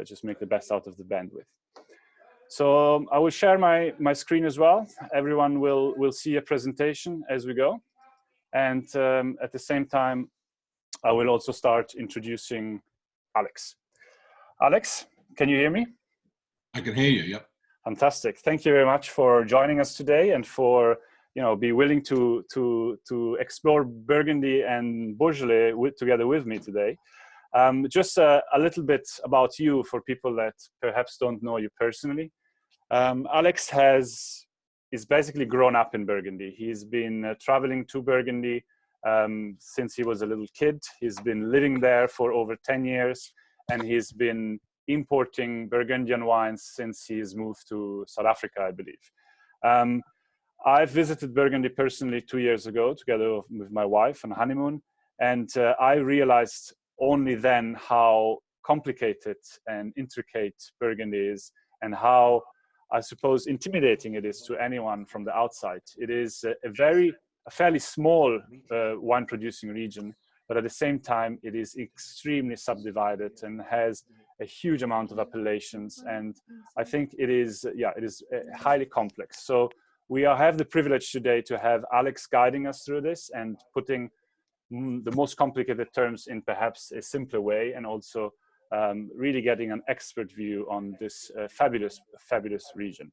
just make the best out of the bandwidth. So I will share my screen as well. Everyone will see a presentation as we go. And at the same time, I will also start introducing Alex. Alex, can you hear me? I can hear you, yep. Fantastic. Thank you very much for joining us today and for be willing to explore Burgundy and Beaujolais together with me today. Just a little bit about you for people that perhaps don't know you personally. Alex is basically grown up in Burgundy. He's been traveling to Burgundy since he was a little kid. He's been living there for over 10 years, and he's been importing Burgundian wines since he's moved to South Africa, I believe. I visited Burgundy personally 2 years ago together with my wife on a honeymoon, and I realized only then how complicated and intricate Burgundy is, and how, I suppose, intimidating it is to anyone from the outside. It is a fairly small wine producing region, but at the same time, it is extremely subdivided and has a huge amount of appellations. And I think it is highly complex. So we have the privilege today to have Alex guiding us through this and putting the most complicated terms in perhaps a simpler way, and also really getting an expert view on this fabulous region.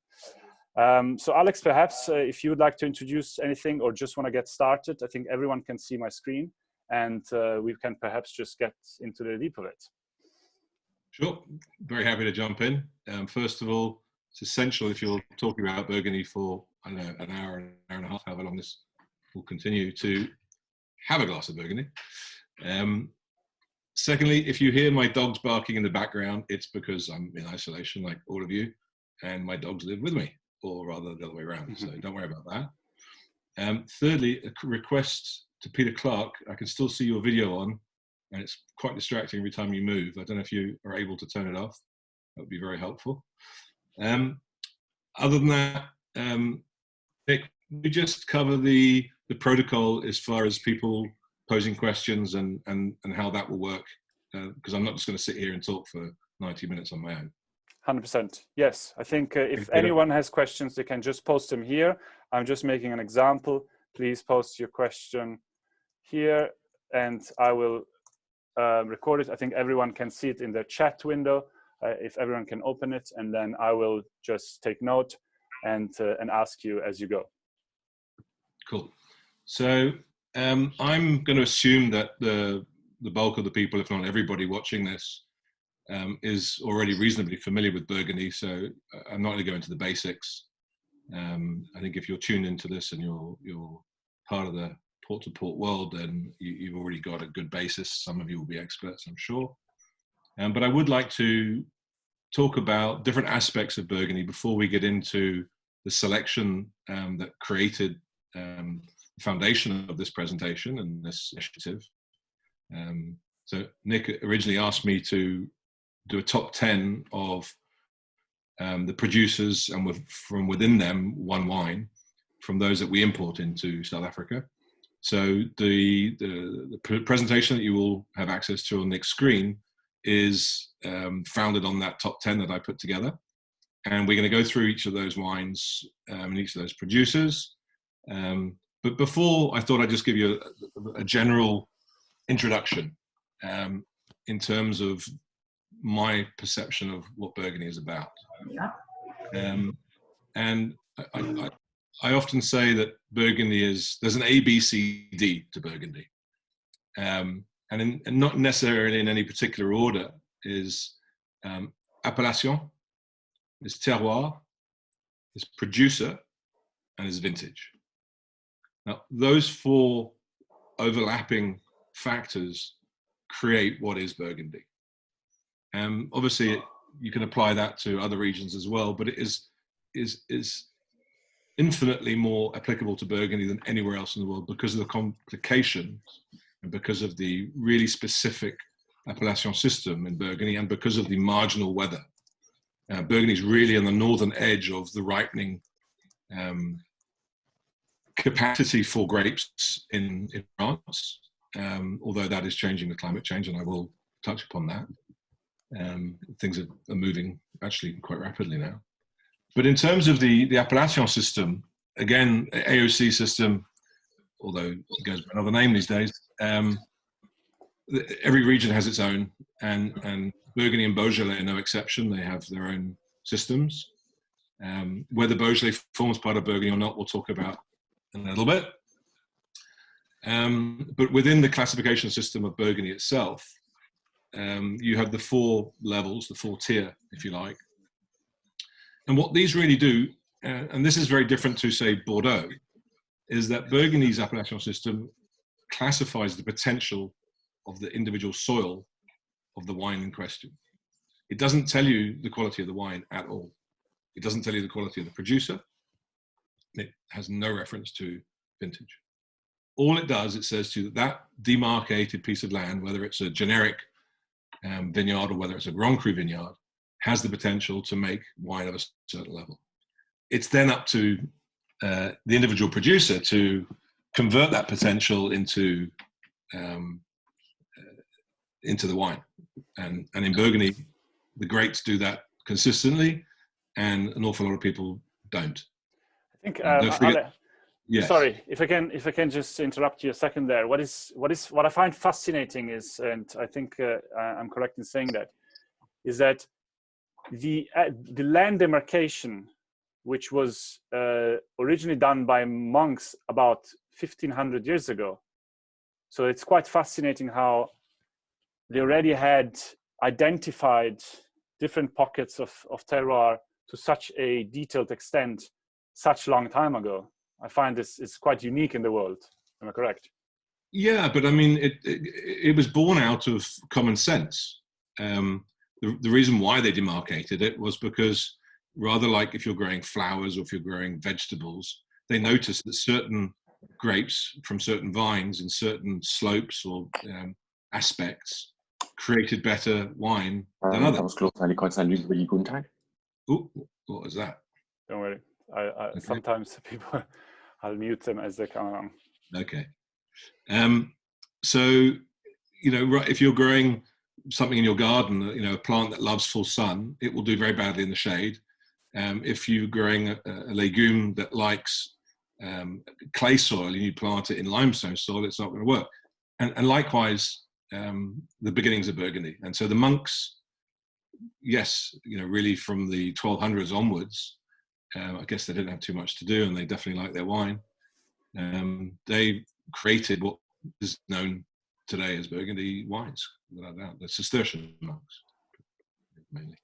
So Alex, perhaps if you would like to introduce anything or just want to get started, I think everyone can see my screen, and we can perhaps just get into the deep of it. Sure, very happy to jump in. First of all, it's essential if you're talking about Burgundy for, I don't know, an hour and a half, however long this will continue, to have a glass of Burgundy. Secondly, if you hear my dogs barking in the background, it's because I'm in isolation like all of you, and my dogs live with me, or rather the other way around, so don't worry about that. Thirdly, a request to Peter Clark. I can still see your video on, and it's quite distracting every time you move. I don't know if you are able to turn it off. That would be very helpful. Other than that, Nick, we just cover the protocol as far as people posing questions and how that will work, because I'm not just going to sit here and talk for 90 minutes on my own. 100%. Yes, I think if anyone has questions, they can just post them here. I'm just making an example. Please post your question here, and I will record it. I think everyone can see it in their chat window. If everyone can open it, and then I will just take note and ask you as you go. Cool. So I'm going to assume that the bulk of the people, if not everybody watching this, is already reasonably familiar with Burgundy. So I'm not going to go into the basics. I think if you're tuned into this and you're part of the port-to-port world, then you've already got a good basis. Some of you will be experts, I'm sure. But I would like to talk about different aspects of Burgundy before we get into the selection that created the foundation of this presentation and this initiative. So Nick originally asked me to do a top 10 of the producers, and from within them, one wine from those that we import into South Africa. So the presentation that you will have access to on Nick's screen is founded on that top 10 that I put together. And we're going to go through each of those wines and each of those producers. But before, I thought I'd just give you a general introduction in terms of my perception of what Burgundy is about. And I often say that Burgundy there's an A, B, C, D to Burgundy. And not necessarily in any particular order, is appellation, is terroir, is producer, and is vintage. Now, those four overlapping factors create what is Burgundy. Obviously, you can apply that to other regions as well, but it is infinitely more applicable to Burgundy than anywhere else in the world because of the complications and because of the really specific appellation system in Burgundy and because of the marginal weather. Burgundy is really on the northern edge of the ripening capacity for grapes in France, although that is changing with climate change, and I will touch upon that. Things are moving actually quite rapidly now. But in terms of the appellation system, again, AOC system, although it goes by another name these days, every region has its own, and Burgundy and Beaujolais are no exception. They have their own systems. Whether Beaujolais forms part of Burgundy or not, we'll talk about in a little bit. But within the classification system of Burgundy itself, you have the 4 levels, the 4 tier, if you like. And what these really do, and this is very different to, say, Bordeaux, is that Burgundy's appellation system classifies the potential of the individual soil of the wine in question. It doesn't tell you the quality of the wine at all. It doesn't tell you the quality of the producer. It has no reference to vintage. All it does, it says to you that demarcated piece of land, whether it's a generic vineyard or whether it's a Grand Cru vineyard, has the potential to make wine of a certain level. It's then up to the individual producer to convert that potential into the wine. And in Burgundy, the greats do that consistently, and an awful lot of people don't. I think yes. Sorry, if I can just interrupt you a second there. What I find fascinating is, and I think I'm correct in saying that, is that the land demarcation, which was originally done by monks about 1500 years ago. So it's quite fascinating how they already had identified different pockets of terroir to such a detailed extent such a long time ago. I find this is quite unique in the world. Am I correct? Yeah, but I mean, it was born out of common sense. The reason why they demarcated it was because, rather like if you're growing flowers or if you're growing vegetables, they noticed that certain grapes from certain vines in certain slopes or aspects created better wine than others. Ooh, what was that? Don't worry. Okay. Sometimes people, I'll mute them as they come along. Okay. So, if you're growing something in your garden, a plant that loves full sun, it will do very badly in the shade. If you're growing a legume that likes clay soil and you plant it in limestone soil, it's not going to work. And likewise, the beginnings of Burgundy. And so the monks, yes, really from the 1200s onwards, I guess they didn't have too much to do, and they definitely liked their wine. They created what is known today as Burgundy wines, without doubt. The Cistercian monks, mainly.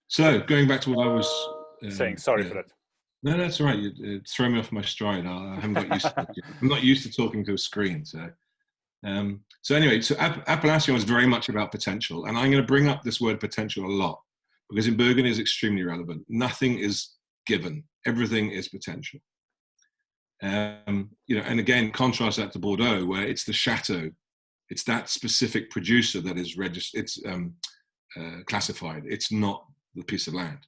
So, going back to what I was saying, sorry for that. No, that's all right. You throw me off my stride. I haven't got used to it. I'm not used to talking to a screen. So anyway, appellation is very much about potential, and I'm going to bring up this word potential a lot because in Burgundy is extremely relevant. Nothing is given; everything is potential. And again, contrast that to Bordeaux, where it's the chateau, it's that specific producer that is registered. It's classified. It's not the piece of land.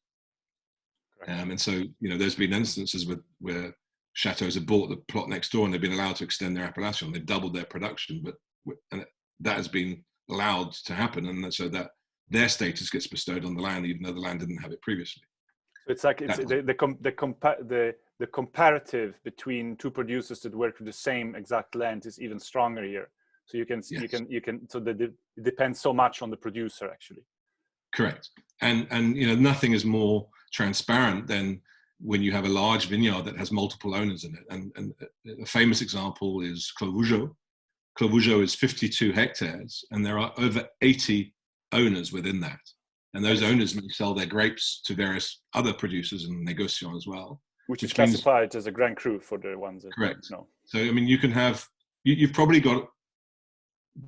And so, there's been instances where chateaus have bought the plot next door and they've been allowed to extend their appellation. They've doubled their production, and that has been allowed to happen, and so that their status gets bestowed on the land, even though the land didn't have it previously. So it's like the comparative between two producers that work with the same exact land is even stronger here. So you can so it depends so much on the producer, actually. Correct. And nothing is more transparent than when you have a large vineyard that has multiple owners in it. And a famous example is Clos Vougeot. Clos Vougeot is 52 hectares, and there are over 80 owners within that. And those owners may sell their grapes to various other producers and négociants as well. Which is classified as a Grand Cru for the ones that correct. Don't know. So, I mean, you can have, you've probably got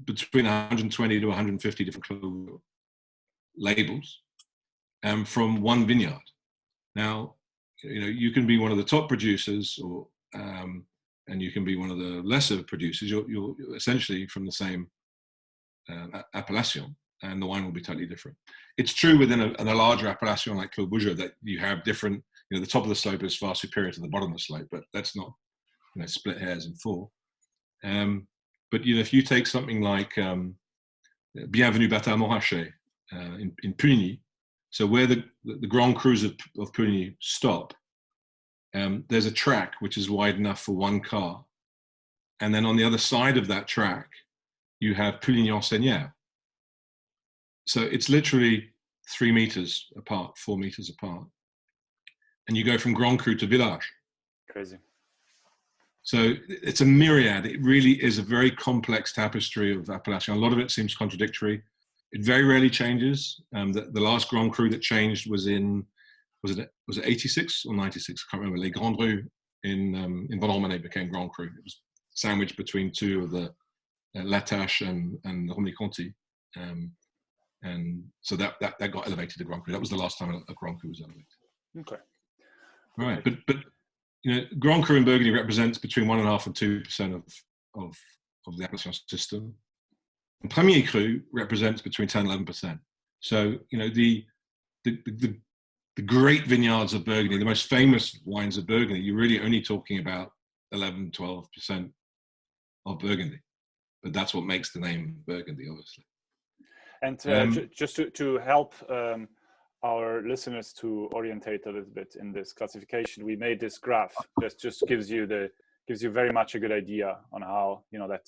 between 120 to 150 different Clos Vougeot labels from one vineyard. Now, you can be one of the top producers, or and you can be one of the lesser producers. You're essentially from the same appellation, and the wine will be totally different. It's true within a larger appellation like Clos Vougeot that you have different. The top of the slope is far superior to the bottom of the slope, but that's not split hairs in four. But if you take something like Bienvenue Bateau Montrachet in Puligny. So where the Grand Crus of Puligny stop, there's a track which is wide enough for one car. And then on the other side of that track, you have Puligny-en-Seigneur. So it's literally 3 meters apart, 4 meters apart. And you go from Grand Cru to Village. Crazy. So it's a myriad. It really is a very complex tapestry of appellation. A lot of it seems contradictory. It very rarely changes. The last Grand Cru that changed was was it 86 or 96? I can't remember. Les Grands Crus in Vendôme became Grand Cru. It was sandwiched between two of the Latache and Romilly-Conti. And so that got elevated to Grand Cru. That was the last time a Grand Cru was elevated. Okay. Right, but Grand Cru in Burgundy represents between 1.5% and 2% of the appellation system. And Premier Cru represents between 10 and 11%. So the great vineyards of Burgundy, the most famous wines of Burgundy, you're really only talking about 11, 12% of Burgundy. But that's what makes the name Burgundy, obviously. And just to help our listeners to orientate a little bit in this classification, we made this graph that just gives you very much a good idea on how that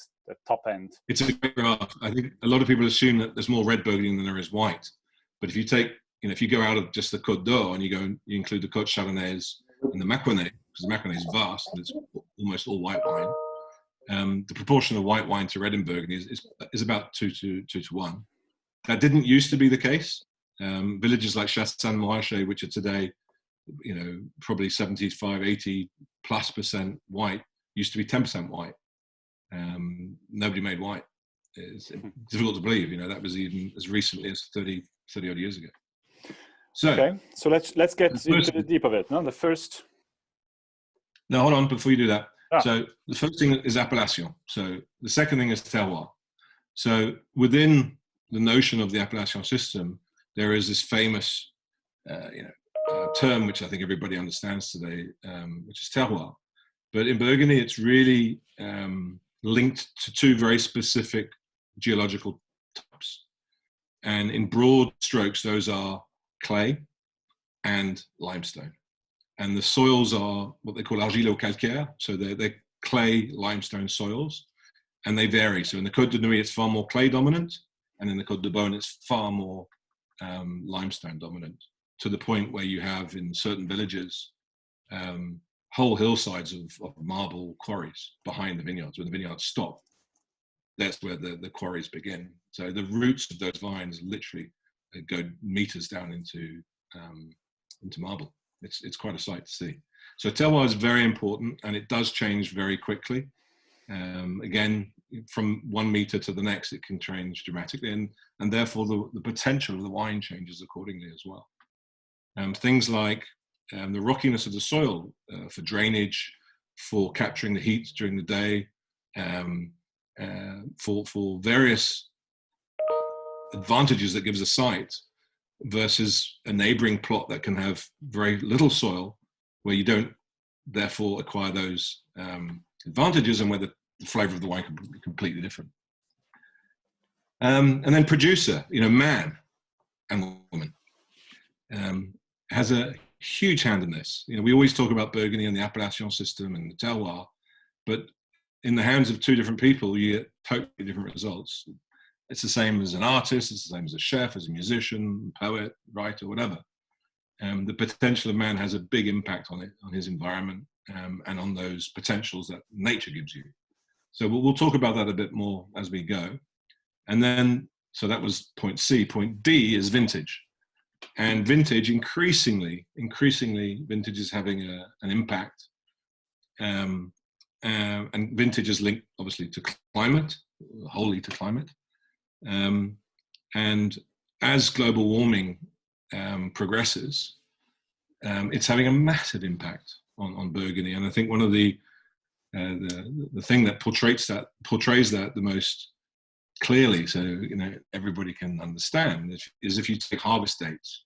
top end. It's a great graph. I think a lot of people assume that there's more red Burgundy than there is white, but if you take if you go out of just the Côte d'Or and you include the Côte Chalonnaise and the Maconnais, because the Maconnais is vast and it's almost all white wine, the proportion of white wine to red in Burgundy is about 2 to 1. That didn't used to be the case. Villages like Chassagne-Montracht, which are today, probably 75, 80+% white, used to be 10% white. Nobody made white. It's difficult to believe. That was even as recently as 30 odd years ago. So okay, so let's get into the deep of it. No, the first. No, hold on. Before you do that, so the first thing is appellation. So the second thing is terroir. So within the notion of the appellation system, there is this famous, term which I think everybody understands today, which is terroir. But in Burgundy, it's really linked to two very specific geological types. And in broad strokes, those are clay and limestone. And the soils are what they call argilo-calcaire. So they're clay limestone soils, and they vary. So in the Côte de Nuits, it's far more clay dominant, and in the Côte de Beaune, it's far more limestone dominant, to the point where you have in certain villages whole hillsides of marble quarries behind the vineyards. When the vineyards stop, that's where the quarries begin. So the roots of those vines literally go meters down into marble. It's quite a sight to see. So terroir is very important, and it does change very quickly. Again, from 1 meter to the next, it can change dramatically, and therefore the potential of the wine changes accordingly as well. Things like the rockiness of the soil for drainage, for capturing the heat during the day, for various advantages that gives a site versus a neighboring plot that can have very little soil, where you don't therefore acquire those advantages, and where the flavor of the wine can be completely different. And then producer, man and woman, has a huge hand in this. We always talk about Burgundy and the appellation system and the terroir, but in the hands of two different people, you get totally different results. It's the same as an artist, it's the same as a chef, as a musician, poet, writer, whatever. The potential of man has a big impact on his environment, and on those potentials that nature gives you. So we'll talk about that a bit more as we go. And then, so that was point C. Point D is vintage. And vintage, increasingly, vintage is having an impact. And vintage is linked, obviously, to climate, wholly to climate. And as global warming progresses, it's having a massive impact on Burgundy. And I think one of the thing that portrays that the most clearly, so everybody can understand, is if you take harvest dates.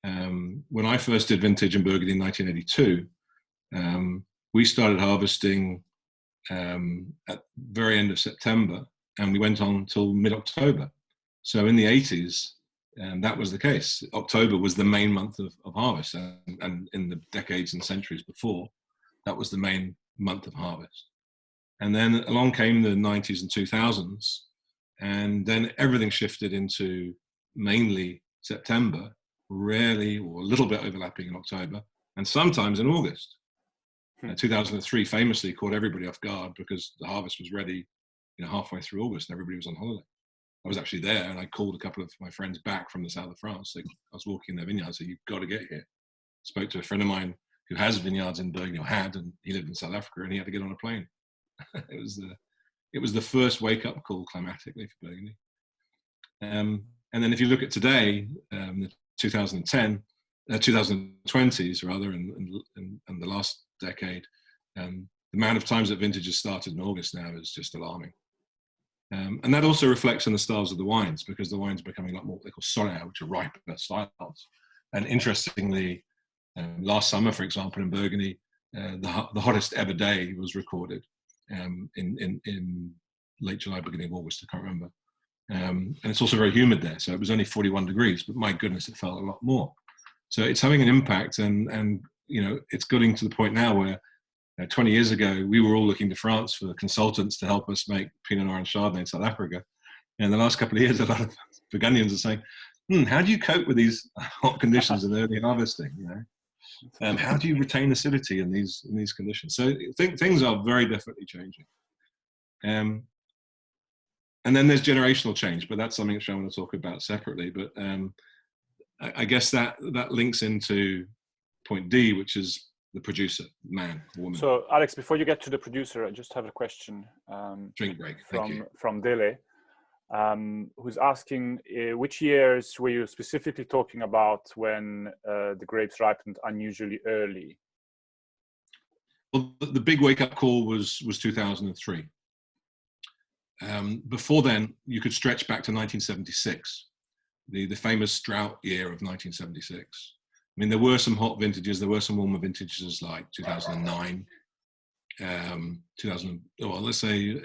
When I first did vintage in Burgundy in 1982, we started harvesting at the very end of September, and we went on till mid-October. So in the 80s, that was the case. October was the main month of harvest, and in the decades and centuries before, that was the main month of harvest. And then along came the 90s and 2000s, and then everything shifted into mainly September, rarely or a little bit overlapping in October, and sometimes in August. 2003 famously caught everybody off guard because the harvest was ready, halfway through August, and everybody was on holiday. I was actually there, and I called a couple of my friends back from the south of France. I was walking in their vineyards, so you've got to get here. Spoke to a friend of mine who has vineyards in Burgundy, or had, and he lived in South Africa, and he had to get on a plane. It was the first wake-up call climatically for Burgundy. And then if you look at today, the 2020s rather, and the last decade, the amount of times that vintages started in August now is just alarming. And that also reflects on the styles of the wines, because the wines are becoming a lot more, they call cellars, which are riper styles. And interestingly, last summer, for example, in Burgundy, the hottest ever day was recorded in late July, beginning of August, I can't remember. And it's also very humid there, so it was only 41 degrees, but my goodness, it felt a lot more. So it's having an impact, and it's getting to the point now where 20 years ago, we were all looking to France for consultants to help us make Pinot Noir and Chardonnay in South Africa. And the last couple of years, a lot of Burgundians are saying, how do you cope with these hot conditions and early harvesting? How do you retain acidity in these conditions? So things are very definitely changing. And then there's generational change, but that's something which I want to talk about separately. But I guess that links into point D, which is the producer, man, woman. So, Alex, before you get to the producer, I just have a question. Drink break. From Dele, who's asking which years were you specifically talking about when the grapes ripened unusually early? Well, the big wake-up call was 2003. Before then, you could stretch back to 1976, the famous drought year of 1976. I mean, there were some hot vintages, there were some warmer vintages like 2009, let's say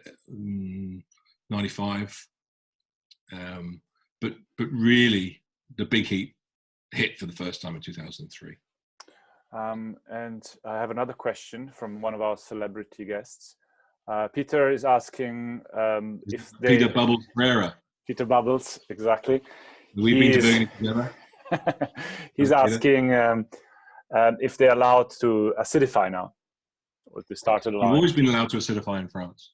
95. But really, the big heat hit for the first time in 2003. And I have another question from one of our celebrity guests. Peter is asking if they... Peter Bubbles Pereira. Peter Bubbles, exactly. We've been to Burgundy together. He's asking if they're allowed to acidify now, or they started a line. You've always been allowed to acidify in France,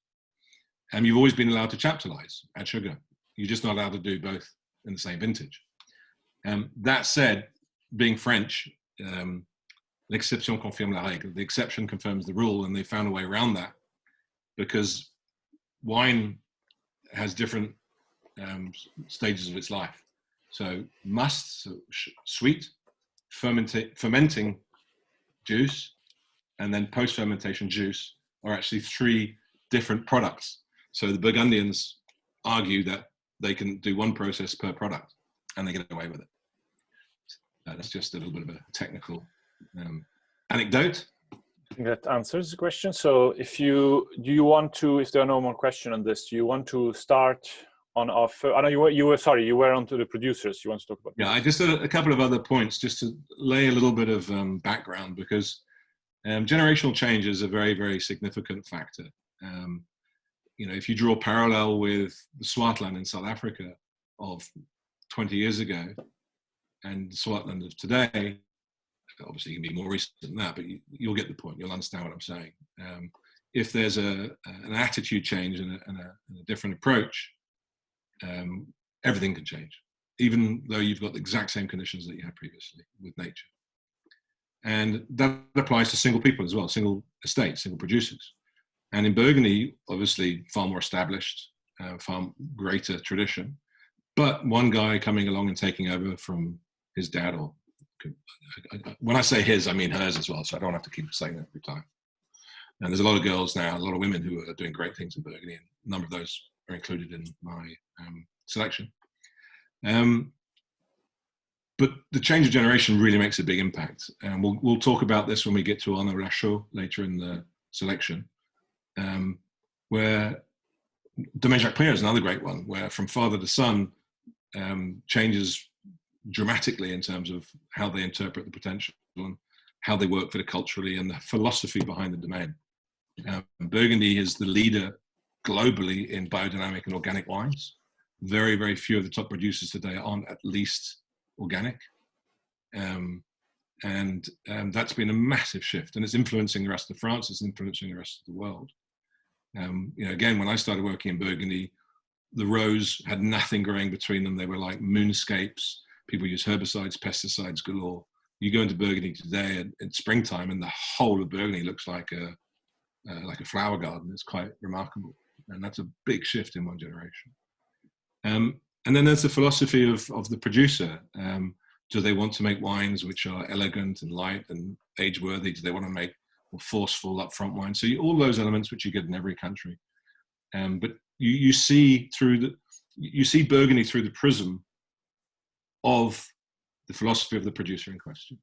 and you've always been allowed to chaptalize, add sugar. You're just not allowed to do both in the same vintage. That said, being French, l'exception confirme la règle. The exception confirms the rule, and they found a way around that because wine has different stages of its life. So sweet, fermenting juice, and then post-fermentation juice are actually three different products. So the Burgundians argue that they can do one process per product, and they get away with it. That's just a little bit of a technical anecdote. I think that answers the question. So if there are no more questions on this, do you want to start on our I know you were onto the producers. You want to talk about? Yeah, I just a couple of other points just to lay a little bit of background, because generational change is a very, very significant factor. If you draw a parallel with the Swartland in South Africa of 20 years ago and the Swartland of today, obviously it can be more recent than that, but you'll get the point. You'll understand what I'm saying. If there's an attitude change and a different approach, everything can change, even though you've got the exact same conditions that you had previously with nature. And that applies to single people as well, single estates, single producers. And in Burgundy, obviously far more established, far greater tradition, but one guy coming along and taking over from his dad, or when I say his, I mean hers as well, so I don't have to keep saying that every time. And there's a lot of girls now, a lot of women who are doing great things in Burgundy, and a number of those are included in my selection. But the change of generation really makes a big impact. And we'll talk about this when we get to Arnaud Lachaud later in the selection, where Domaine Jacques Prieur is another great one, where from father to son, changes dramatically in terms of how they interpret the potential and how they work viticulturally and the philosophy behind the domain. Burgundy is the leader globally in biodynamic and organic wines. Very, very few of the top producers today aren't at least organic. And that's been a massive shift, and it's influencing the rest of France, it's influencing the rest of the world. Again, when I started working in Burgundy, the rows had nothing growing between them. They were like moonscapes. People use herbicides, pesticides galore. You go into Burgundy today in springtime, and the whole of Burgundy looks like a flower garden. It's quite remarkable, and that's a big shift in one generation. And then there's the philosophy of the producer. Do they want to make wines which are elegant and light and age-worthy? Do they want to make more forceful, upfront wines? So all those elements which you get in every country. But you see Burgundy through the prism of the philosophy of the producer in question.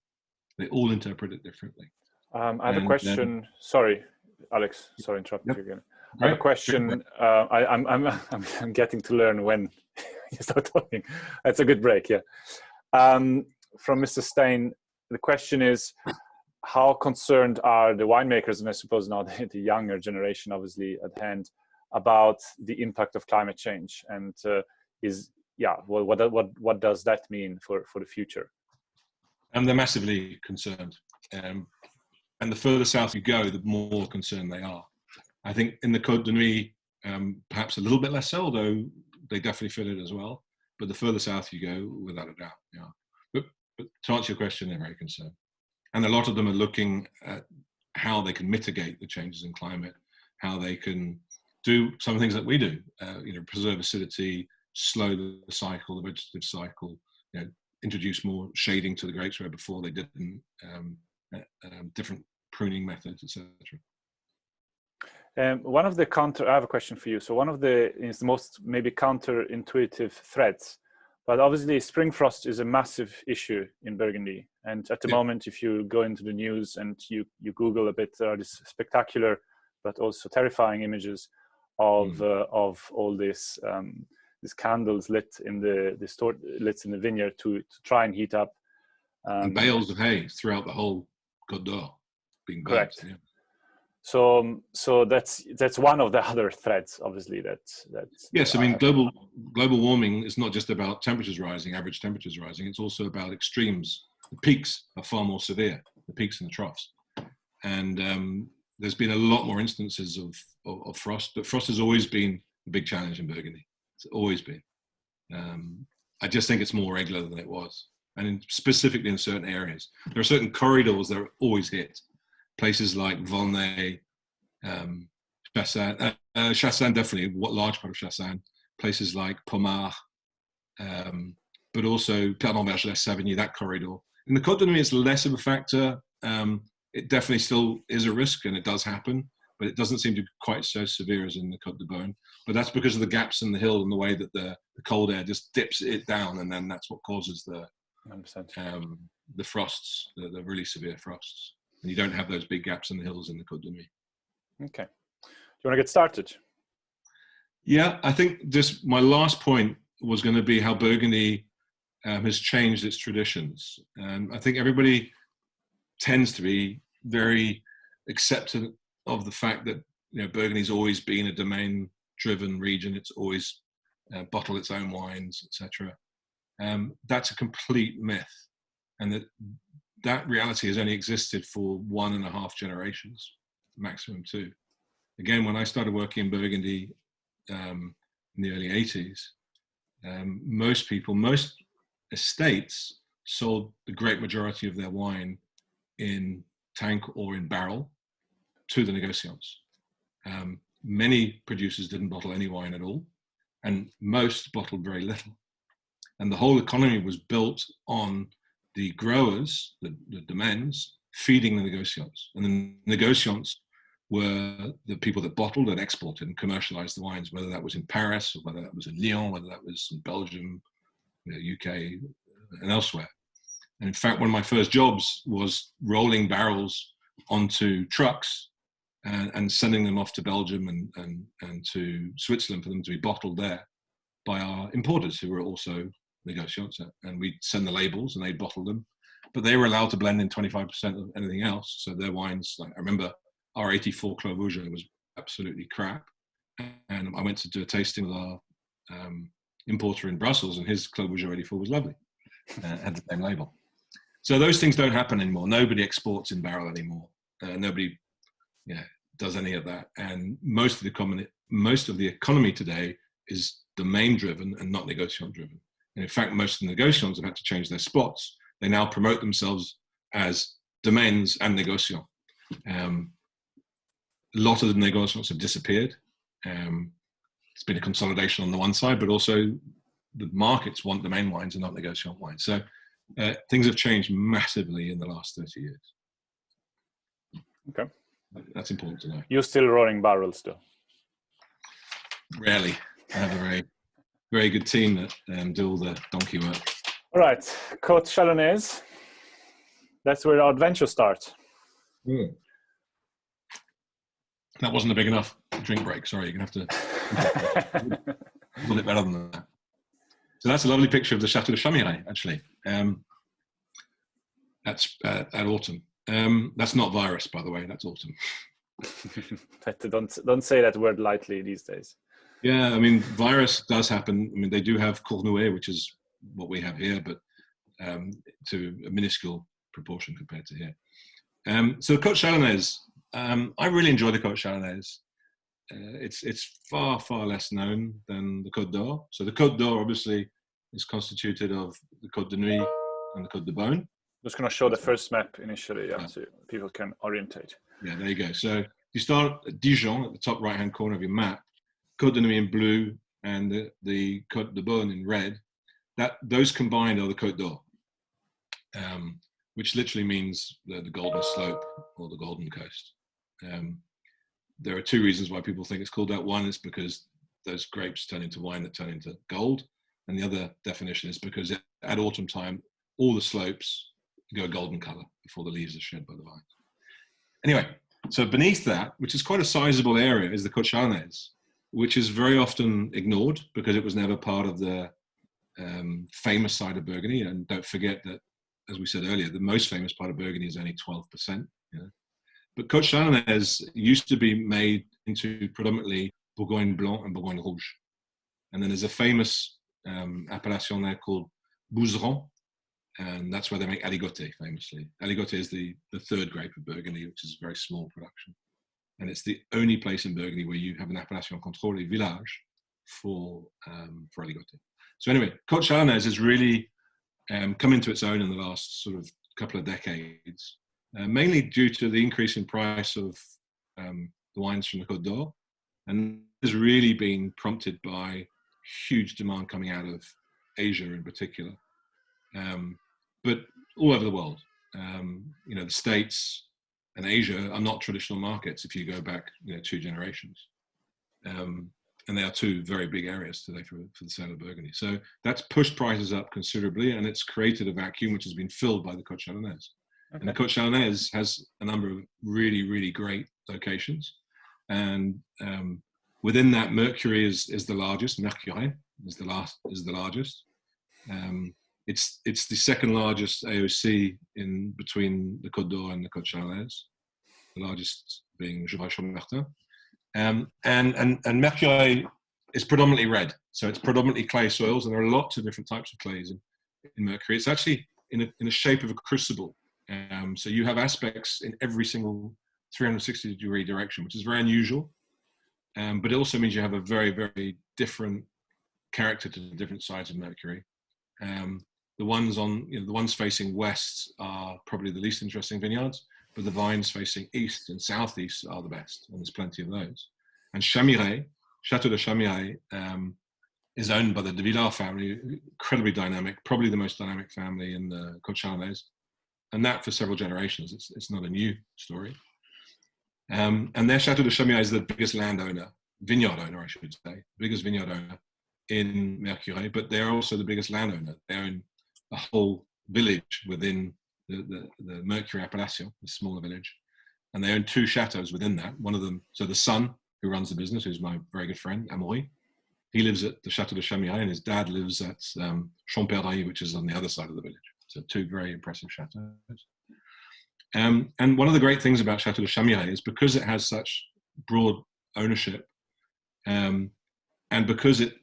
They all interpret it differently. I have a question. Sorry, Alex. Sorry, interrupting you again. I have a question. I'm getting to learn when you start talking. That's a good break. Yeah. From Mr. Stein, the question is, how concerned are the winemakers, and I suppose now the younger generation, obviously at hand, about the impact of climate change, and what does that mean for the future? They're massively concerned, and the further south you go, the more concerned they are. I think in the Côte de Nuit, perhaps a little bit less so, although they definitely feel it as well. But the further south you go, without a doubt, yeah. But to answer your question, they're very concerned. And a lot of them are looking at how they can mitigate the changes in climate, how they can do some of the things that we do, preserve acidity, slow the cycle, the vegetative cycle, introduce more shading to the grapes where before they didn't, different pruning methods, etc. I have a question for you. So one of the most maybe counterintuitive threats, but obviously spring frost is a massive issue in Burgundy. And at the moment, if you go into the news and you Google a bit, there are these spectacular but also terrifying images of all these candles lit in the vineyard to try and heat up. And bales of hay throughout the whole Côte d'Or being burnt. Correct. Yeah. So that's one of the other threats, obviously. Yes, I mean global warming is not just about temperatures rising, average temperatures rising. It's also about extremes. The peaks are far more severe, the peaks and the troughs. And there's been a lot more instances of frost, but frost has always been a big challenge in Burgundy. It's always been. I just think it's more regular than it was, and specifically in certain areas. There are certain corridors that are always hit. Places like Volnay, Chassagne, definitely, large part of Chassagne. Places like Pommard, but also Pernod-Beaujolais, Savigny, that corridor. In the Côte de Nuit, it's less of a factor. It definitely still is a risk, and it does happen, but it doesn't seem to be quite so severe as in the Côte de Beaune. But that's because of the gaps in the hill and the way that the cold air just dips it down, and then that's what causes the frosts, the really severe frosts. And you don't have those big gaps in the hills in the Côte de Nuit. Okay. Do you want to get started? Yeah, I think my last point was going to be how Burgundy has changed its traditions. I think everybody tends to be very acceptant of the fact that Burgundy's always been a domain-driven region. It's always bottled its own wines, etc. That's a complete myth, and that reality has only existed for 1.5 generations, maximum 2. Again, when I started working in Burgundy in the early 80s, most estates sold the great majority of their wine in tank or in barrel to the negociants. Many producers didn't bottle any wine at all, and most bottled very little. And the whole economy was built on the growers, the domaines, feeding the negociants. And the negociants were the people that bottled and exported and commercialized the wines, whether that was in Paris, or whether that was in Lyon, whether that was in Belgium, UK, and elsewhere. And in fact, one of my first jobs was rolling barrels onto trucks and sending them off to Belgium and to Switzerland for them to be bottled there by our importers who were also negociants, and we'd send the labels and they'd bottle them, but they were allowed to blend in 25% of anything else. So their wines, like I remember our 84 Clos Vougeot was absolutely crap, and I went to do a tasting with our importer in Brussels, and his Clos Vougeot 84 was lovely, had the same label. So those things don't happen anymore. Nobody exports in barrel anymore. Nobody does any of that, and most of the economy today is domain driven and not negociant driven. And in fact, most of the negociants have had to change their spots. They now promote themselves as domains and negociants. A lot of the negociants have disappeared. It's been a consolidation on the one side, but also the markets want domain wines and not negociant wines. So things have changed massively in the last 30 years. Okay. That's important to know. You're still rolling barrels though? Rarely. I have a very, very good team that do all the donkey work. All right, Côte Chalonnaise. That's where our adventure starts. Mm. That wasn't a big enough drink break. Sorry, you're going to have to a little bit better than that. So that's a lovely picture of the Château de Chamiret, actually. That's at autumn. That's not virus, by the way. That's autumn. Don't say that word lightly these days. Yeah, I mean, virus does happen. I mean, they do have Cournouet, which is what we have here, but to a minuscule proportion compared to here. So the Côte Chalonnaise, I really enjoy the Côte Chalonnaise. It's far, far less known than the Côte d'Or. So the Côte d'Or obviously is constituted of the Côte de Nuit and the Côte de Beaune. Just going to show the first map initially, so people can orientate. Yeah, there you go. So you start at Dijon at the top right-hand corner of your map, Côte de Nuit in blue and the Côte de Beaune in red. Those combined are the Côte d'Or, which literally means the golden slope or the golden coast. There are two reasons why people think it's called that. One is because those grapes turn into wine that turn into gold. And the other definition is because at autumn time, all the slopes go a golden color before the leaves are shed by the vines. Anyway, so beneath that, which is quite a sizable area, is the Côte Chalonnaise, which is very often ignored because it was never part of the famous side of Burgundy. And don't forget that, as we said earlier, the most famous part of Burgundy is only 12%. You know? But Côte Chalonnaise used to be made into predominantly Bourgogne Blanc and Bourgogne Rouge. And then there's a famous appellation there called Bouzeron, and that's where they make aligoté famously. Aligoté is the third grape of Burgundy, which is a very small production. And it's the only place in Burgundy where you have an appellation contrôlée village for aligoté. So anyway, Côte Chalonnaise has really come into its own in the last sort of couple of decades, mainly due to the increase in price of the wines from the Côte d'Or, and has really been prompted by huge demand coming out of Asia in particular, but all over the world. You know, the States and Asia are not traditional markets if you go back, 2 generations. And they are 2 very big areas today for the sale of Burgundy. So that's pushed prices up considerably, and it's created a vacuum which has been filled by the Côte Chalonnaise. Okay. And the Côte Chalonnaise has a number of really, really great locations. And within that, Mercury is the largest. Mercurey is the largest. It's the second largest AOC in between the Côte d'Or and the Côte Chalonnaise, the largest being Chassagne-Montracht. And Mercurey is predominantly red, so it's predominantly clay soils, and there are lots of different types of clays in Mercurey. It's actually in a shape of a crucible, so you have aspects in every single 360-degree direction, which is very unusual, but it also means you have a very, very different character to the different sides of Mercurey. The ones facing west are probably the least interesting vineyards, but the vines facing east and southeast are the best, and there's plenty of those. And Chamiret, Château de Chamiret, is owned by the de Villars family, incredibly dynamic, probably the most dynamic family in the Côte Chalonnaise, and that for several generations. It's not a new story. And their Château de Chamiret is the biggest vineyard owner, I should say, biggest vineyard owner in Mercurey, but they're also the biggest landowner. They own a whole village within the Mercurey appellation, the smaller village, and they own 2 chateaux within that. One of them, so the son who runs the business, who's my very good friend, Amaury, He lives at the Château de Chamiray, and his dad lives at Champerdry, which is on the other side of the village. So two very impressive chateaux. And one of the great things about Château de Chamiray is because it has such broad ownership, and because it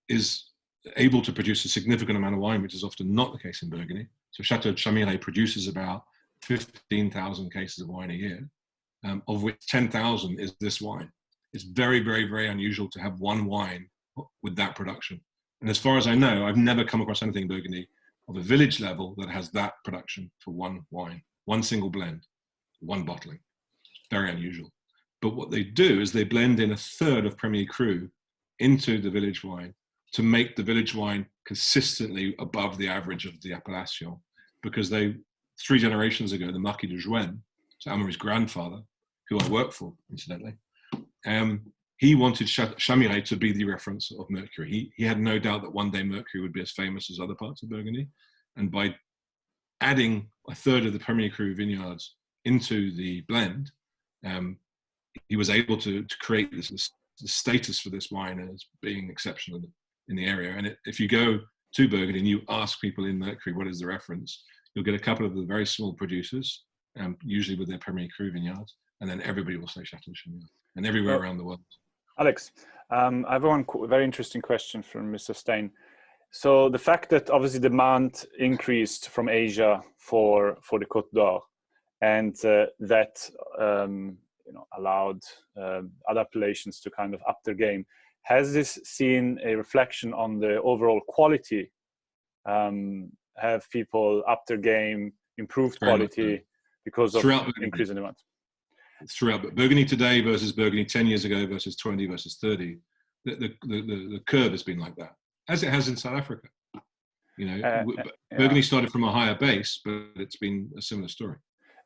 is able to produce a significant amount of wine, which is often not the case in Burgundy. So Château de Chamiray produces about 15,000 cases of wine a year, of which 10,000 is this wine. It's very, very, very unusual to have one wine with that production. And as far as I know, I've never come across anything in Burgundy of a village level that has that production for one wine, one single blend, one bottling. It's very unusual. But what they do is they blend in a third of Premier Cru into the village wine to make the village wine consistently above the average of the appellation, because 3 generations ago, the Marquis de Jouen, so Amaury's grandfather, who I work for, incidentally, he wanted Chamiray to be the reference of Mercury. He had no doubt that one day Mercury would be as famous as other parts of Burgundy. And by adding a third of the Premier Cru vineyards into the blend, he was able to create this status for this wine as being exceptional in the area. And if you go to Burgundy and you ask people in Mercury what is the reference, you'll get a couple of the very small producers, usually with their Premier Cru vineyards, and then everybody will say Château de Chamiray, and everywhere around the world. Alex, I have one very interesting question from Mr. Stein. So the fact that obviously demand increased from Asia for the Côte d'Or, and that allowed other appellations to kind of up their game, has this seen a reflection on the overall quality? Have people up their game, improved quality because of increase in demand? Throughout, but Burgundy today versus Burgundy 10 years ago versus 20 versus 30, the curve has been like that, as it has in South Africa. Burgundy started from a higher base, but it's been a similar story.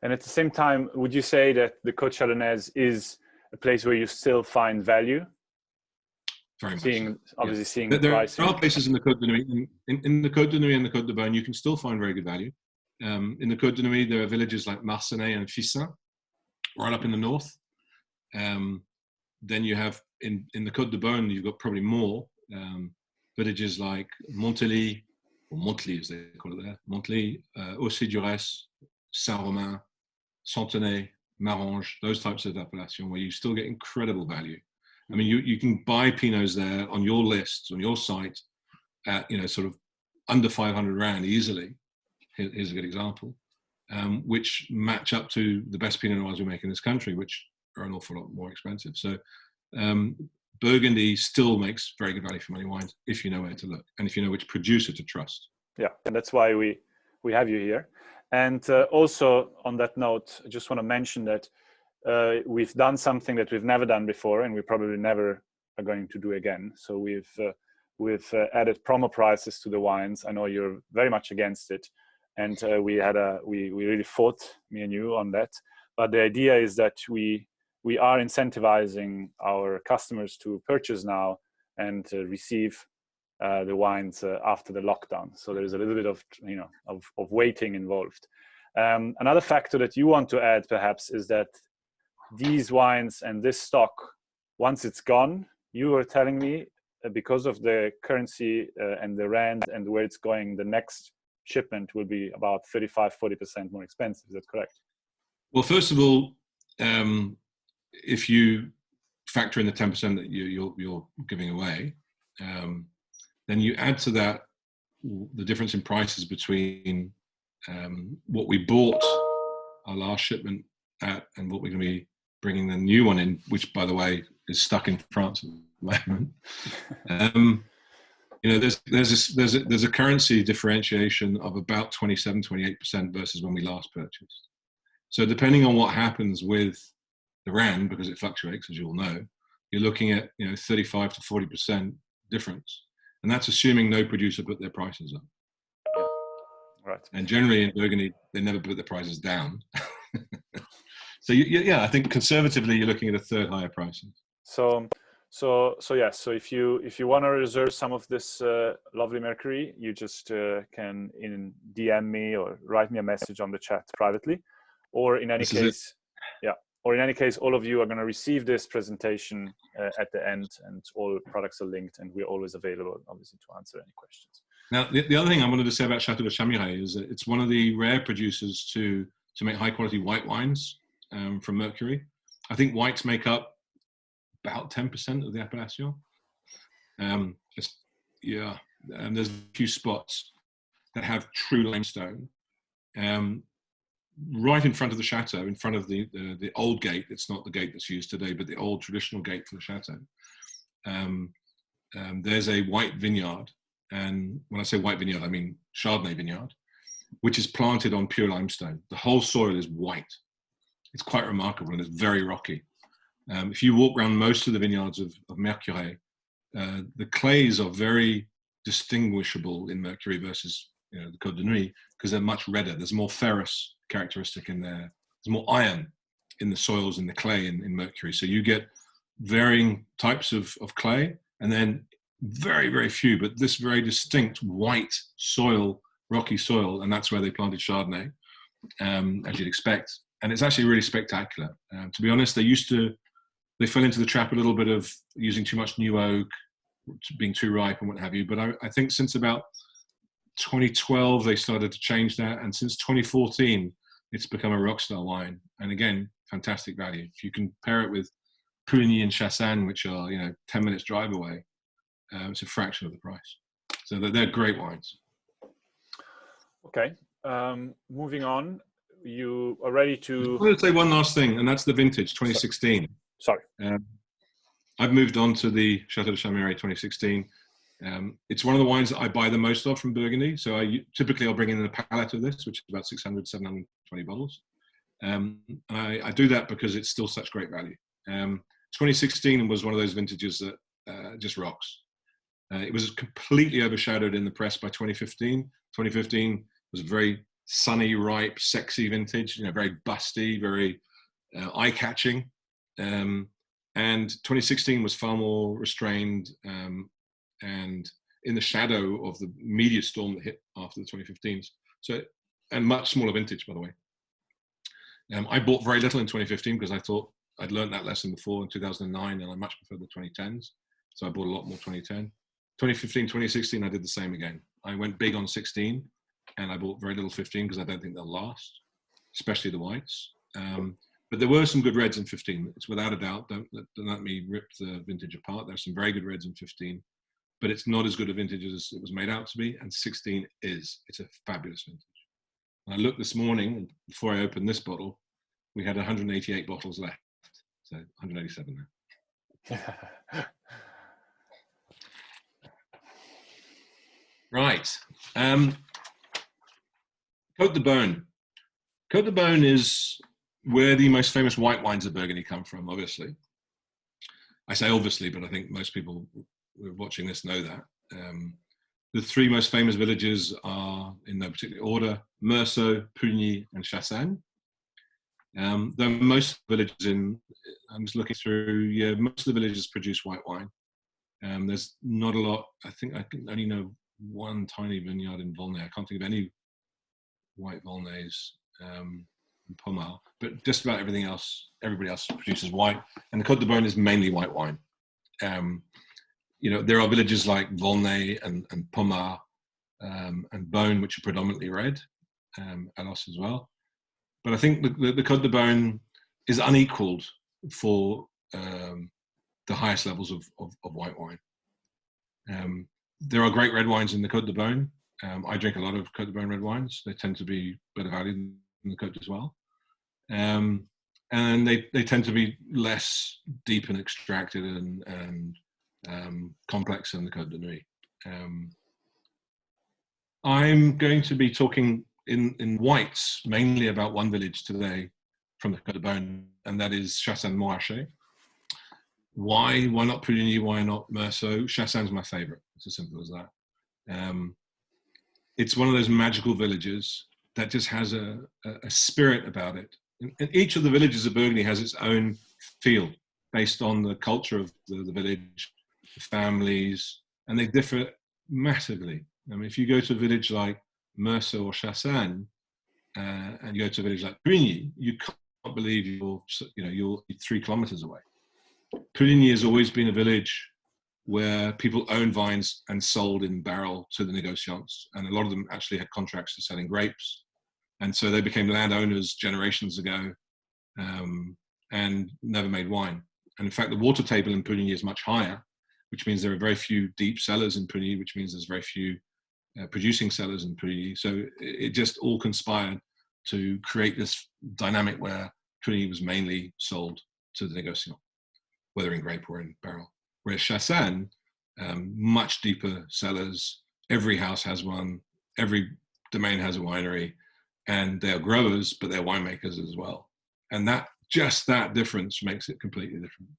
And at the same time, would you say that the Côte Chalonnaise is a place where you still find value? Very much. Seeing there pricing. are places in the Côte de Nuit, in the Côte de Nuit and the Côte de Beaune, you can still find very good value. In the Côte de Nuit, there are villages like Marcenay and Fissin, right up in the north. Then you have in the Côte de Beaune, you've got probably more villages like Montely, or Montely as they call it there, Montely, Aussy-Durès, Saint-Romain, Centenay, Marange, those types of appellations where you still get incredible value. I mean, you can buy Pinots there on your list, on your site, at sort of under 500 Rand easily. Here's a good example, which match up to the best Pinot Noirs we make in this country, which are an awful lot more expensive. So Burgundy still makes very good value for money wines if you know where to look and if you know which producer to trust. Yeah, and that's why we have you here. And also on that note, I just want to mention that we've done something that we've never done before, and we probably never are going to do again. So we've added promo prices to the wines. I know you're very much against it, and we really fought, me and you, on that. But the idea is that we are incentivizing our customers to purchase now and receive the wines after the lockdown. So there's a little bit of waiting involved. Another factor that you want to add perhaps is that these wines and this stock, once it's gone, you were telling me because of the currency and the rand and where it's going, the next shipment will be about 35-40% more expensive. Is that correct? Well, first of all, if you factor in the 10% that you're giving away, then you add to that the difference in prices between what we bought our last shipment at and what we're going to be bringing the new one in, which, by the way, is stuck in France at the moment. There's a currency differentiation of about 27-28% versus when we last purchased. So depending on what happens with the rand, because it fluctuates, as you all know, you're looking at 35 to 40% difference, and that's assuming no producer put their prices up. Right. And generally in Burgundy, they never put their prices down. So I think conservatively, you're looking at a third higher pricing. So if you want to reserve some of this lovely Mercury, you just can DM me or write me a message on the chat privately, or in any case, or in any case, all of you are going to receive this presentation at the end, and all products are linked, and we're always available, obviously, to answer any questions. Now, the other thing I wanted to say about Chateau de Chamiret is that it's one of the rare producers to make high quality white wines from Mercury. I think whites make up about 10% of the appellation. Yeah, and there's a few spots that have true limestone. Right in front of the chateau, in front of the old gate. It's not the gate that's used today, but the old traditional gate for the chateau. There's a white vineyard, and when I say white vineyard, I mean Chardonnay vineyard, which is planted on pure limestone. The whole soil is white. It's quite remarkable, and it's very rocky. If you walk around most of the vineyards of Mercury, the clays are very distinguishable in Mercury versus the Côte de Nuit, because they're much redder. There's more ferrous characteristic in there. There's more iron in the soils in the clay in Mercury. So you get varying types of clay, and then very, very few, but this very distinct white soil, rocky soil, and that's where they planted Chardonnay, as you'd expect. And it's actually really spectacular. To be honest, they fell into the trap a little bit of using too much new oak, being too ripe and what have you. But I think since about 2012, they started to change that. And since 2014, it's become a rockstar wine. And again, fantastic value. If you compare it with Puligny and Chassagne, which are 10 minutes drive away, it's a fraction of the price. So they're great wines. Okay, moving on. You are ready to... I want to say one last thing, and that's the vintage 2016. Sorry. I've moved on to the Chateau de Chamiret 2016. It's one of the wines that I buy the most of from Burgundy. So typically I'll bring in a pallet of this, which is about 600, 720 bottles. I do that because it's still such great value. 2016 was one of those vintages that just rocks. It was completely overshadowed in the press by 2015. 2015 was a very sunny, ripe, sexy vintage, very busty, very eye-catching. And 2016 was far more restrained and in the shadow of the media storm that hit after the 2015s. So, and much smaller vintage, by the way. I bought very little in 2015 because I thought I'd learned that lesson before in 2009, and I much prefer the 2010s. So I bought a lot more 2010. 2015, 2016, I did the same again. I went big on 16, and I bought very little 15 because I don't think they'll last, especially the whites. But there were some good reds in 15. It's without a doubt. Don't let me rip the vintage apart. There's some very good reds in 15, but it's not as good a vintage as it was made out to be. And 16 is. It's a fabulous vintage. And I looked this morning, before I opened this bottle, we had 188 bottles left. So 187 now. Right. Côte de Beaune. Côte de Beaune is where the most famous white wines of Burgundy come from, obviously. I say obviously, but I think most people who are watching this know that. The three most famous villages are, in no particular order, Meursault, Puligny, and Chassagne. Though most villages I'm just looking through, most of the villages produce white wine. There's not a lot. I think I can only know one tiny vineyard in Volnay. I can't think of any white Volnays in Pommard, but just about everybody else produces white. And the Côte de Beaune is mainly white wine. There are villages like Volnay and Pommard and Beaune, which are predominantly red, Alos as well. But I think the Côte de Beaune is unequaled for the highest levels of white wine. There are great red wines in the Côte de Beaune. I drink a lot of Côte de Beaune red wines. They tend to be better valued than the Côte as well. And they tend to be less deep and extracted and complex than the Côte de Nuit. I'm going to be talking in whites mainly about one village today from the Côte de Beaune, and that is Chassagne-Montracht. Why not Puligny? Why not Meursault? Chassagne's my favorite. It's as simple as that. It's one of those magical villages that just has a spirit about it. And each of the villages of Burgundy has its own feel based on the culture of the village, the families, and they differ massively. I mean, if you go to a village like Meursault or Chassagne, and you go to a village like Puligny, you believe you're 3 kilometers away. Puligny has always been a village where people owned vines and sold in barrel to the negociants, and a lot of them actually had contracts for selling grapes, and so they became landowners generations ago, and never made wine. And in fact, the water table in Puligny is much higher, which means there are very few deep cellars in Puligny, which means there's very few producing cellars in Puligny. So it just all conspired to create this dynamic where Puligny was mainly sold to the negociant, whether in grape or in barrel. Whereas Chassagne, much deeper cellars, every house has one, every domain has a winery, and they're growers, but they're winemakers as well. And that difference makes it completely different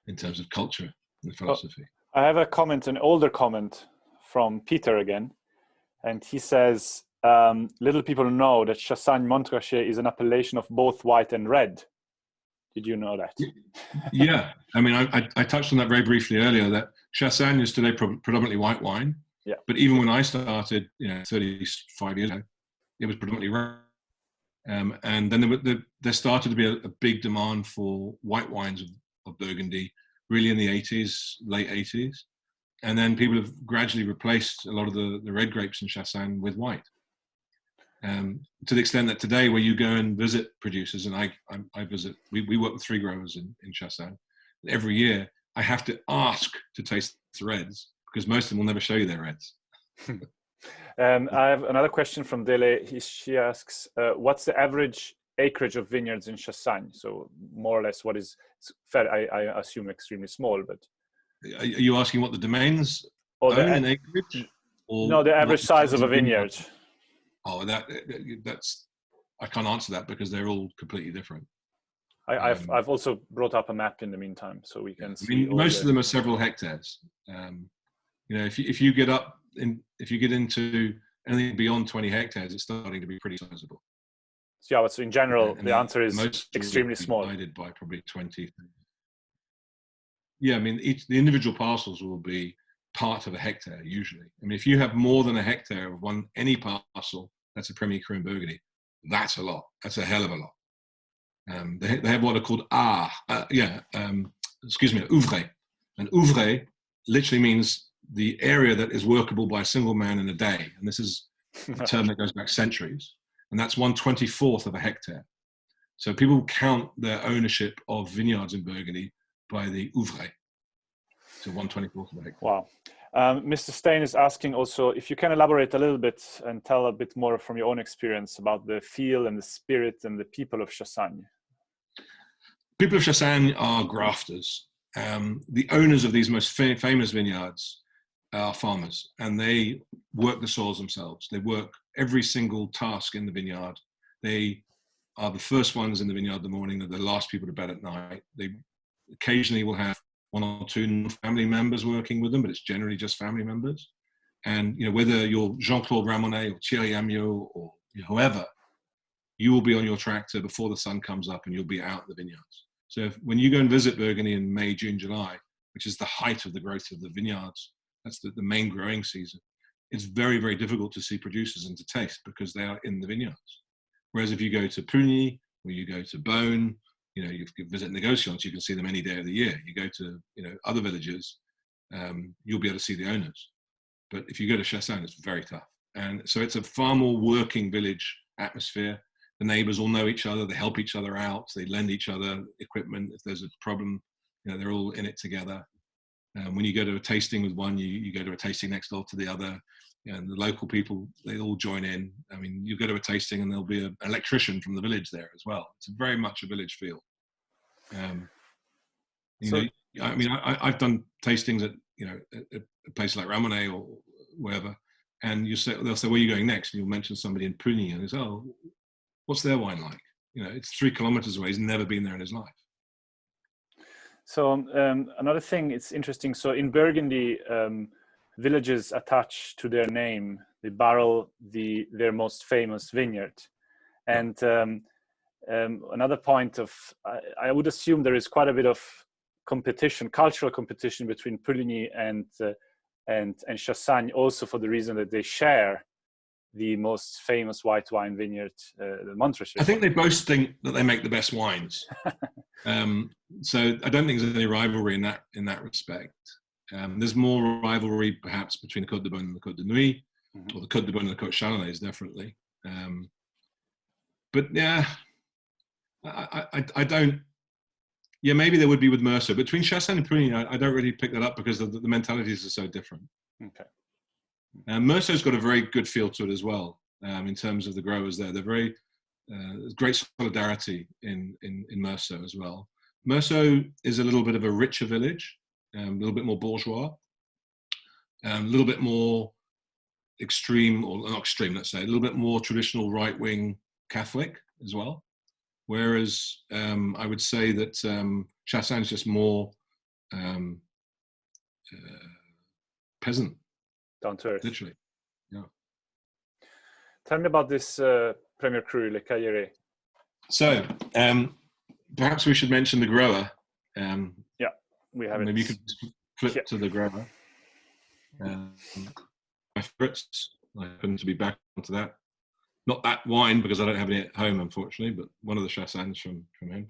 in terms of culture and philosophy. I have a comment, an older comment from Peter again, and he says, little people know that Chassagne-Montracht is an appellation of both white and red. Did you know that? Yeah, I mean, I touched on that very briefly earlier, that Chassagne is today predominantly white wine. Yeah. But even when I started, 35 years ago, it was predominantly red. And then there started to be a big demand for white wines of Burgundy, really in the 80s, late 80s. And then people have gradually replaced a lot of the red grapes in Chassagne with white. To the extent that today, where you go and visit producers, and I visit, we work with 3 growers in Chassagne. Every year, I have to ask to taste the reds, because most of them will never show you their reds. I have another question from Dele. She asks, what's the average acreage of vineyards in Chassagne? So more or less what is fair, I assume extremely small, but. Are you asking what the domains own in acreage? Or no, the average size of a vineyard. Oh, that's, I can't answer that because they're all completely different. I've also brought up a map in the meantime, so we can see. I mean, most of them are several hectares. If you get into anything beyond 20 hectares, it's starting to be pretty sizable. So in general, the answer is extremely small. Divided by probably 20. Yeah, I mean, the individual parcels will be part of a hectare usually. I mean, if you have more than a hectare of any parcel, that's a Premier Cru in Burgundy. That's a lot. That's a hell of a lot. They have what are called ouvre. And ouvre literally means the area that is workable by a single man in a day. And this is a term that goes back centuries. And that's 1/24 of a hectare. So people count their ownership of vineyards in Burgundy by the ouvre. So 1/24 of a hectare. Wow. Mr. Stein is asking also if you can elaborate a little bit and tell a bit more from your own experience about the feel and the spirit and the people of Chassagne. People of Chassagne are grafters. The owners of these most famous vineyards are farmers, and they work the soils themselves. They work every single task in the vineyard. They are the first ones in the vineyard in the morning. They're the last people to bed at night. They occasionally will have 1 or 2 family members working with them, but it's generally just family members. And whether you're Jean-Claude Ramonet or Thierry Amiot or whoever, you will be on your tractor before the sun comes up and you'll be out in the vineyards. So when you go and visit Burgundy in May, June, July, which is the height of the growth of the vineyards, that's the main growing season, it's very, very difficult to see producers and to taste because they are in the vineyards. Whereas if you go to Puligny or you go to Beaune, you visit negociants, you can see them any day of the year. You go to other villages, you'll be able to see the owners. But if you go to Chassagne, it's very tough. And so it's a far more working village atmosphere. The neighbors all know each other, they help each other out, they lend each other equipment. If there's a problem, they're all in it together. When you go to a tasting with one, you go to a tasting next door to the other. And the local people, they all join in. I mean, you go to a tasting and there'll be an electrician from the village there as well. It's very much a village feel. I've done tastings at a place like Ramonet or wherever, and they'll say, where are you going next? And you'll mention somebody in Puligny, and they say, oh, what's their wine like? It's 3 kilometers away. He's never been there in his life. So another thing, it's interesting. So in Burgundy, villages attach to their name the barrel, their most famous vineyard. And another point I would assume there is quite a bit of competition, cultural competition between Puligny and Chassagne, also for the reason that they share the most famous white wine vineyard, the Montrachet. I think they both think that they make the best wines. So I don't think there's any rivalry in that respect. There's more rivalry perhaps between the Côte de Beaune and the Côte de Nuit, or the Côte de Beaune and the Côte Chalonnaise, definitely. But yeah, I don't. Yeah, maybe there would be with Meursault. Between Chassagne and Pruney, I don't really pick that up because the mentalities are so different. Okay. Meursault's got a very good feel to it as well, in terms of the growers there. They're very great solidarity in Meursault as well. Meursault is a little bit of a richer village, a little bit more bourgeois, a little bit more extreme, or not extreme, let's say, a little bit more traditional right-wing Catholic as well. Whereas I would say that Chassagne is just more peasant. Down to earth. Literally, yeah. Tell me about this Premier Cru, Le Cailleret. So perhaps we should mention the grower. Yeah, we have it. Maybe you could flip to the grower. My favourites. I happen to be back onto that. Not that wine, because I don't have any at home, unfortunately, but one of the Chassagnes from him.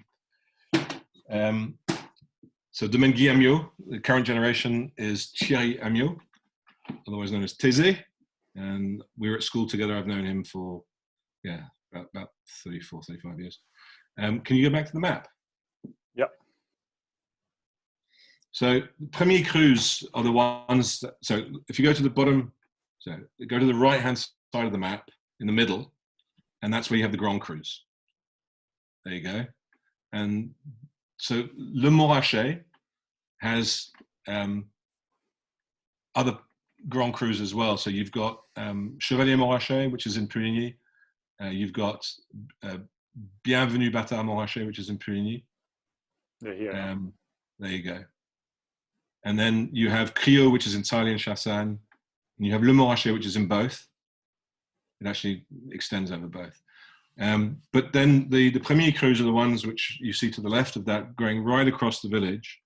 So Domaine Amiot, the current generation is Thierry Amiot, otherwise known as Thésée. And we were at school together. I've known him for, about 34, 35 years. Can you go back to the map? Yep. So Premier Crus are the ones that, so if you go to the bottom, so go to the right-hand side of the map, in the middle, and that's where you have the Grand Crus. There you go. And so Le Montrachet has other Grand Crus as well. So you've got Chevalier Montrachet, which is in Puligny. You've got Bienvenue Bâtard Montrachet, which is in Puligny. They're here. There you go. And then you have Criot, which is entirely in Chassagne. And you have Le Montrachet, which is in both. It actually extends over both. But then the Premier Crus are the ones which you see to the left of that, going right across the village,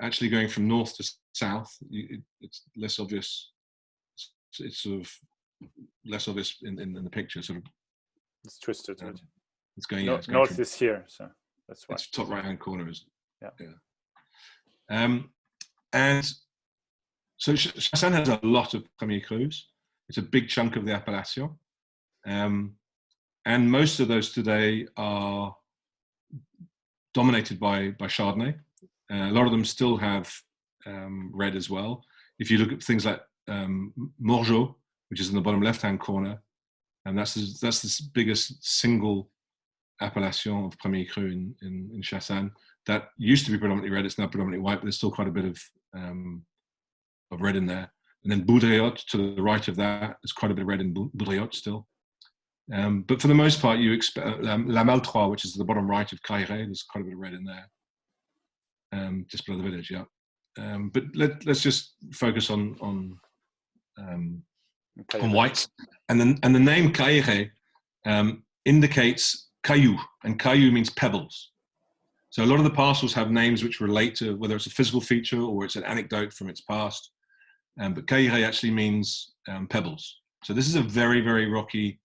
actually going from north to south. It's less obvious. It's sort of less obvious in the picture. Sort of. It's twisted. It's going. North is here, so that's why. It's top right-hand corner, is yeah. And so Chassagne has a lot of Premier Crus. It's a big chunk of the appellation. And most of those today are dominated by Chardonnay. A lot of them still have red as well. If you look at things like Morgeau, which is in the bottom left-hand corner, and that's the biggest single appellation of Premier Cru in Chassagne. That used to be predominantly red. It's now predominantly white, but there's still quite a bit of red in there. And then Boudriot, to the right of that, there's quite a bit of red in Boudriot still. But for the most part, you expect La Maltroit, which is the bottom right of Cailleret, there's quite a bit of red in there, just below the village, yeah. But let's just focus on whites. And the name Cailleret indicates caillou, and caillou means pebbles. So a lot of the parcels have names which relate to whether it's a physical feature or it's an anecdote from its past. But Cailleret actually means pebbles. So this is a very, very rocky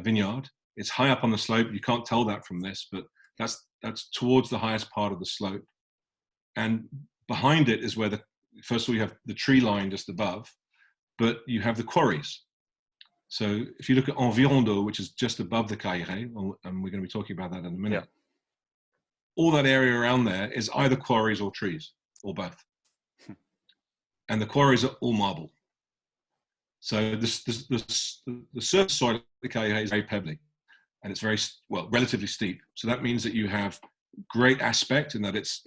vineyard. It's high up on the slope. You can't tell that from this, but that's towards the highest part of the slope. And behind it is where first of all, you have the tree line just above, but you have the quarries. So if you look at Environdeau, which is just above the Cailleret, and we're going to be talking about that in a minute, all that area around there is either quarries or trees, or both. And the quarries are all marble. So the surface soil of the Cailleret is very pebbly, and it's very, relatively steep. So that means that you have great aspect in that it's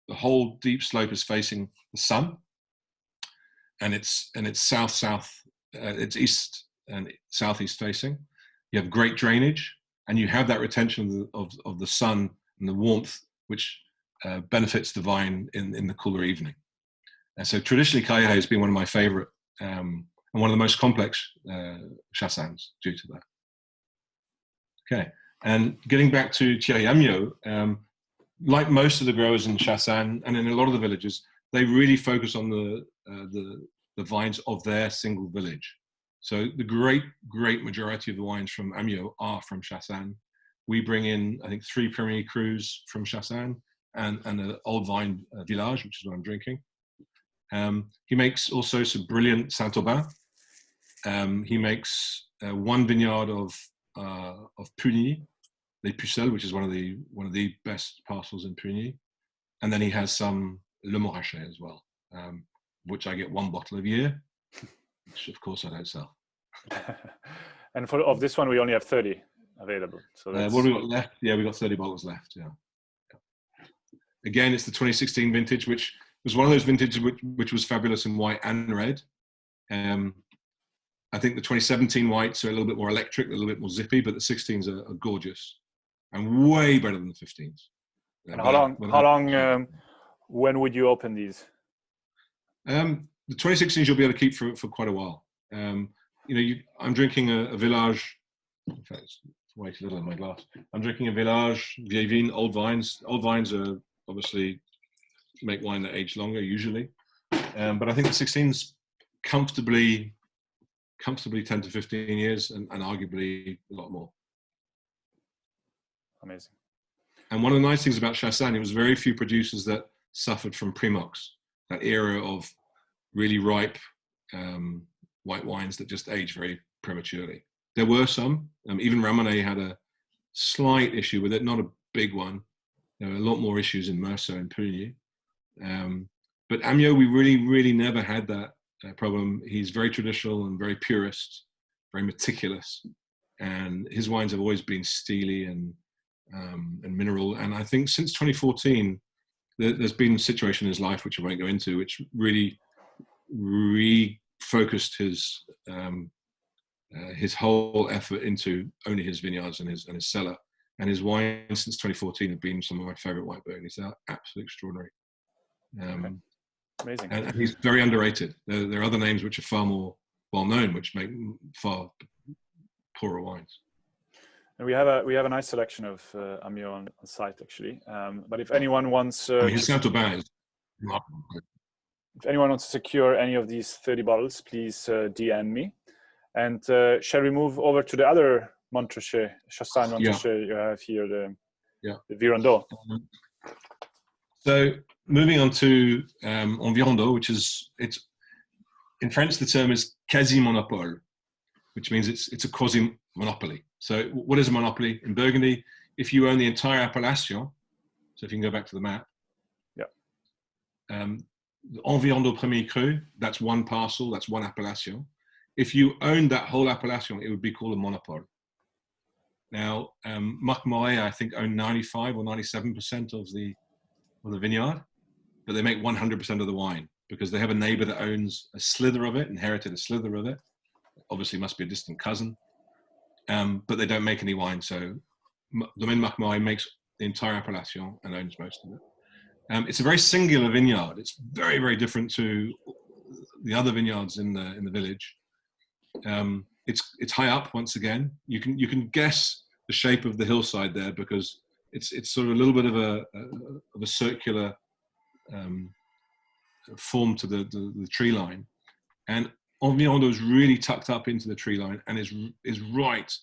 the whole deep slope is facing the sun, and it's south-south, it's east and southeast facing. You have great drainage, and you have that retention of the sun and the warmth, which benefits the vine in the cooler evening. And so traditionally, Cailleret has been one of my favorite and one of the most complex Chassagnes due to that. Okay, and getting back to Thierry Amiot, like most of the growers in Chassagne and in a lot of the villages, they really focus on the vines of their single village. So the great majority of the wines from Amiot are from Chassagne. We bring in, I think, 3 Premier Crus from Chassagne and an old vine Village, which is what I'm drinking. He makes also some brilliant Saint-Aubin. He makes 1 vineyard of Puigny, Les Pucelles, which is one of the best parcels in Puigny. And then he has some Le Morachet as well, which I get 1 bottle a year, which of course I don't sell. And of this one, we only have 30 available. So what have we got left? Yeah, we got 30 bottles left. Yeah. Again, it's the 2016 vintage, which was one of those vintages which was fabulous in white and red. I think the 2017 whites are a little bit more electric, a little bit more zippy, but the 16s are gorgeous and way better than the 15s. And how long? When would you open these? The 2016s you'll be able to keep for quite a while. I'm drinking a Village. In fact, it's way too little in my glass. I'm drinking a Village, Vieille Vigne, old vines. Old vines are obviously make wine that age longer usually, but I think the 16s comfortably 10 to 15 years and arguably a lot more. Amazing. And one of the nice things about Chassagne, it was very few producers that suffered from Primox, that era of really ripe white wines that just age very prematurely. There were some, even Ramonet had a slight issue with it, not a big one. There were a lot more issues in Meursault and Puigny. But Amiot, we really never had that problem. He's very traditional and very purist, very meticulous. And his wines have always been steely and mineral. And I think since 2014, there's been a situation in his life, which I won't go into, which really refocused his whole effort into only his vineyards and his cellar. And his wines since 2014 have been some of my favorite white Burgundies. They're absolutely extraordinary. Amazing. And he's very underrated. There are other names which are far more well known, which make far poorer wines. And we have a nice selection of Amiot on site actually. But if anyone wants, his Saint-Aubin is remarkable. If anyone wants to secure any of these 30 bottles, please DM me. And shall we move over to the other Montrachet, Chassagne-Montrachet you have here, the Virando? So moving on to Envirando, which is, it's in French the term is quasi-monopole, which means it's a quasi-monopoly. So what is a monopoly? In Burgundy, if you own the entire appellation, so if you can go back to the map, Envirando Premier Cru, that's one parcel, that's one appellation. If you owned that whole appellation, it would be called a monopole. Now, Marc Moret, I think, own 95 or 97% of the vineyard, but they make 100% of the wine because they have a neighbor that owns a slither of it, inherited a slither of it. Obviously, must be a distant cousin, but they don't make any wine. So, Domaine Marc Moret makes the entire appellation and owns most of it. It's a very singular vineyard. It's very, very different to the other vineyards in the village. It's high up once again. You can guess the shape of the hillside there because it's sort of a little bit of a circular form to the tree line, and Envirando is really tucked up into the tree line and is right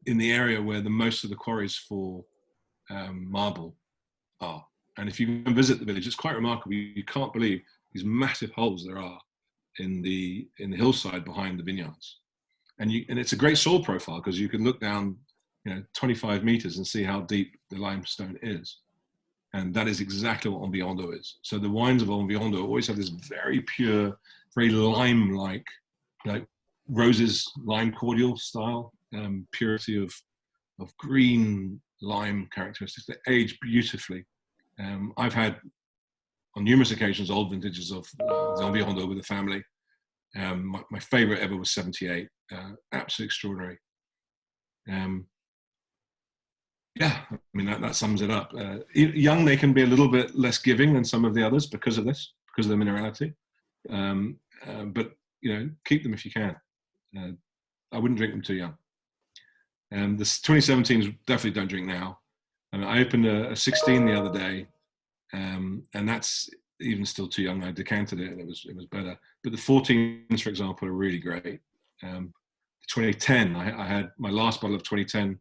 in the area where the most of the quarries for marble are. And if you can visit the village, it's quite remarkable. You can't believe these massive holes there are in the hillside behind the vineyards, and it's a great soil profile because you can look down 25 meters and see how deep the limestone is, and that is exactly what Envirando is. So the wines of Envirando always have this very pure, very lime-like, like roses lime cordial style purity of green lime characteristics that age beautifully. I've had on numerous occasions old vintages of Envirando with the family. My favorite ever was 78. Absolutely extraordinary. Yeah, I mean that sums it up. Young, they can be a little bit less giving than some of the others because of this, because of the minerality. But keep them if you can. I wouldn't drink them too young. The 2017s definitely don't drink now. I opened a 16 the other day, and that's even still too young. I decanted it, and it was better. But the 14s, for example, are really great. 2010, I had my last bottle of 2010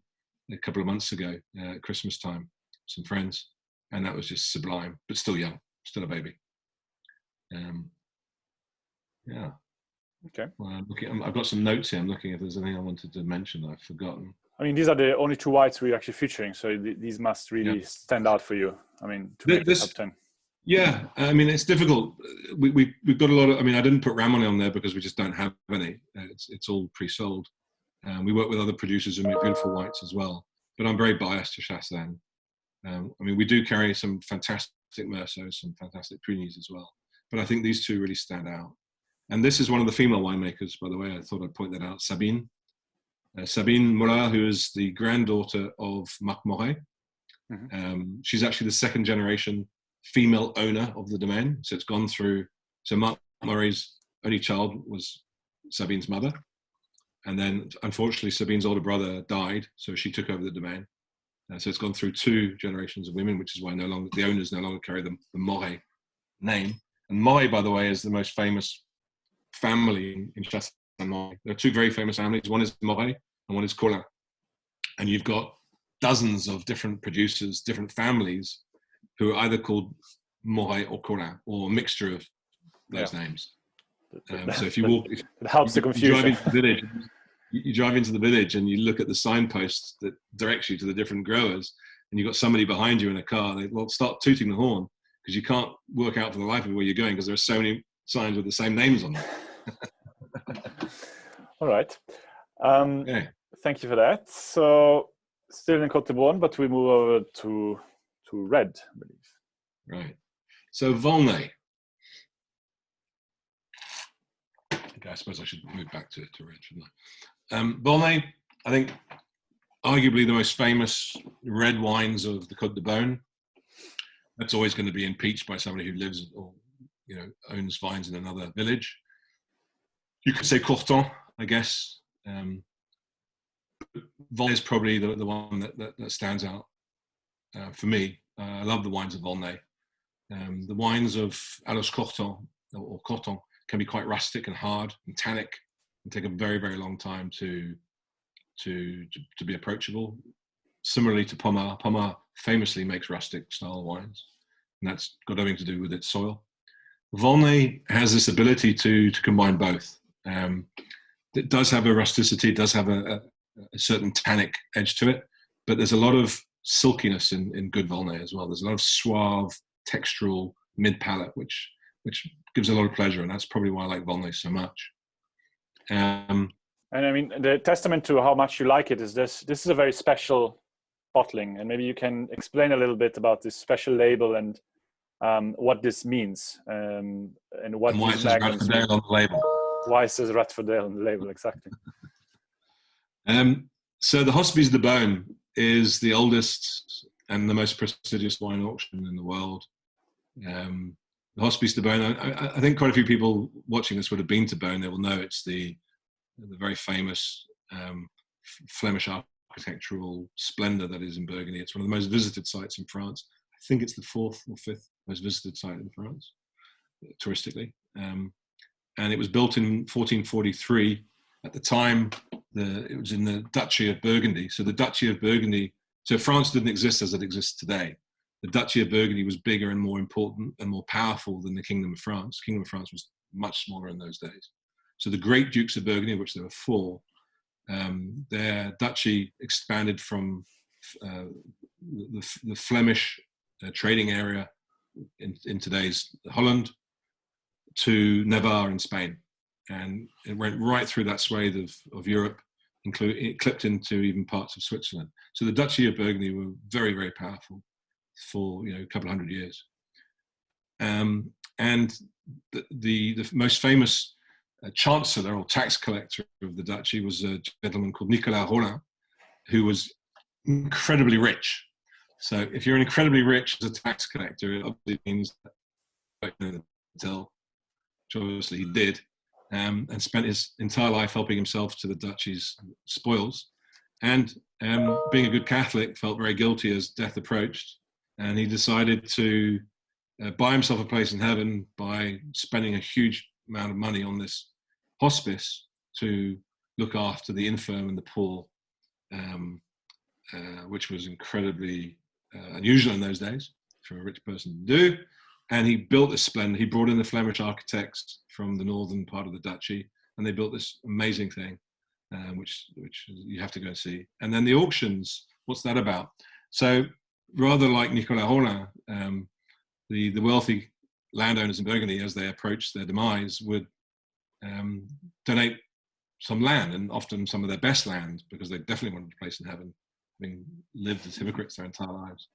a couple of months ago at Christmas time, some friends, and that was just sublime, but still young, still a baby. Yeah. Okay. Well, I've got some notes here. I'm looking if there's anything I wanted to mention that I've forgotten. I mean, these are the only two whites we're actually featuring, so these must really stand out for you. I mean, to make the top 10. Yeah, I mean, it's difficult. We've got a lot of. I mean, I didn't put Ramone on there because we just don't have any. It's all pre-sold. We work with other producers who make beautiful whites as well, but I'm very biased to Chassagne. I mean, we do carry some fantastic Meursaults, some fantastic Punis as well, but I think these two really stand out. And this is one of the female winemakers, by the way. I thought I'd point that out. Sabine Morat, who is the granddaughter of Marc Moret. Mm-hmm. She's actually the second generation female owner of the Domaine. So it's gone through. So Marc Moret's only child was Sabine's mother. And then, unfortunately, Sabine's older brother died, so she took over the Domaine. So it's gone through two generations of women, which is why the owners no longer carry the Moret name. And Moret, by the way, is the most famous family in Chassagne-Montracht. There are two very famous families. One is Moret and one is Collin. And you've got dozens of different producers, different families, who are either called Moret or Collin, or a mixture of those names. So if you walk, it helps the confusion. You drive into the village and you look at the signposts that directs you to the different growers, and you've got somebody behind you in a car. They will start tooting the horn because you can't work out for the life of you where you're going because there are so many signs with the same names on them. All right. Thank you for that. So still in Côte d'Ivoire, but we move over to red, I believe. Right. So Volnay. Okay, I suppose I should move back to red, shouldn't I? Volnay, I think, arguably the most famous red wines of the Côte d'Ivoire. That's always going to be impeached by somebody who lives or owns vines in another village. You could say Courton, I guess. Volnay is probably the one that stands out for me. I love the wines of Volnay. The wines of Allos Courton or Courton can be quite rustic and hard and tannic and take a very, very long time to be approachable. Similarly to Pommard. Pommard famously makes rustic style wines, and that's got everything to do with its soil. Volnay has this ability to combine both. It does have a rusticity, it does have a certain tannic edge to it, but there's a lot of silkiness in good Volnay as well. There's a lot of suave, textural mid-palate, which gives a lot of pleasure, and that's probably why I like Volnay so much. And I mean, the testament to how much you like it is this is a very special bottling, and maybe you can explain a little bit about this special label and what this means, and what and why it says Radford Dale on the label. Why it says Radford Dale on the label, exactly. So the Hospice de Beaune is the oldest and the most prestigious wine auction in the world. The Hospice de Beaune, I think quite a few people watching this would have been to Beaune. They will know it's the very famous Flemish architectural splendor that is in Burgundy. It's one of the most visited sites in France. I think it's the 4th or 5th most visited site in France, touristically. And it was built in 1443. At the time, it was in the Duchy of Burgundy. So the Duchy of Burgundy, so France didn't exist as it exists today. The Duchy of Burgundy was bigger and more important and more powerful than the Kingdom of France. The Kingdom of France was much smaller in those days. So the great Dukes of Burgundy, of which there were 4, their duchy expanded from the Flemish trading area in today's Holland to Navarre in Spain. And it went right through that swathe of Europe, it clipped into even parts of Switzerland. So the Duchy of Burgundy were very, very powerful for a couple of hundred years. And the most famous chancellor or tax collector of the duchy was a gentleman called Nicolas Rollin, who was incredibly rich. So if you're incredibly rich as a tax collector, it obviously means that until, which obviously he did, and spent his entire life helping himself to the duchy's spoils. And being a good Catholic, felt very guilty as death approached, and he decided to buy himself a place in heaven by spending a huge amount of money on this hospice to look after the infirm and the poor, which was incredibly unusual in those days for a rich person to do. And he built this splendid, he brought in the Flemish architects from the northern part of the duchy, and they built this amazing thing, which you have to go see. And then the auctions, what's that about? So rather like Nicolas Rolin, the wealthy landowners in Burgundy, as they approached their demise, would donate some land, and often some of their best land, because they definitely wanted a place in heaven, having lived as hypocrites their entire lives.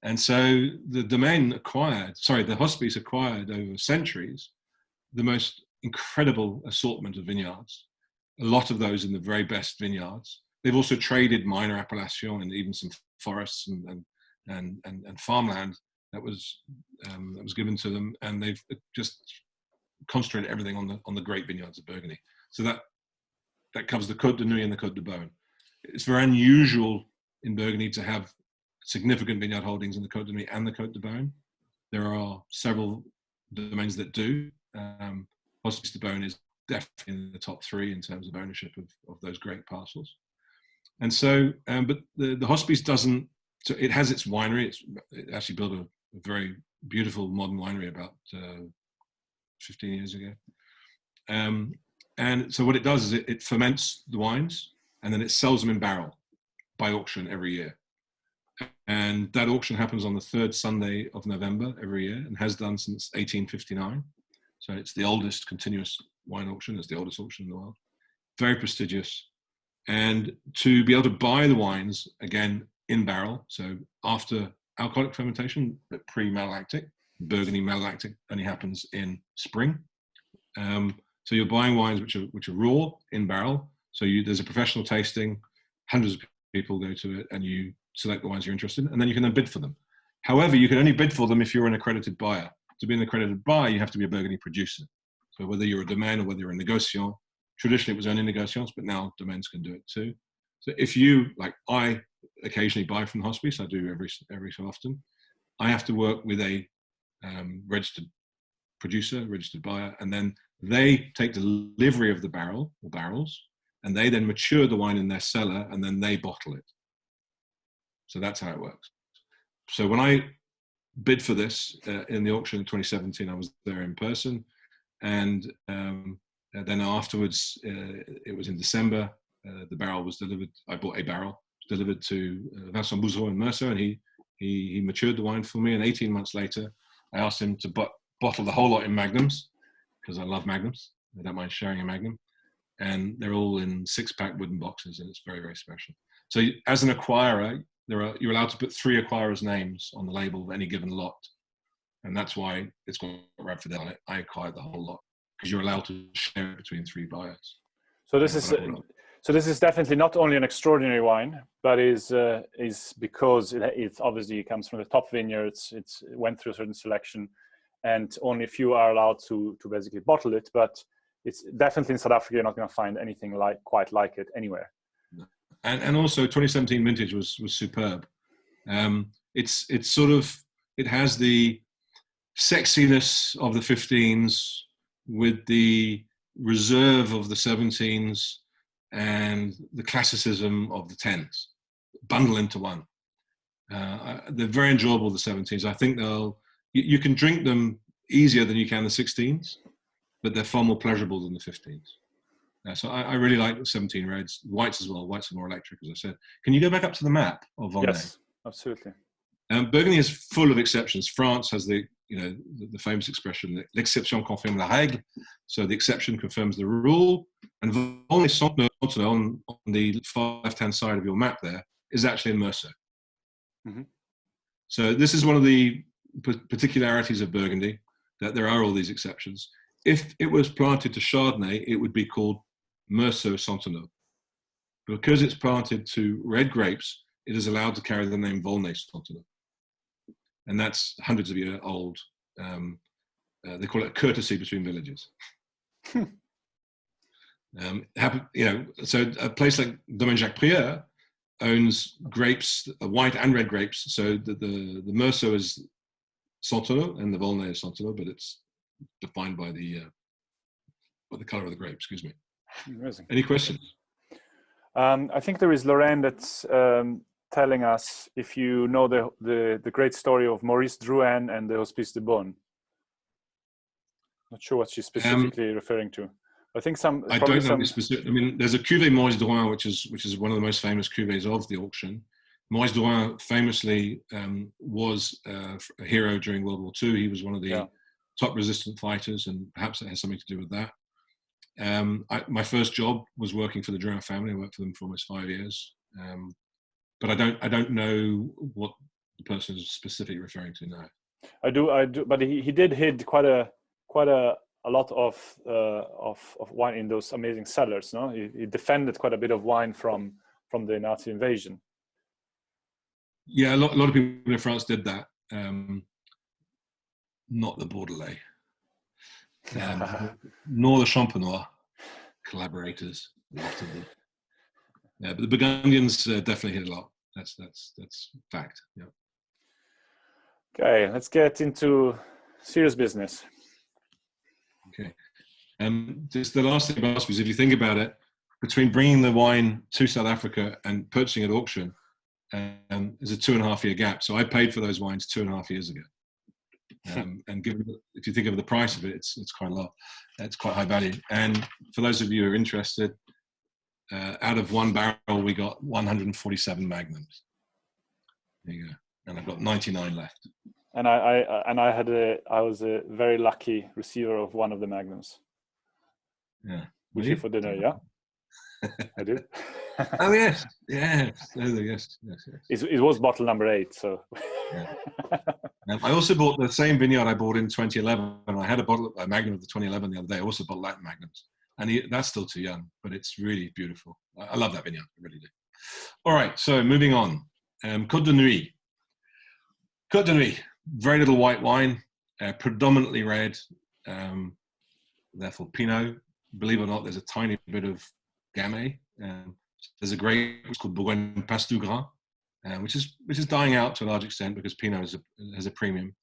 And so the Domaine the Hospice acquired over centuries the most incredible assortment of vineyards, a lot of those in the very best vineyards. They've also traded minor appellation and even some forests and farmland that was given to them, and they've just concentrated everything on the great vineyards of Burgundy. So that covers the Côte de Nuits and the Côte de Beaune. It's very unusual in Burgundy to have significant vineyard holdings in the Côte de Nuits and the Côte de Beaune. There are several domains that do. Hospice de Beaune is definitely in the top 3 in terms of ownership of those great parcels. And so, but the Hospice doesn't, so it has its winery. It actually built a very beautiful modern winery about 15 years ago. And so what it does is it ferments the wines, and then it sells them in barrel by auction every year. And that auction happens on the 3rd Sunday of November every year, and has done since 1859. So it's the oldest continuous wine auction. It's the oldest auction in the world. Very prestigious. And to be able to buy the wines, again, in barrel, so after alcoholic fermentation, but pre-malolactic. Burgundy malolactic only happens in spring. So you're buying wines which are raw in barrel. So there's a professional tasting, hundreds of people go to it, and you select the wines you're interested in, and then you can then bid for them. However, you can only bid for them if you're an accredited buyer. To be an accredited buyer, you have to be a Burgundy producer. So whether you're a Domaine or whether you're a négociant, traditionally it was only négociants, but now Domaines can do it too. So if you, like I occasionally buy from the Hospice, I do every so often, I have to work with a registered producer, registered buyer, and then they take delivery of the barrel or barrels, and they then mature the wine in their cellar, and then they bottle it. So that's how it works. So when I bid for this in the auction in 2017, I was there in person, and then afterwards, it was in December, the barrel was delivered. I bought a barrel, delivered to Vincent Bouzreau in Merceau, and he matured the wine for me, and 18 months later, I asked him to bottle the whole lot in magnums, because I love magnums. I don't mind sharing a magnum. And they're all in 6-pack wooden boxes, and it's very, very special. So as an acquirer, you're allowed to put 3 acquirers' names on the label of any given lot. And that's why it's got Radford Dale on it. I acquired the whole lot, because you're allowed to share it between 3 buyers. So this is definitely not only an extraordinary wine, but is because it obviously comes from the top vineyards. It went through a certain selection, and only a few are allowed to basically bottle it. But it's definitely in South Africa, you're not going to find anything quite like it anywhere. And also 2017 vintage was superb. It's sort of, it has the sexiness of the 15s with the reserve of the 17s and the classicism of the 10s, bundle into one. They're very enjoyable, the 17s. I think you can drink them easier than you can the 16s, but they're far more pleasurable than the 15s. So I really like the 17 reds, whites as well. Whites are more electric, as I said. Can you go back up to the map of Volnay? Yes, absolutely. Burgundy is full of exceptions. France has the famous expression, l'exception confirme la règle. So the exception confirms the rule. And Volnay on the far left-hand side of your map there is actually in Merceau. Mm-hmm. So this is one of the particularities of Burgundy, that there are all these exceptions. If it was planted to Chardonnay, it would be called Merceau Centenot. Because it's planted to red grapes, it is allowed to carry the name Volnay Centenot. And that's hundreds of years old. They call it a courtesy between villages. So a place like Domaine Jacques Prieur owns grapes, white and red grapes. So the Merceau is Centenot and the Volnay is Centenot, but it's defined by the color of the grape. Excuse me. Amazing. Any questions? I think there is Lorraine that's telling us if you know the great story of Maurice Drouhin and the Hospice de Beaune. Not sure what she's specifically referring to. I think I don't know specific. I mean, there's a cuvée Maurice Drouhin, which is one of the most famous cuvées of the auction. Maurice Drouhin famously was a hero during World War II. He was one of the top resistant fighters, and perhaps it has something to do with that. My first job was working for the Drouhin family. I worked for them for almost 5 years, but I don't know what the person is specifically referring to now. I do, but he did hid quite a lot of wine in those amazing cellars. No, he defended quite a bit of wine from the Nazi invasion. Yeah, a lot of people in France did that. Not the Beaujolais, nor the Champenois collaborators. Yeah, but the Burgundians definitely hit a lot. That's fact. Yeah. Okay, let's get into serious business. Okay. Just the last thing about us is, if you think about it, between bringing the wine to South Africa and purchasing at auction, there's a 2.5 year gap. So I paid for those wines 2.5 years ago. And given, if you think of the price of it, it's quite a lot. It's quite high value. And for those of you who are interested, out of one barrel, we got 147 magnums. There you go. And I've got 99 left. And I was a very lucky receiver of one of the magnums. Yeah. With you for dinner, yeah. I did. Oh yes. It was bottle number 8. So. Yeah. I also bought the same vineyard I bought in 2011. I had a magnum of the 2011 the other day. I also bought Latin magnums, and that's still too young, but it's really beautiful. I love that vineyard. I really do. All right, so moving on. Côte de Nuit. Côte de Nuit. Very little white wine, predominantly red. Therefore, Pinot. Believe it or not, there's a tiny bit of Gamay. There's a grape called Bourgogne Passe du Grain, which is dying out to a large extent because Pinot has a premium.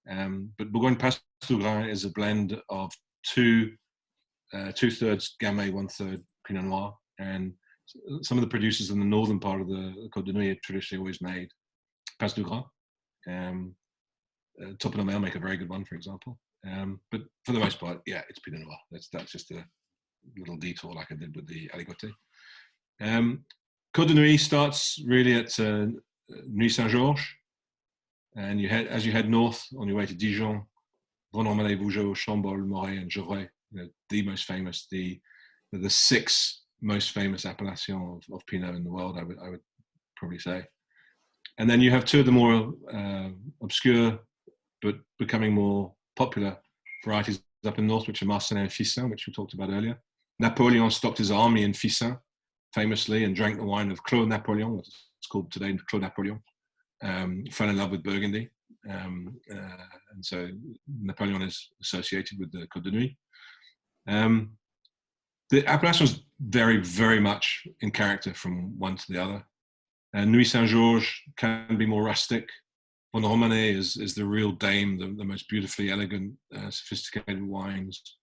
But Bourgogne Passe du Grain is a blend of 2/3 Gamay, 1/3 Pinot Noir. And some of the producers in the northern part of the Côte de Nuit have traditionally always made Passe du Grain. Top of the make a very good one, for example. But for the most part, yeah, it's Pinot Noir. That's just a little detour like I did with the Aligoté. Côte de Nuit starts really at Nuit Saint-Georges, and as you head north on your way to Dijon, Vendôme, Vougeot, Chambol, Morey, and Gevrey, the most famous, the 6 most famous appellations of Pinot in the world, I would probably say. And then you have 2 of the more obscure but becoming more popular varieties up in north, which are Marsanne and Fissin, which we talked about earlier. Napoleon stopped his army in Fissin, famously, and drank the wine of Claude Napoleon, it's called today Claude Napoleon. Fell in love with Burgundy. And so Napoleon is associated with the Côte de Nuit. The appellation was very, very much in character from one to the other. Nuit Saint-Georges can be more rustic. Vendôme is the real dame, the most beautifully elegant, sophisticated wines.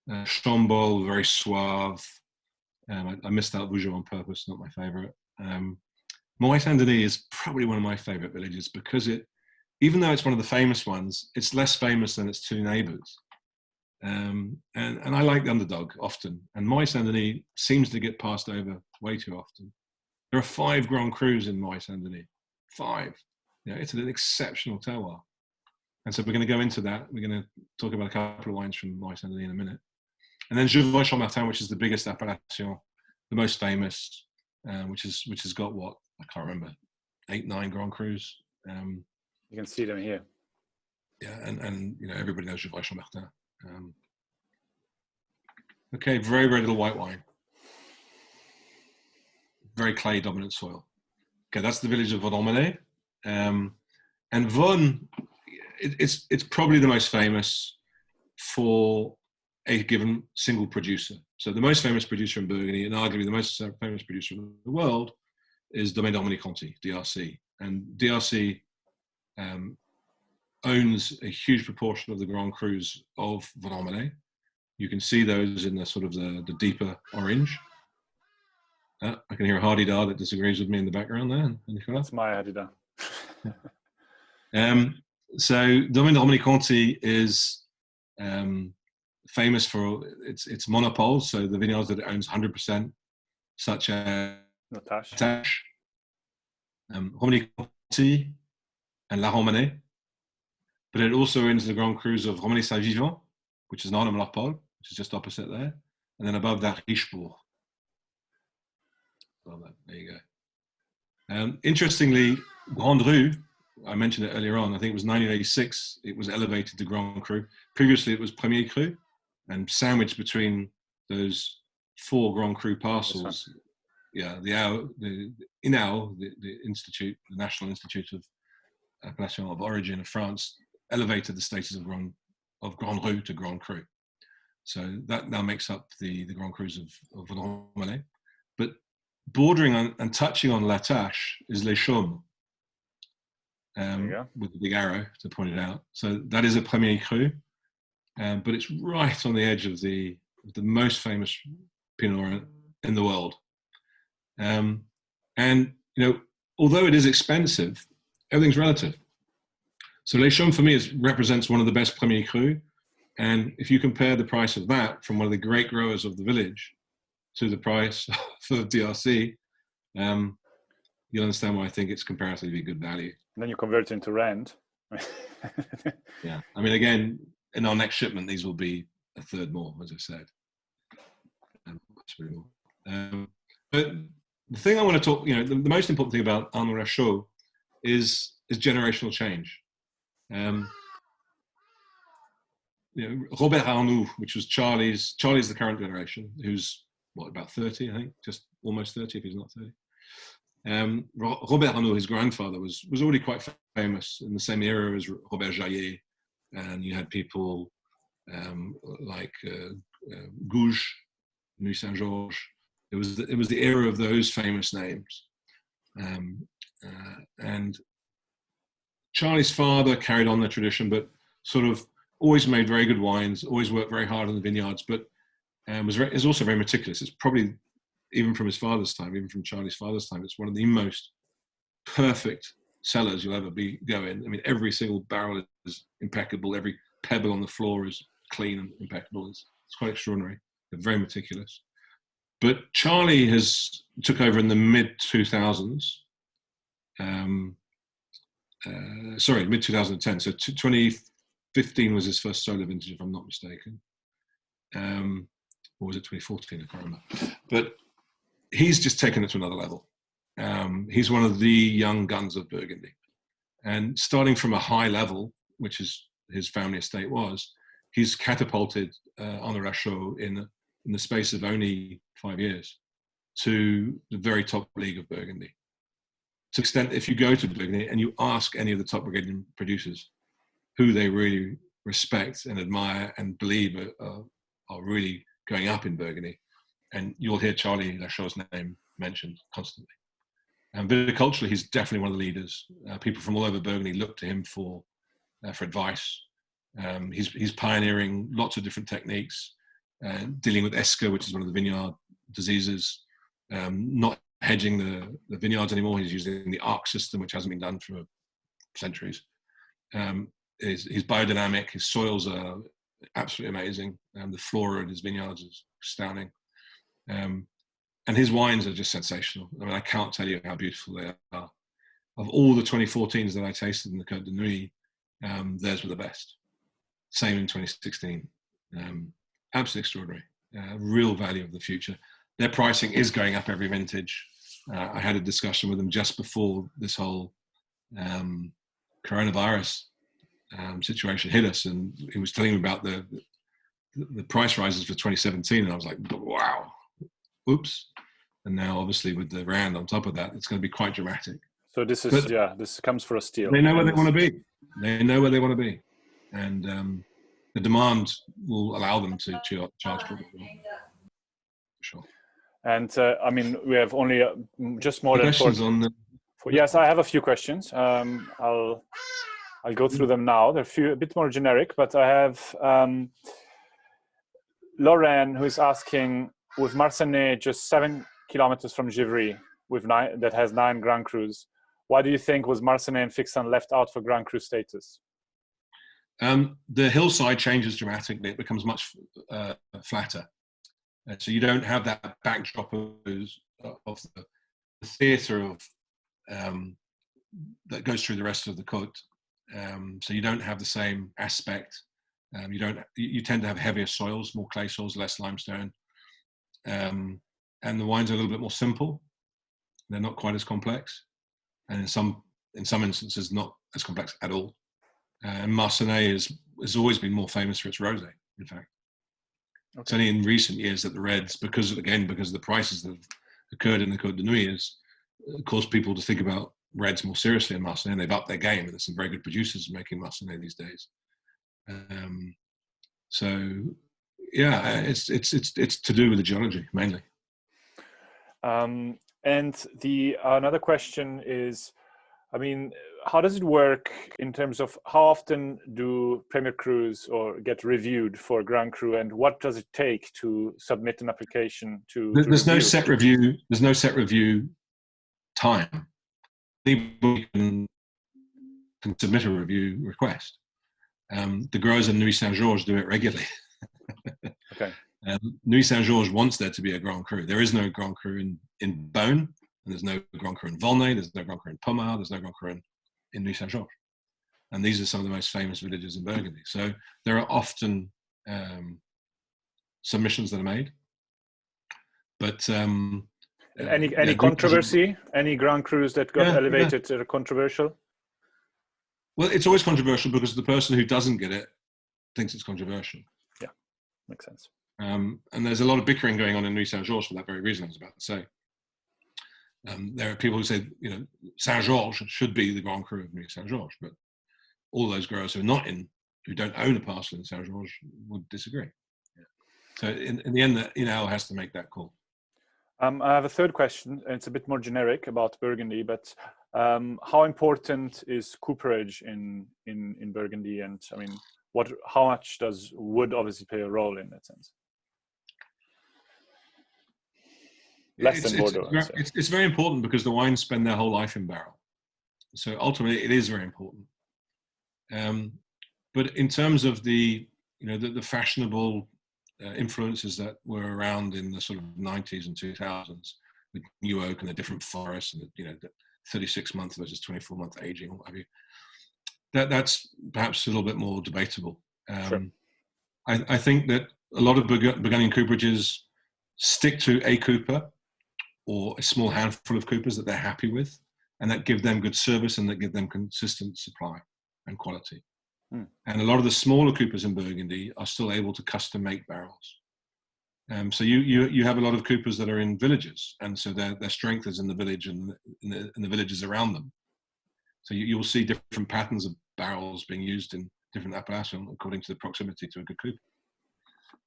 Chambol, very suave. I missed out Vougeot on purpose, not my favorite. Morey Saint-Denis is probably one of my favorite villages because even though it's one of the famous ones, it's less famous than its 2 neighbors. And I like the underdog often. And Morey Saint-Denis seems to get passed over way too often. There are 5 Grand Crus in Morey Saint-Denis. 5. It's an exceptional terroir. And so we're going to go into that. We're going to talk about a couple of wines from Morey Saint-Denis in a minute. And then Gevrey-Chambertin, which is the biggest appellation, the most famous, which has got what? I can't remember. 8, 9 Grand Crus. You can see them here. Yeah, and everybody knows Gevrey-Chambertin. Okay, very, very little white wine. Very clay dominant soil. Okay, that's the village of Vendôme. And Vaughan, it's probably the most famous for a given single producer. So the most famous producer in Burgundy, and arguably the most famous producer in the world, is Domaine d'Armagnac-Conti, DRC. And DRC owns a huge proportion of the Grand Crus of Vendôme. You can see those in the sort of the deeper orange. I can hear a hardy-dar that disagrees with me in the background there. That's my hardy-dar. So Domaine de Romilly-Conti is famous for its monopoles, so the vineyards that it owns 100%, such as Notache, Romilly-Conti, and La Romanée. But it also owns the Grand Crus of Romilly-Saint-Vivant, which is not a monopole, which is just opposite there, and then above that, Richebourg. There you go. Interestingly, Grand Rue, I mentioned it earlier on, I think it was 1986, it was elevated to Grand Cru. Previously, it was Premier Cru, and sandwiched between those 4 Grand Cru parcels, the INAO, the Institute, the National Institute of Appellation of Origin of France, elevated the status of Grand Rue to Grand Cru. So that now makes up the Grand Crus of Romanée. But bordering on and touching on La Tâche is Les Chaumes, with the big arrow to point it out. So that is a Premier Cru, but it's right on the edge of the most famous Pinot Noir in the world. And although it is expensive, everything's relative. So Les Chaumes for me represents one of the best Premier Cru, and if you compare the price of that from one of the great growers of the village to the price for DRC, you'll understand why I think it's comparatively good value. And then you convert it into rand. Yeah, I mean, again, in our next shipment, these will be a third more, as I said. But the thing I want to talk, the most important thing about Arnaud Lachaud is generational change. Robert Arnoux, which was Charlie's the current generation, who's about 30, I think, just almost 30 if he's not 30. Robert Arnoux, his grandfather, was already quite famous in the same era as Robert Jaillet, and you had people like Gouges, Nuit Saint-Georges. It was the era of those famous names, and Charlie's father carried on the tradition, but sort of always made very good wines, always worked very hard on the vineyards, but is also very meticulous. It's probably, even from his father's time, even from Charlie's father's time, it's one of the most perfect cellars you'll ever go in. I mean, every single barrel is impeccable. Every pebble on the floor is clean and impeccable. It's quite extraordinary. They're very meticulous. But Charlie took over in the mid-2000s. Mid-2010. So 2015 was his first solo vintage, if I'm not mistaken. Or was it 2014? I can't remember. But he's just taken it to another level. He's one of the young guns of Burgundy. And starting from a high level, which is his family estate was, he's catapulted Arnaud Lachaud in the space of only 5 years to the very top league of Burgundy. To the extent, if you go to Burgundy and you ask any of the top Burgundian producers who they really respect and admire and believe are really going up in Burgundy, and you'll hear Charlie Lachaud's name mentioned constantly. And viticulturally, he's definitely one of the leaders. People from all over Burgundy look to him for advice. He's pioneering lots of different techniques, dealing with esca, which is one of the vineyard diseases, not hedging the vineyards anymore. He's using the arc system, which hasn't been done for centuries. He's biodynamic. His soils are absolutely amazing. The flora in his vineyards is astounding. And his wines are just sensational. I mean, I can't tell you how beautiful they are. Of all the 2014s that I tasted in the Côte de Nuit, theirs were the best. Same in 2016. Absolutely extraordinary. Real value of the future. Their pricing is going up every vintage. I had a discussion with them just before this whole coronavirus situation hit us, and he was telling me about the price rises for 2017, and I was like, wow, oops. And now, obviously, with the rand on top of that, it's going to be quite dramatic. So this comes for a steal. They know where they want to be. They know where they want to be, and the demand will allow them to charge for it. Sure. And I mean, we have only just more than questions on the. Yes, I have a few questions. I'll go through them now. They're a bit more generic, but I have. Lorraine, who is asking, with Marsanne just 7 kilometers from Givry, that has 9 Grand Crus, why do you think was Marsanne and Fixin left out for Grand Cru status? The hillside changes dramatically. It becomes much flatter. So you don't have that backdrop of the theatre of that goes through the rest of the Côte. So you don't have the same aspect. You tend to have heavier soils, more clay soils, less limestone, and the wines are a little bit more simple. They're not quite as complex, and in some instances not as complex at all. And Marsanne has always been more famous for its rosé, in fact. Okay. It's only in recent years that the reds, because of the prices that have occurred in the Côte de Nuit, has caused people to think about reds more seriously in Marsanne. They've upped their game, and there's some very good producers making Marsanne these days. So yeah, it's to do with the geology mainly. And another question is, I mean, how does it work in terms of how often do Premier Crus or get reviewed for Grand Cru, and what does it take to submit an application to? There's no set review. There's no set review time. Anybody can submit a review request. The growers in Nuit Saint-Georges do it regularly. Okay. Nuit Saint-Georges wants there to be a Grand Cru. There is no Grand Cru in Beaune, and there's no Grand Cru in Volnay, there's no Grand Cru in Pommard, there's no Grand Cru in Nuit Saint-Georges. And these are some of the most famous villages in Burgundy. So there are often submissions that are made. But any controversy? Any Grand Crus that got elevated that are controversial? Well, it's always controversial because the person who doesn't get it thinks it's controversial. Yeah, makes sense. And there's a lot of bickering going on in Nuit Saint-Georges for that very reason I was about to say. There are people who say, Saint-Georges should be the Grand Cru of Nuit Saint-Georges, but all those growers who don't own a parcel in Saint-Georges would disagree. Yeah. So in the end, the INAL has to make that call. I have a third question, and it's a bit more generic about Burgundy, but how important is cooperage in Burgundy? And I mean, how much does wood obviously play a role in that sense? Less than Bordeaux. It's very important because the wines spend their whole life in barrel. So ultimately, it is very important. But in terms of the fashionable influences that were around in the sort of 90s and 2000s with new oak and the different forests and the 36-month versus 24-month aging, or what have you, that's perhaps a little bit more debatable. Sure. I think that a lot of Burgundian cooperages stick to a cooper or a small handful of coopers that they're happy with, and that give them good service and that give them consistent supply and quality. And a lot of the smaller coopers in Burgundy are still able to custom make barrels. So you have a lot of coopers that are in villages, and so their strength is in the village and in the villages around them. So you will see different patterns of barrels being used in different appellations according to the proximity to a good cooper,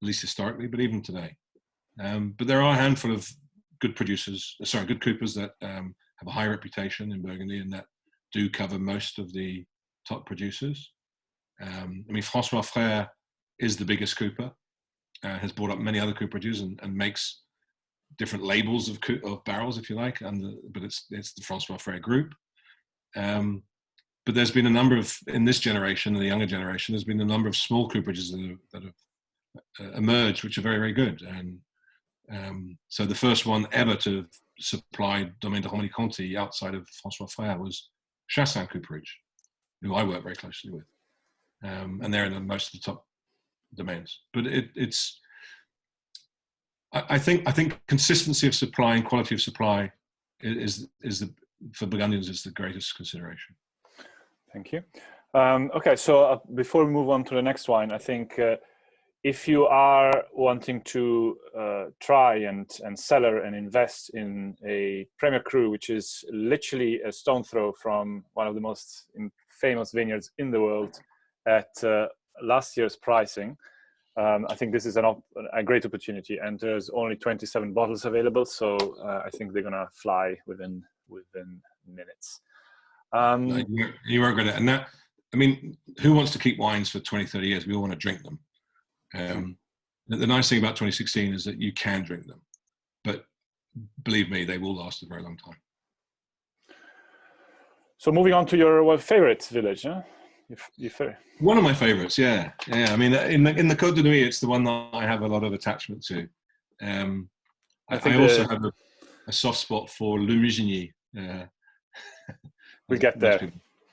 at least historically, but even today. But there are a handful of good coopers that have a high reputation in Burgundy and that do cover most of the top producers. Francois Frère is the biggest cooper, has brought up many other cooperages and makes different labels of barrels, if you like, but it's the Francois Frère group. But there's been a number of, in this generation, the younger generation, there's been a number of small cooperages that have emerged, which are very, very good. And so the first one ever to supply Domaine de Romilly-Conti outside of Francois Frère was Chassagne Cooperage, who I work very closely with. And they're in most of the top domains. But I think consistency of supply and quality of supply for Burgundians is the greatest consideration. Thank you. Okay, so before we move on to the next wine, I think if you are wanting to try and cellar and invest in a Premier Cru, which is literally a stone throw from one of the most famous vineyards in the world at last year's pricing, I think this is a great opportunity, and there's only 27 bottles available, so I think they're gonna fly within minutes. You won't get it. And that, I mean, who wants to keep wines for 20, 30 years? We all want to drink them. The nice thing about 2016 is that you can drink them, but believe me, they will last a very long time. So moving on to your favorite village, huh? One of my favorites, yeah. I mean, in the Côte de Nuit, it's the one that I have a lot of attachment to. I also have a soft spot for Le Musigny. We'll get there.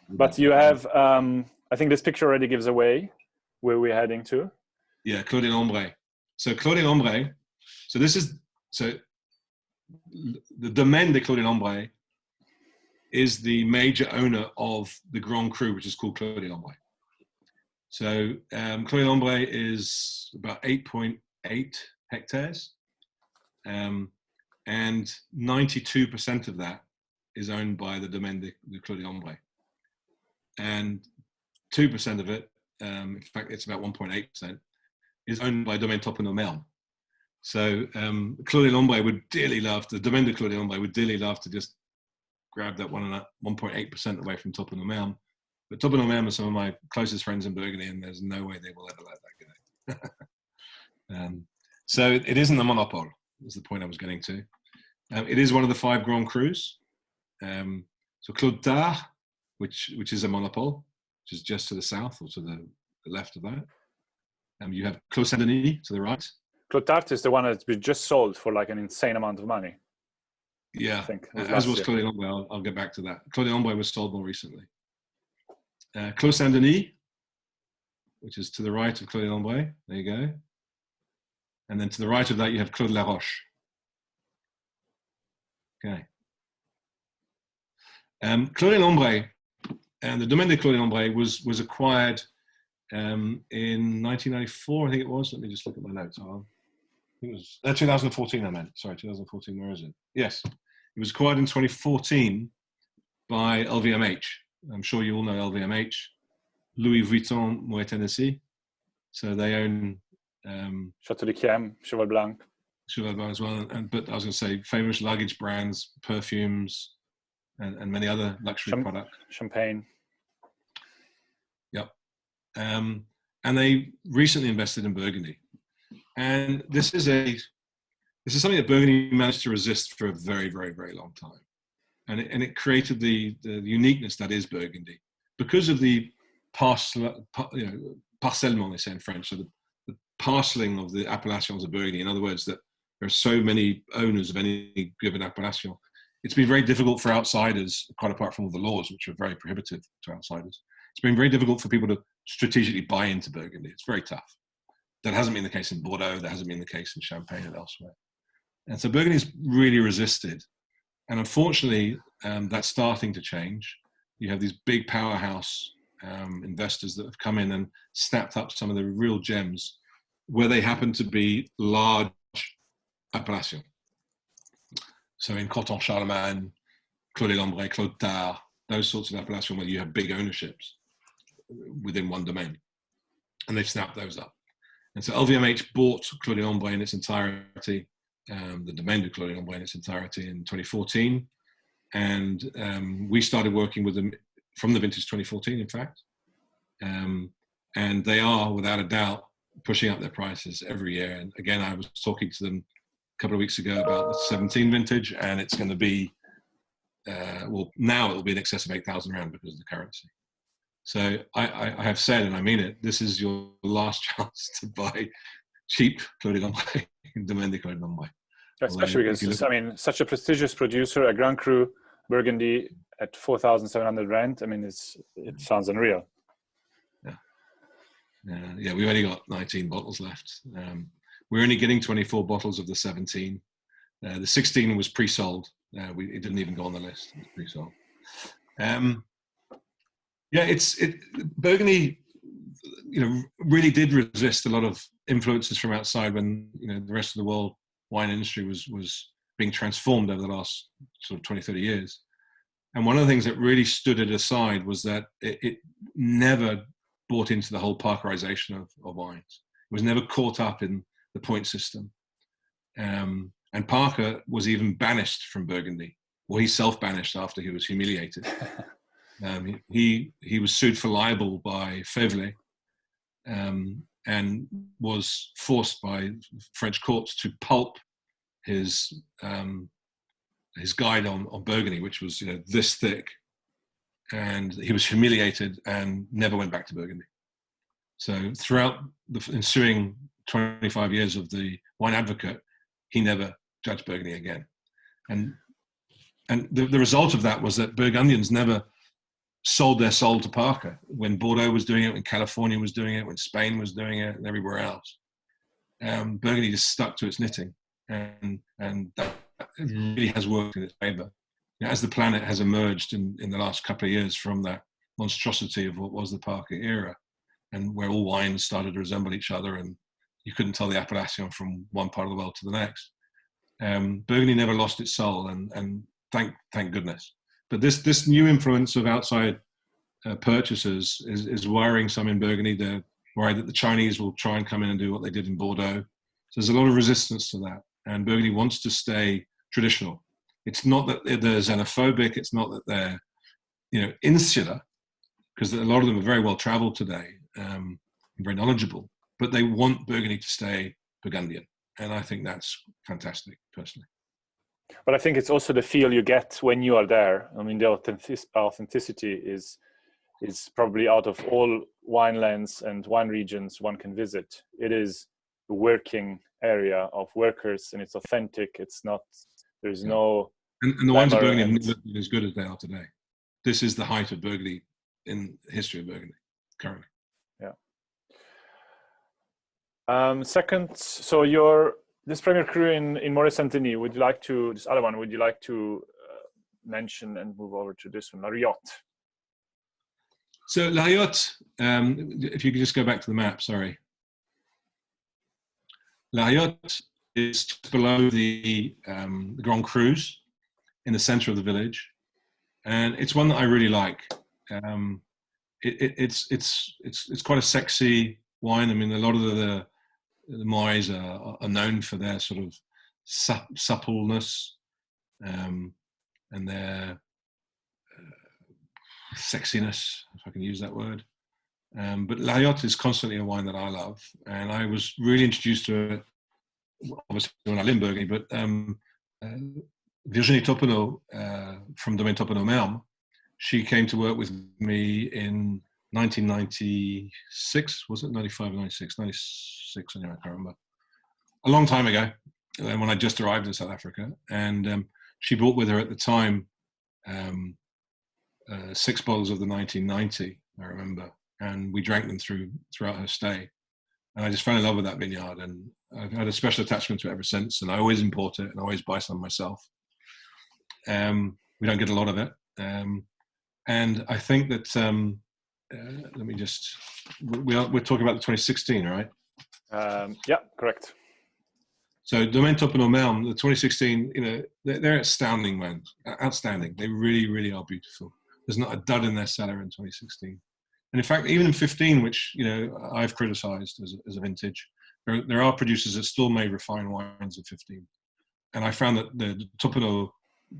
But you have, I think this picture already gives away where we're heading to. Yeah, Claudie Lambray. So Claudie Lambray, so the Domaine de Claudie Lambray is the major owner of the Grand Cru, which is called Claudie Lambray. So Claudie Lambray is about 8.8 hectares, and 92% of that is owned by the Domaine de Claudie Lambray. And 2% of it, in fact, it's about 1.8%, is owned by Domaine Topinot-Merle. So Claudie Lambray would dearly love, the Domaine de Claudie Lambray would dearly love to just grab that 1.8% away from Topinot-Merle. But Topinot-Merle are some of my closest friends in Burgundy, and there's no way they will ever let that go. So it isn't a monopole, is the point I was getting to. It is one of the 5 Grand Crus. So Claude Tard, which is a monopole, which is just to the south or to the left of that. You have Clos Saint-Denis to the right. Claude Tard is the one that's been just sold for like an insane amount of money. Yeah, I think, as was Claudie Lambray. I'll get back to that. Claudie Lambray was sold more recently. Clos Saint-Denis, which is to the right of Claudie Lambray. There you go. And then to the right of that, you have Claude Laroche. Okay. Claudie Lambray, and the Domaine de Claudie Lambray was acquired in 1994, I think it was. Let me just look at my notes. I think it was 2014, I meant. Sorry, 2014, where is it? Yes. It was acquired in 2014 by LVMH. I'm sure you all know LVMH. Louis Vuitton, Moet Hennessy. So they own Chateau d'Yquem, Cheval Blanc. Cheval Blanc as well. But I was going to say famous luggage brands, perfumes, and many other luxury products. Champagne. Yep. And they recently invested in Burgundy. And this is something that Burgundy managed to resist for a very, very, very long time. And it created the uniqueness that is Burgundy. Because of the parcellement, they say in French, so the parceling of the appellations of Burgundy. In other words, that there are so many owners of any given appellation. It's been very difficult for outsiders, quite apart from all the laws, which are very prohibitive to outsiders. It's been very difficult for people to strategically buy into Burgundy. It's very tough. That hasn't been the case in Bordeaux. That hasn't been the case in Champagne and elsewhere. And so Burgundy's really resisted. And unfortunately, that's starting to change. You have these big powerhouse investors that have come in and snapped up some of the real gems where they happen to be large appellations. So in Coton Charlemagne, Claudie Lambray, Claude Tard, those sorts of appellations where you have big ownerships within one domain. And they've snapped those up. And so LVMH bought Claudie Lambray in its entirety, the Domaine de Claudie Lambray in its entirety in 2014. And we started working with them from the vintage 2014, in fact. And they are, without a doubt, pushing up their prices every year. And again, I was talking to them a couple of weeks ago about the 17 vintage, and it's going to be, now it will be in excess of 8,000 rand because of the currency. So I have said, and I mean it, this is your last chance to buy cheap Claudie Lambray, Domaine de Claudie Lambray. Especially because, I mean, such a prestigious producer, a Grand Cru Burgundy at 4,700 rand. I mean, it sounds unreal. Yeah, we've only got 19 bottles left. We're only getting 24 bottles of the 17. The 16 was pre-sold. It didn't even go on the list. It was pre-sold. Burgundy, really did resist a lot of influences from outside when, the rest of the world wine industry was being transformed over the last sort of 20, 30 years. And one of the things that really stood it aside was that it never bought into the whole parkerization of wines. It was never caught up in the point system. And Parker was even banished from Burgundy. Well, he self-banished after he was humiliated. He was sued for libel by Fevle. And was forced by French courts to pulp his guide on Burgundy, which was this thick, and he was humiliated and never went back to Burgundy. So throughout the ensuing 25 years of the Wine Advocate, he never judged Burgundy again. And the result of that was that Burgundians never sold their soul to Parker. When Bordeaux was doing it, when California was doing it, when Spain was doing it, and everywhere else, Burgundy just stuck to its knitting, and that really has worked in its favor. As the planet has emerged in the last couple of years from that monstrosity of what was the Parker era, and where all wines started to resemble each other, and you couldn't tell the appellation from one part of the world to the next. Burgundy never lost its soul, and thank goodness. But this new influence of outside purchasers is worrying some in Burgundy. They're worried that the Chinese will try and come in and do what they did in Bordeaux. So there's a lot of resistance to that, and Burgundy wants to stay traditional. It's not that they're xenophobic. It's not that they're insular, because a lot of them are very well traveled today, and very knowledgeable. But they want Burgundy to stay Burgundian, and I think that's fantastic, personally. But I think it's also the feel you get when you are there. I mean, the authenticity is probably, out of all winelands and wine regions one can visit, it is a working area of workers, and it's authentic. It's not, there's no... And the wines of Burgundy have never been as good as they are today. This is the height of Burgundy in the history of Burgundy, currently. Yeah. Second, so this Premier Cru in Maurice Saint-Denis, would you like to mention and move over to this one, Amiot? So Amiot, if you could just go back to the map, sorry. Amiot is just below the Grand Crus, in the center of the village, and it's one that I really like. It's quite a sexy wine. I mean, a lot of the Mois are known for their sort of suppleness and their sexiness, if I can use that word. But Amiot is constantly a wine that I love, and I was really introduced to it, obviously, when I live in Burgundy, but Virginie Toppenot from Domaine Toppenot-Merme, she came to work with me in 1996, was it 95 or 96? 96, anyway, I can't remember. A long time ago, when I just arrived in South Africa, and she brought with her at the time 6 bottles of the 1990, I remember, and we drank them throughout her stay. And I just fell in love with that vineyard, and I've had a special attachment to it ever since, and I always import it and I always buy some myself. We don't get a lot of it. And I think that, let me just, we're talking about the 2016, right? Yeah, correct. So Domaine Toppenot-Merme, the 2016, they're astounding, man. Outstanding. They really, really are beautiful. There's not a dud in their cellar in 2016. And in fact, even in 15, which, I've criticized as a vintage, there are producers that still may refine wines in 15. And I found that the Toppenot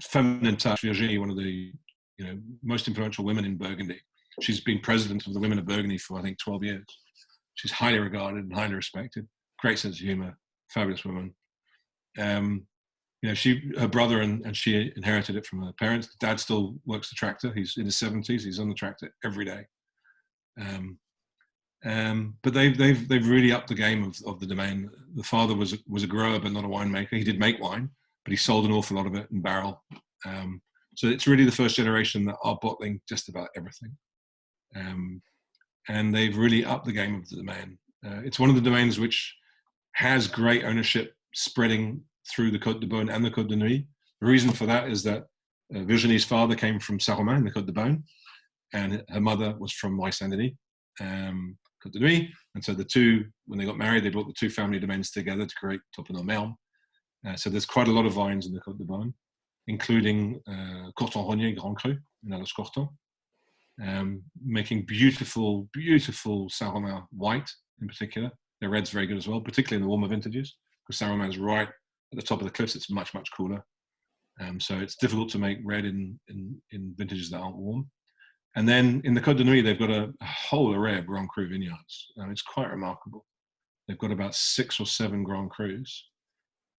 feminine touch, Virginie, one of the most influential women in Burgundy. She's been president of the Women of Burgundy for, I think, 12 years. She's highly regarded and highly respected. Great sense of humor, fabulous woman. Her brother and she inherited it from her parents. Dad still works the tractor. He's in his 70s. He's on the tractor every day. But they've really upped the game of the Domaine. The father was a grower but not a winemaker. He did make wine, but he sold an awful lot of it in barrel. So it's really the first generation that are bottling just about everything. And they've really upped the game of the Domaine. It's one of the domains which has great ownership spreading through the Côte de Beaune and the Côte de Nuits. The reason for that is that Virginie's father came from Saint-Romain in the Côte de Beaune, and her mother was from Maurice Saint-Denis, Côte de Nuits. And so the two, when they got married, they brought the two family domains together to create Toppenot-Merme. So there's quite a lot of vines in the Côte de Beaune, including Corton-Rognier Grand Cru in Alos Corton, making beautiful, beautiful Saint-Romain white in particular. Their red's very good as well, particularly in the warmer vintages, because Saint-Romain's right at the top of the cliffs. It's much, much cooler. So it's difficult to make red in vintages that aren't warm. And then in the Côte de Nuits, they've got a whole array of Grand Cru vineyards. It's quite remarkable. They've got about 6 or 7 Grand Crus.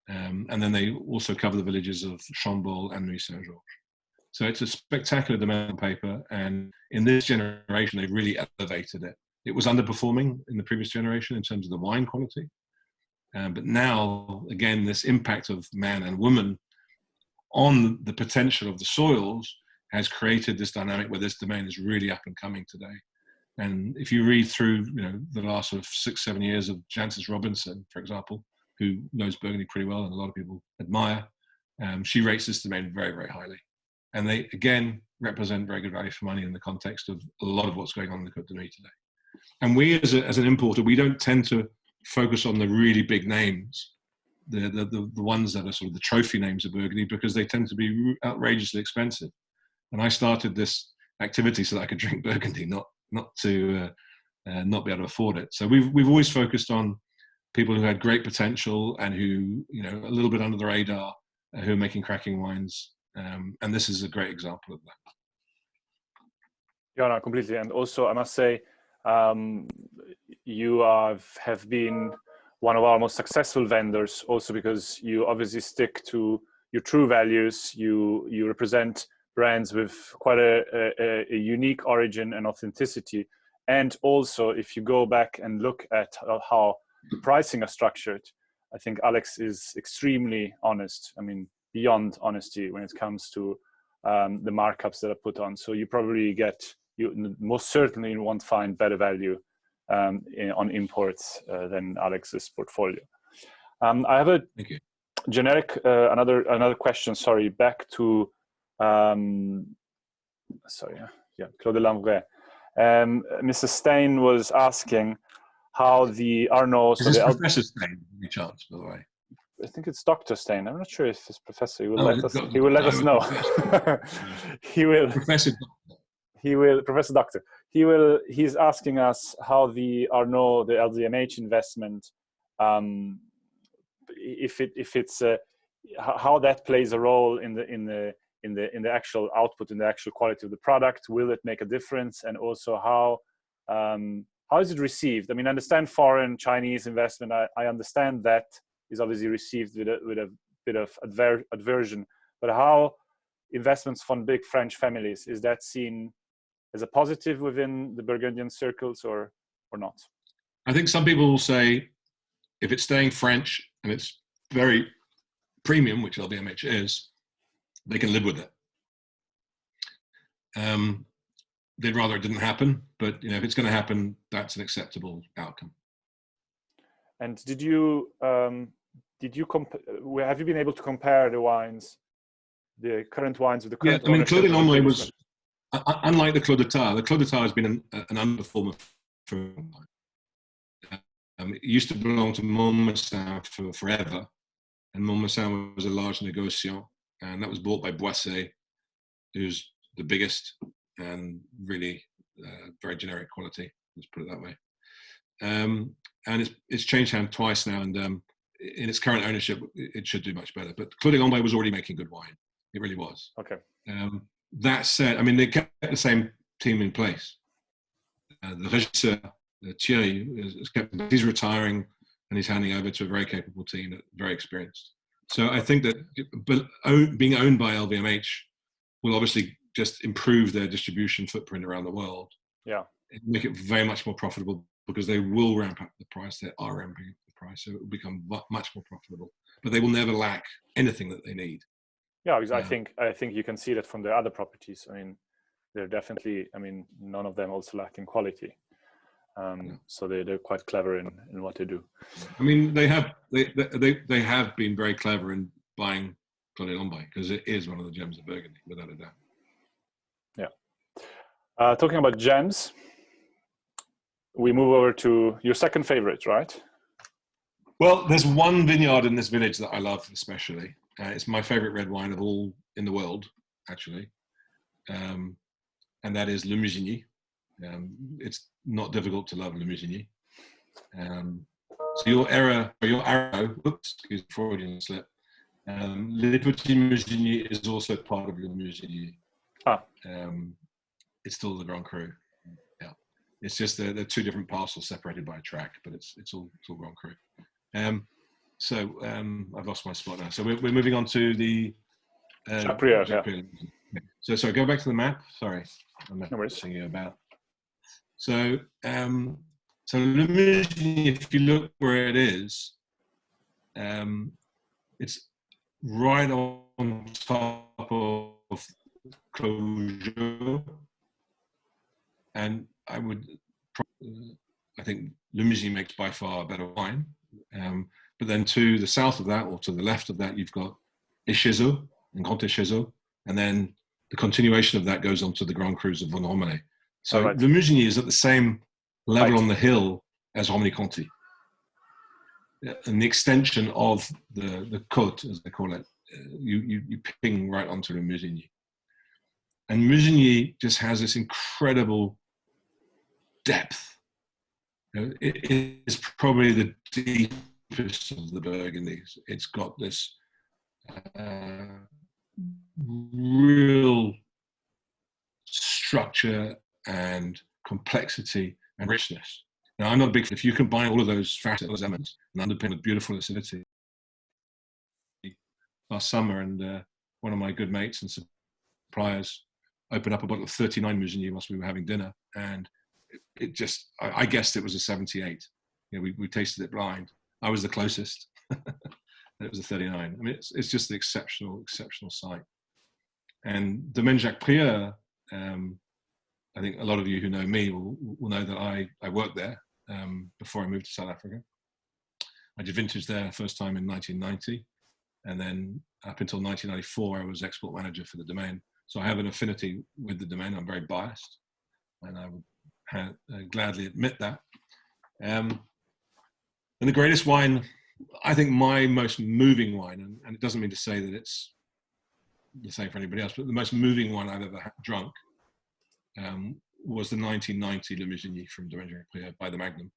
And then they also cover the villages of Chambol and Nuit Saint-Georges. So it's a spectacular Domaine paper. And in this generation, they've really elevated it. It was underperforming in the previous generation in terms of the wine quality. But now, again, this impact of man and woman on the potential of the soils has created this dynamic where this domain is really up and coming today. And if you read through, the last sort of 6-7 years of Jancis Robinson, for example, who knows Burgundy pretty well and a lot of people admire, she rates this domain very, very highly. And they, again, represent very good value for money in the context of a lot of what's going on in the Côte de Nuit today. And we, as an importer, we don't tend to focus on the really big names, the ones that are sort of the trophy names of Burgundy, because they tend to be outrageously expensive. And I started this activity so that I could drink Burgundy, not to not be able to afford it. So we've always focused on people who had great potential and who, a little bit under the radar, who are making cracking wines. And this is a great example of that. Yeah, no, completely. And also, I must say, you have been one of our most successful vendors, also because you obviously stick to your true values. You represent brands with quite a unique origin and authenticity. And also, if you go back and look at how the pricing are structured, I think Alex is extremely honest. I mean, beyond honesty when it comes to the markups that are put on. So you probably you most certainly won't find better value on imports than Alex's portfolio. I have a generic, another question, sorry, back to, Claude Lambret. Mr. Stein was asking how the Arnaud... Is this Professor Stein, any chance, by the way? I think it's Dr. Stein. I'm not sure if it's Professor. He will let us know. He will. Professor Doctor. He's asking us how the Arnaud, the LVMH investment, how that plays a role in the actual output, in the actual quality of the product. Will it make a difference? And also how is it received? I mean, I understand foreign Chinese investment. I understand that is obviously received with a bit of aversion. But how investments from big French families, is that seen as a positive within the Burgundian circles or not? I think some people will say if it's staying French and it's very premium, which LVMH is, they can live with it. They'd rather it didn't happen, but if it's going to happen, that's an acceptable outcome. And have you been able to compare the wines, the current wines with the current? Yeah, I mean, Claude Lambret was, unlike the Claude de Tar has been an underperformer for a long time. It used to belong to Montmorency for forever, and Montmorency was a large negociant, and that was bought by Boisset, who's the biggest and really very generic quality. Let's put it that way. And it's changed hands twice now, and in its current ownership, it should do much better. But Claude Lambret was already making good wine. It really was. Okay. That said, I mean, they kept the same team in place. The regisseur, Thierry, he's retiring and he's handing over to a very capable team, very experienced. So I think that being owned by LVMH will obviously just improve their distribution footprint around the world. Yeah. And make it very much more profitable because they will ramp up the price. They are ramping up the price, so it will become much more profitable. But they will never lack anything that they need. Yeah, because I think you can see that from the other properties. I mean, they're definitely. I mean, none of them also lack in quality. So they're quite clever in what they do. I mean, they have been very clever in buying Claude Lambret because it is one of the gems of Burgundy, without a doubt. Yeah. Talking about gems, we move over to your second favorite, right? Well, there's one vineyard in this village that I love especially. It's my favorite red wine of all in the world, actually, and that is Le Musigny. It's not difficult to love Le Musigny. So your arrow, oops, excuse me, Freudian slip. Le Petit Musigny is also part of Le Musigny. It's still the Grand Cru. Yeah. It's just they're two different parcels separated by a track, but it's all Grand Cru. I've lost my spot now. So we're moving on to the Chaprier, yeah. So sorry, go back to the map. Sorry, I'm No worries. messing you about. So so Le Musigny, if you look where it is, it's right on top of Clos, and I think Le Musigny makes by far a better wine. But then to the south of that, or to the left of that, you've got Échezeaux and Grand Échezeaux, and then the continuation of that goes on to the Grand Crus of Vendôme. So right. Le Musigny is at the same level on the hill as Romanée-Conti. And the extension of the côte, as they call it, you ping right onto Le Musigny. And Musigny just has this incredible depth. It is probably the deepest of the Burgundies. It's got this real structure and complexity and richness. Now, I'm not a big fan. If you combine all of those factors, those elements, and underpin with beautiful acidity. Last summer, and one of my good mates and suppliers opened up a bottle of 39 Musigny whilst we were having dinner, and it just, I guessed it was a 78. We tasted it blind. I was the closest. It was a 39. I mean, it's just an exceptional site. And Domaine Jacques Prieur, I think a lot of you who know me will know that I worked there before I moved to South Africa. I did vintage there first time in 1990, and then up until 1994 I was export manager for the Domaine. So I have an affinity with the Domaine. I'm very biased, and I would gladly admit that. And the greatest wine, I think my most moving wine, and it doesn't mean to say that it's the same for anybody else, but the most moving wine I've ever drunk was the 1990 Le Musigny from Domaine Jacques Prieur by the Magnum.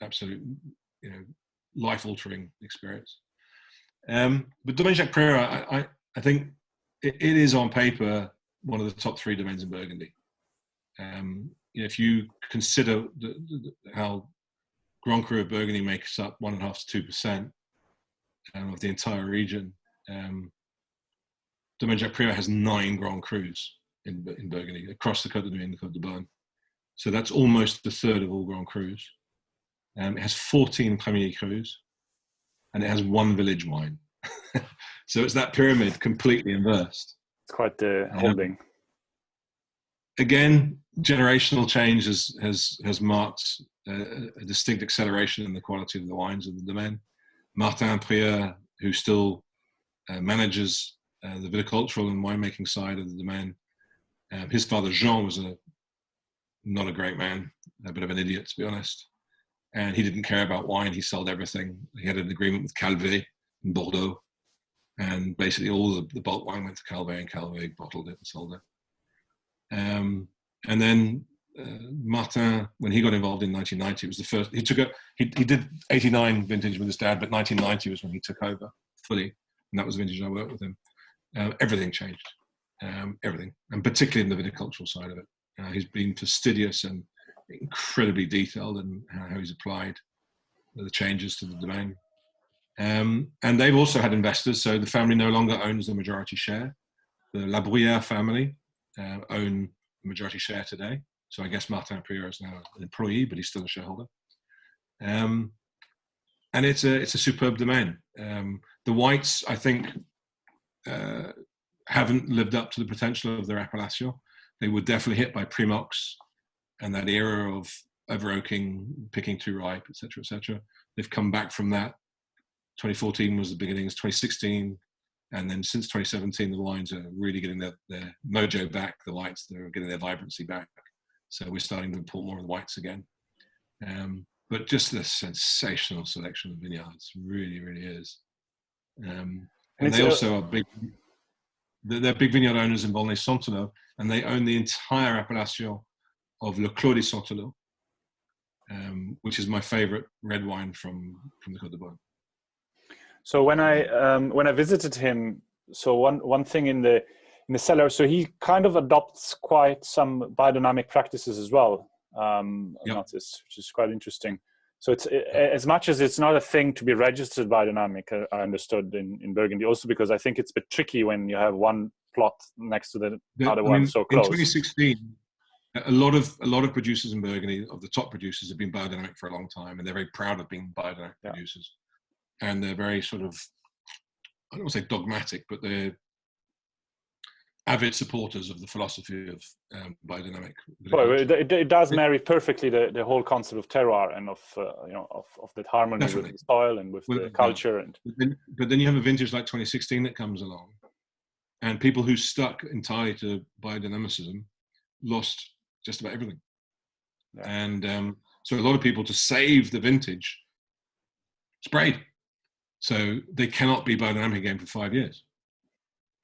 Absolute, life-altering experience. But Domaine Jacques Prieur, I think it is on paper one of the top 3 domains in Burgundy. If you consider how Grand Cru of Burgundy makes up 1.5 to 2% of the entire region, Domaine Jacques Prieur has 9 Grand Crus in Burgundy, across the Côte de Nuit and the Côte de Beaune. So that's almost a third of all Grand Crus. It has 14 Premier Crus, and it has 1 village wine. So it's that pyramid completely inversed. It's quite the holding. Again, generational change has marked a distinct acceleration in the quality of the wines of the Domaine. Martin Prieur, who still manages the viticultural and winemaking side of the Domaine, his father Jean was not a great man, a bit of an idiot, to be honest. And he didn't care about wine. He sold everything. He had an agreement with Calvé in Bordeaux. And basically all the bulk wine went to Calvé, and Calvé bottled it and sold it. And then Martin, when he got involved in 1990, it was the first, he did 89 vintage with his dad, but 1990 was when he took over fully. And that was the vintage I worked with him. Everything changed, everything. And particularly in the viticultural side of it. He's been fastidious and incredibly detailed in how he's applied the changes to the Domaine. And they've also had investors, so the family no longer owns the majority share. The La Bruyère family own the majority share today. So I guess Martin Prieur is now an employee, but he's still a shareholder. And it's a superb Domaine. The whites, I think, haven't lived up to the potential of their appellation. They were definitely hit by Primox and that era of over-oaking, picking too ripe, etc., etc. They've come back from that. 2014 was the beginnings, 2016, and then since 2017, the wines are really getting their mojo back, the whites, they're getting their vibrancy back. So we're starting to import more of the whites again. But just this sensational selection of vineyards, really, really is. And they also are big, they're big vineyard owners in Volnay-Sontenot, and they own the entire appellation of Le Clos de Sontenot, which is my favorite red wine from the Côte de Beaune. So when I visited him, so one thing in the in the cellar. So he kind of adopts quite some biodynamic practices as well. I've noticed, which is quite interesting. So it's as much as it's not a thing to be registered biodynamic, I understood in Burgundy, also because I think it's a bit tricky when you have one plot next to the other one so close. In 2016, a lot of producers in Burgundy, of the top producers, have been biodynamic for a long time, and they're very proud of being biodynamic producers. And they're very sort of, I don't want to say dogmatic, but they're avid supporters of the philosophy of biodynamic. Well, it does marry perfectly the whole concept of terroir and of that harmony with the soil and with the culture. But then you have a vintage like 2016 that comes along, and people who stuck entirely to biodynamicism lost just about everything. Yeah. And so a lot of people, to save the vintage, sprayed. So they cannot be biodynamic again for 5 years.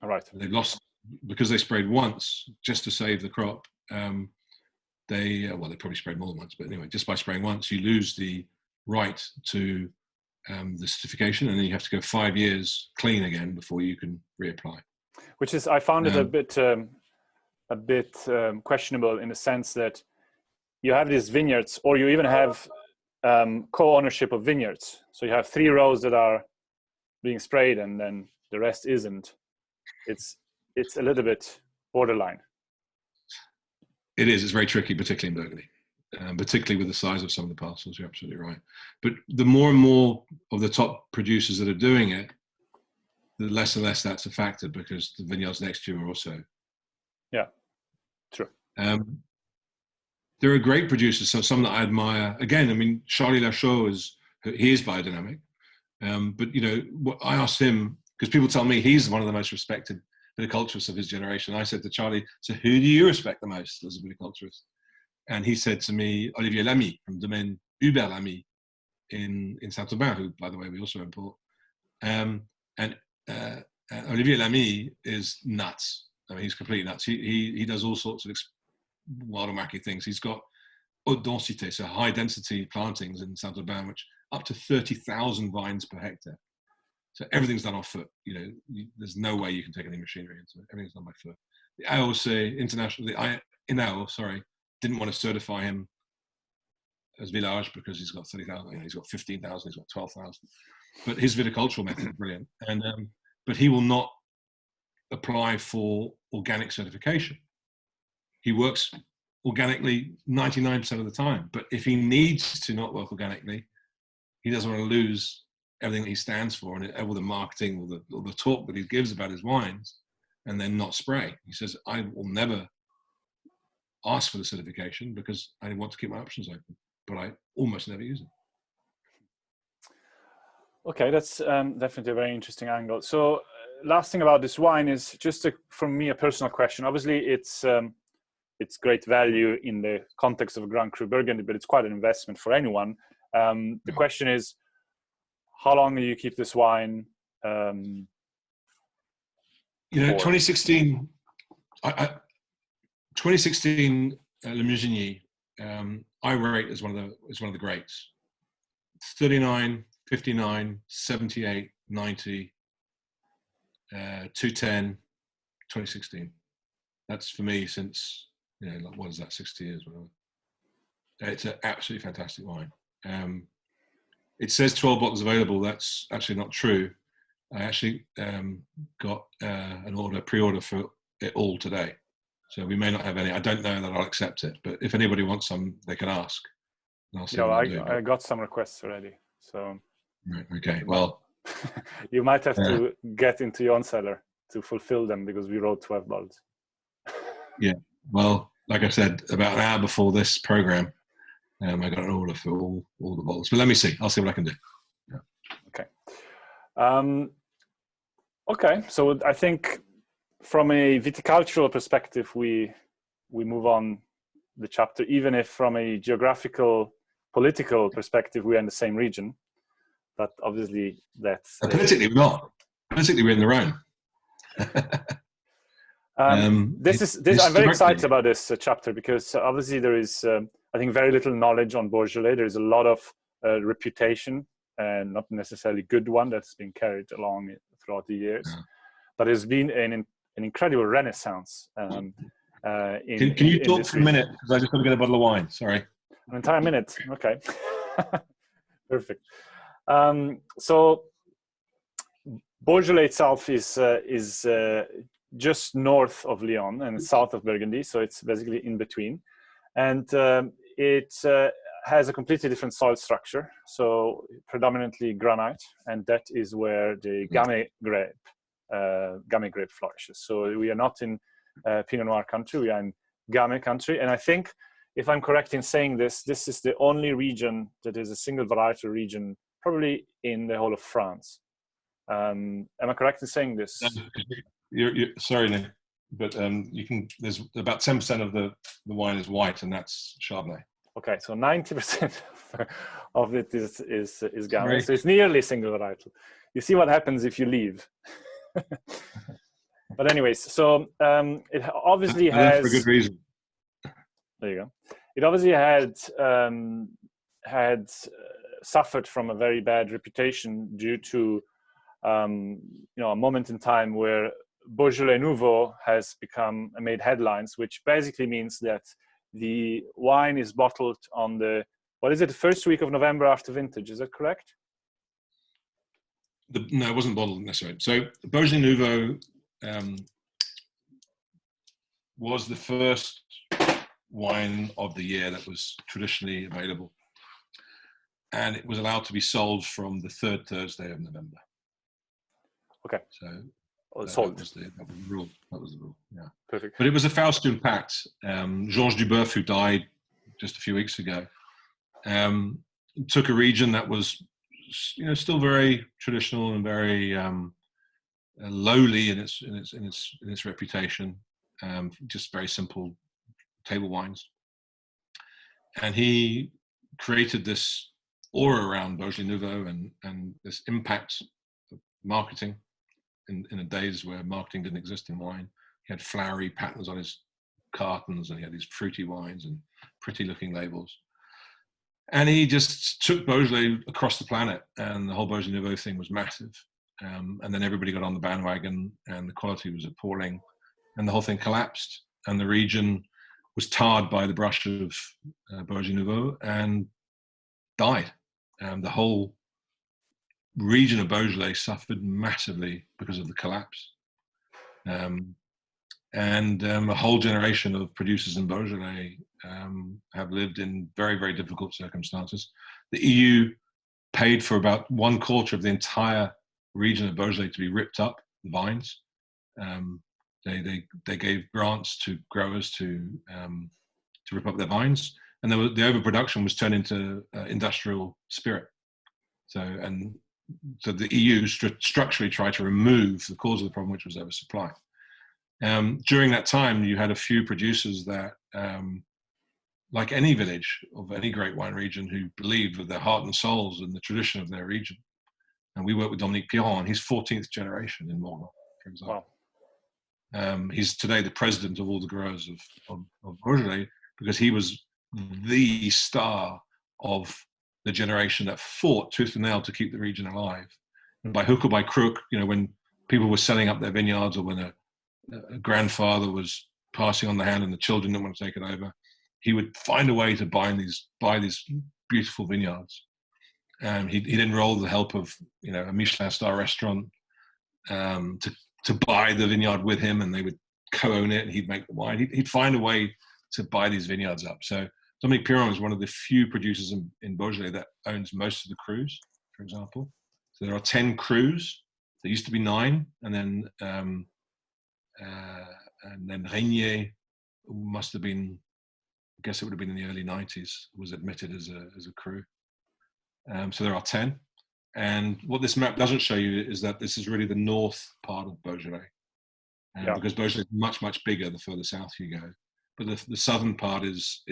All right. They've lost, because they sprayed once just to save the crop. They probably sprayed more than once, but anyway, just by spraying once, you lose the right to the certification, and then you have to go 5 years clean again before you can reapply. Which is, I found it a bit questionable, in the sense that you have these vineyards, or you even have co-ownership of vineyards. So you have 3 rows that are being sprayed, and then the rest isn't. It's a little bit borderline. It is. It's very tricky, particularly in Burgundy, particularly with the size of some of the parcels. You're absolutely right. But the more and more of the top producers that are doing it, the less and less that's a factor, because the vineyards next to you are also. Yeah, true. There are great producers, so some that I admire. Again, I mean, Charlie Lachaud he is biodynamic. But what I asked him, because people tell me he's one of the most respected viticulturists of his generation. I said to Charlie, so who do you respect the most as a viticulturist? And he said to me, Olivier Lamy from Domaine Hubert Lamy in Saint-Aubin, who, by the way, we also import. And Olivier Lamy is nuts. I mean, he's completely nuts. He does all sorts of wild and wacky things. He's got haute densité, so high density plantings in Saint-Aubin, which up to 30,000 vines per hectare. So everything's done off foot. There's no way you can take any machinery into it. Everything's done by foot. The AOC international, didn't want to certify him as village because he's got 30,000. He's got 15,000. He's got 12,000. But his viticultural method is brilliant. And but he will not apply for organic certification. He works organically 99% of the time. But if he needs to not work organically, he doesn't want to lose everything that he stands for, and all the marketing or the talk that he gives about his wines, and then not spray. He says, I will never ask for the certification because I want to keep my options open, but I almost never use it. Okay, that's definitely a very interesting angle. So last thing about this wine is just from me, a personal question. Obviously it's great value in the context of a Grand Cru Burgundy, but it's quite an investment for anyone. The question is, how long do you keep this wine? 2016, 2016, Le Musigny, I rate as one of the greats. 39, 59, 78, 90, 210, 2016. That's for me since, what is that, 60 years? Whatever. It's an absolutely fantastic wine. It says 12 bottles available. That's actually not true. I actually got an pre-order for it all today. So we may not have any. I don't know that I'll accept it, but if anybody wants some, they can ask. I got some requests already. So. Right, okay, well. You might have to get into your own cellar to fulfill them, because we wrote 12 bottles. Yeah, well, like I said, about an hour before this program, I got an order for all the bottles. But let me see. I'll see what I can do. Yeah. Okay. Okay. So I think from a viticultural perspective, we move on the chapter, even if from a geographical, political perspective, we're in the same region. But obviously that's... politically, we're not. Politically, we're in the Rhone. I'm very excited about this chapter, because obviously there is, I think, very little knowledge on Beaujolais. There's a lot of reputation, and not necessarily good one, that's been carried along throughout the years. Yeah. But there's been an incredible renaissance Can you talk this for a region. minute? Because I just got to get a bottle of wine. Sorry. An entire minute. Okay. Perfect. So Beaujolais itself is just north of Lyon and south of Burgundy, so it's basically in between, and it has a completely different soil structure. So predominantly granite, and that is where the Gamay grape flourishes. So we are not in Pinot Noir country; we are in Gamay country, and I think, if I'm correct in saying this, this is the only region that is a single varietal region, probably in the whole of France. Am I correct in saying this? You're sorry, Nick, but you can. There's about 10% of the wine is white, and that's Chardonnay. Okay, so 90% of it is Gamay, so it's nearly single varietal. You see what happens if you leave. But anyways, so it obviously has, for good reason. There you go. It obviously had suffered from a very bad reputation due to a moment in time where Beaujolais Nouveau has made headlines, which basically means that the wine is bottled on the first week of November after vintage. Is that correct? No, it wasn't bottled necessarily. So Beaujolais Nouveau was the first wine of the year that was traditionally available, and it was allowed to be sold from the third Thursday of November. Okay. So sold. That was the rule. That was the rule. Yeah. Perfect. But it was a Faustian pact. Georges Duboeuf, who died just a few weeks ago, took a region that was, still very traditional and very lowly in its reputation, just very simple table wines, and he created this aura around Beaujolais Nouveau and this impact of marketing in the days where marketing didn't exist in wine. He had flowery patterns on his cartons, and he had these fruity wines and pretty looking labels. And he just took Beaujolais across the planet, and the whole Beaujolais Nouveau thing was massive. And then everybody got on the bandwagon, and the quality was appalling, and the whole thing collapsed, and the region was tarred by the brush of Beaujolais Nouveau and died. The whole region of Beaujolais suffered massively because of the collapse. And a whole generation of producers in Beaujolais have lived in very, very difficult circumstances. The EU paid for about 1/4 of the entire region of Beaujolais to be ripped up, the vines. They gave grants to growers to rip up their vines, and the overproduction was turned into industrial spirit. So the EU structurally tried to remove the cause of the problem, which was oversupply. During that time, you had a few producers that, like any village of any great wine region, who believed with their heart and souls in the tradition of their region. And we work with Dominique Piron. He's 14th generation in Morgon, for example. Wow. He's today the president of all the growers of Beaujolais, because he was the star of the generation that fought tooth and nail to keep the region alive. And by hook or by crook, when people were selling up their vineyards, or when a grandfather was passing on the hand and the children didn't want to take it over, he would find a way to buy these beautiful vineyards. He'd enroll the help of a Michelin star restaurant to buy the vineyard with him, and they would co-own it, and he'd make the wine. He'd find a way to buy these vineyards up. So Dominique Piron is one of the few producers in Beaujolais that owns most of the crus, for example. So there are 10 crus. There used to be 9, and then Régnier must have been, I guess it would have been in the early 90s, was admitted as a cru. So there are 10. And what this map doesn't show you is that this is really the north part of Beaujolais. Because Beaujolais is much, much bigger the further south you go. But the southern part is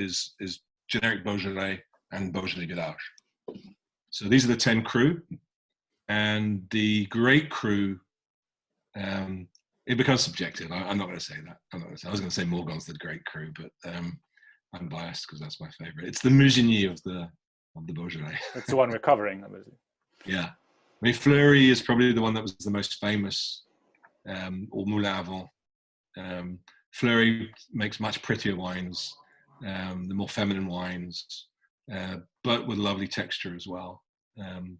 generic Beaujolais and Beaujolais Village. So these are the 10 cru. And the great cru, it becomes subjective. I'm not going to say that. I was going to say Morgon's the great cru, but I'm biased because that's my favorite. It's the Musigny of the Beaujolais. That's the one we're covering, obviously. Yeah. I mean, Fleury is probably the one that was the most famous, or Moulin Avant. Fleury makes much prettier wines, the more feminine wines, but with lovely texture as well. And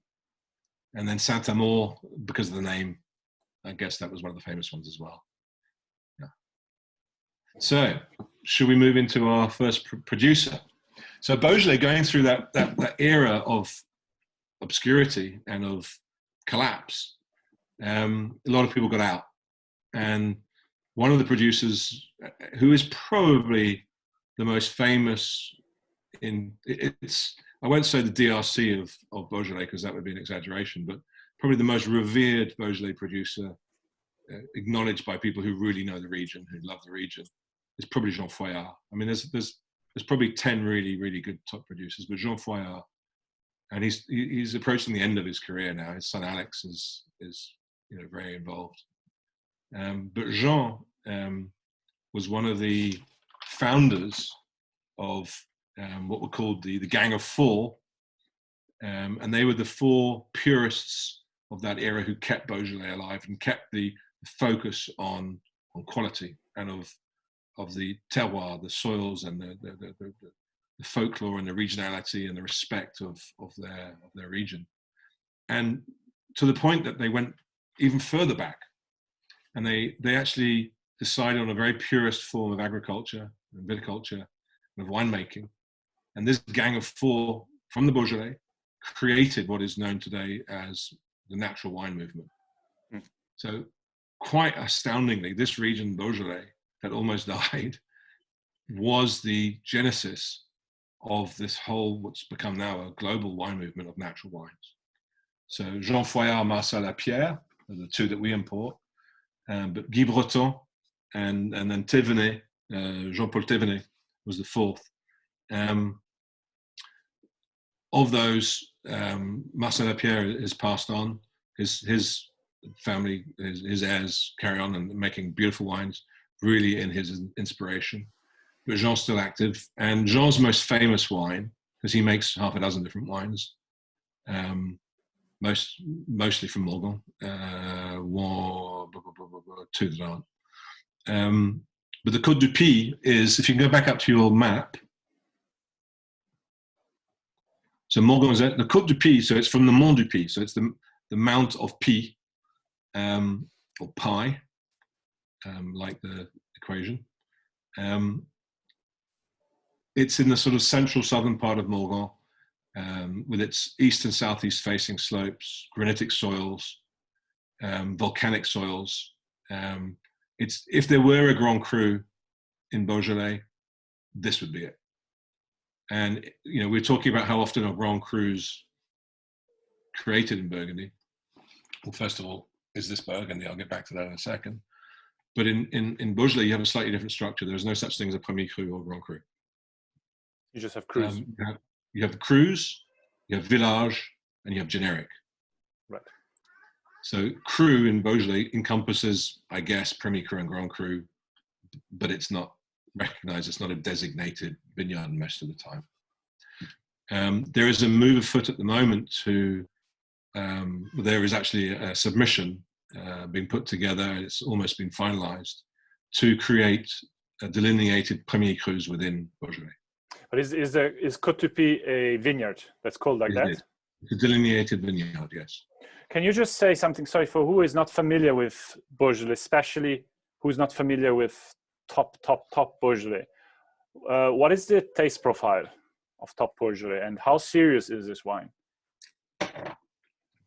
then Saint-Amour, because of the name, I guess that was one of the famous ones as well. Yeah. So, should we move into our first producer? So Beaujolais, going through that era of obscurity and of collapse, a lot of people got out. And one of the producers, who is probably the most famous I won't say the DRC of Beaujolais, because that would be an exaggeration, but probably the most revered Beaujolais producer, acknowledged by people who really know the region, who love the region, is probably Jean Foillard. I mean, there's probably 10 really, really good top producers, but Jean Foillard, and he's approaching the end of his career now. His son Alex is very involved. But Jean was one of the founders of what were called the Gang of Four, and they were the four purists of that era who kept Beaujolais alive and kept the focus on quality and of the terroir, the soils, and the folklore and the regionality and the respect of their region. And to the point that they went even further back, and they actually decided on a very purist form of agriculture and viticulture and of winemaking. And this Gang of Four from the Beaujolais created what is known today as the natural wine movement. Mm. So quite astoundingly, this region, Beaujolais, that almost died, was the genesis of this whole, what's become now a global wine movement of natural wines. So Jean Foillard, Marcel Lapierre are the two that we import, but Guy Breton and then Thévenet, Jean-Paul Thévenet was the fourth. Of those, Marcel Lapierre is passed on. His family, his heirs carry on and making beautiful wines, really in his inspiration. But Jean's still active. And Jean's most famous wine, because he makes half a dozen different wines, mostly from Morgon, two that aren't. But the Côte du Py is, if you can go back up to your map, so Morgon is the Côte du Py, so it's from the Mont du Py, so it's the Mount of Py, or pi, like the equation. It's in the sort of central southern part of Morgon, with its east and southeast facing slopes, granitic soils, volcanic soils. If there were a Grand Cru in Beaujolais, this would be it. And we're talking about how often are Grand Crus created in Burgundy. Well, first of all, is this Burgundy? I'll get back to that in a second. But in Beaujolais, you have a slightly different structure. There's no such thing as a Premier Cru or Grand Cru. You just have crus. You have crus, you have village, and you have generic. Right. So Cru in Beaujolais encompasses, I guess, Premier Cru and Grand Cru, but it's not recognized. It's not a designated vineyard most of the time. There is a move afoot at the moment to, there is actually a submission being put together, and it's almost been finalized, to create a delineated Premier Crus within Beaujolais. But is Côte du Py a vineyard that's called like that? It's a delineated vineyard, yes. Can you just say something, sorry, for who is not familiar with Beaujolais, especially who's not familiar with top Beaujolais? What is the taste profile of top Beaujolais, and how serious is this wine?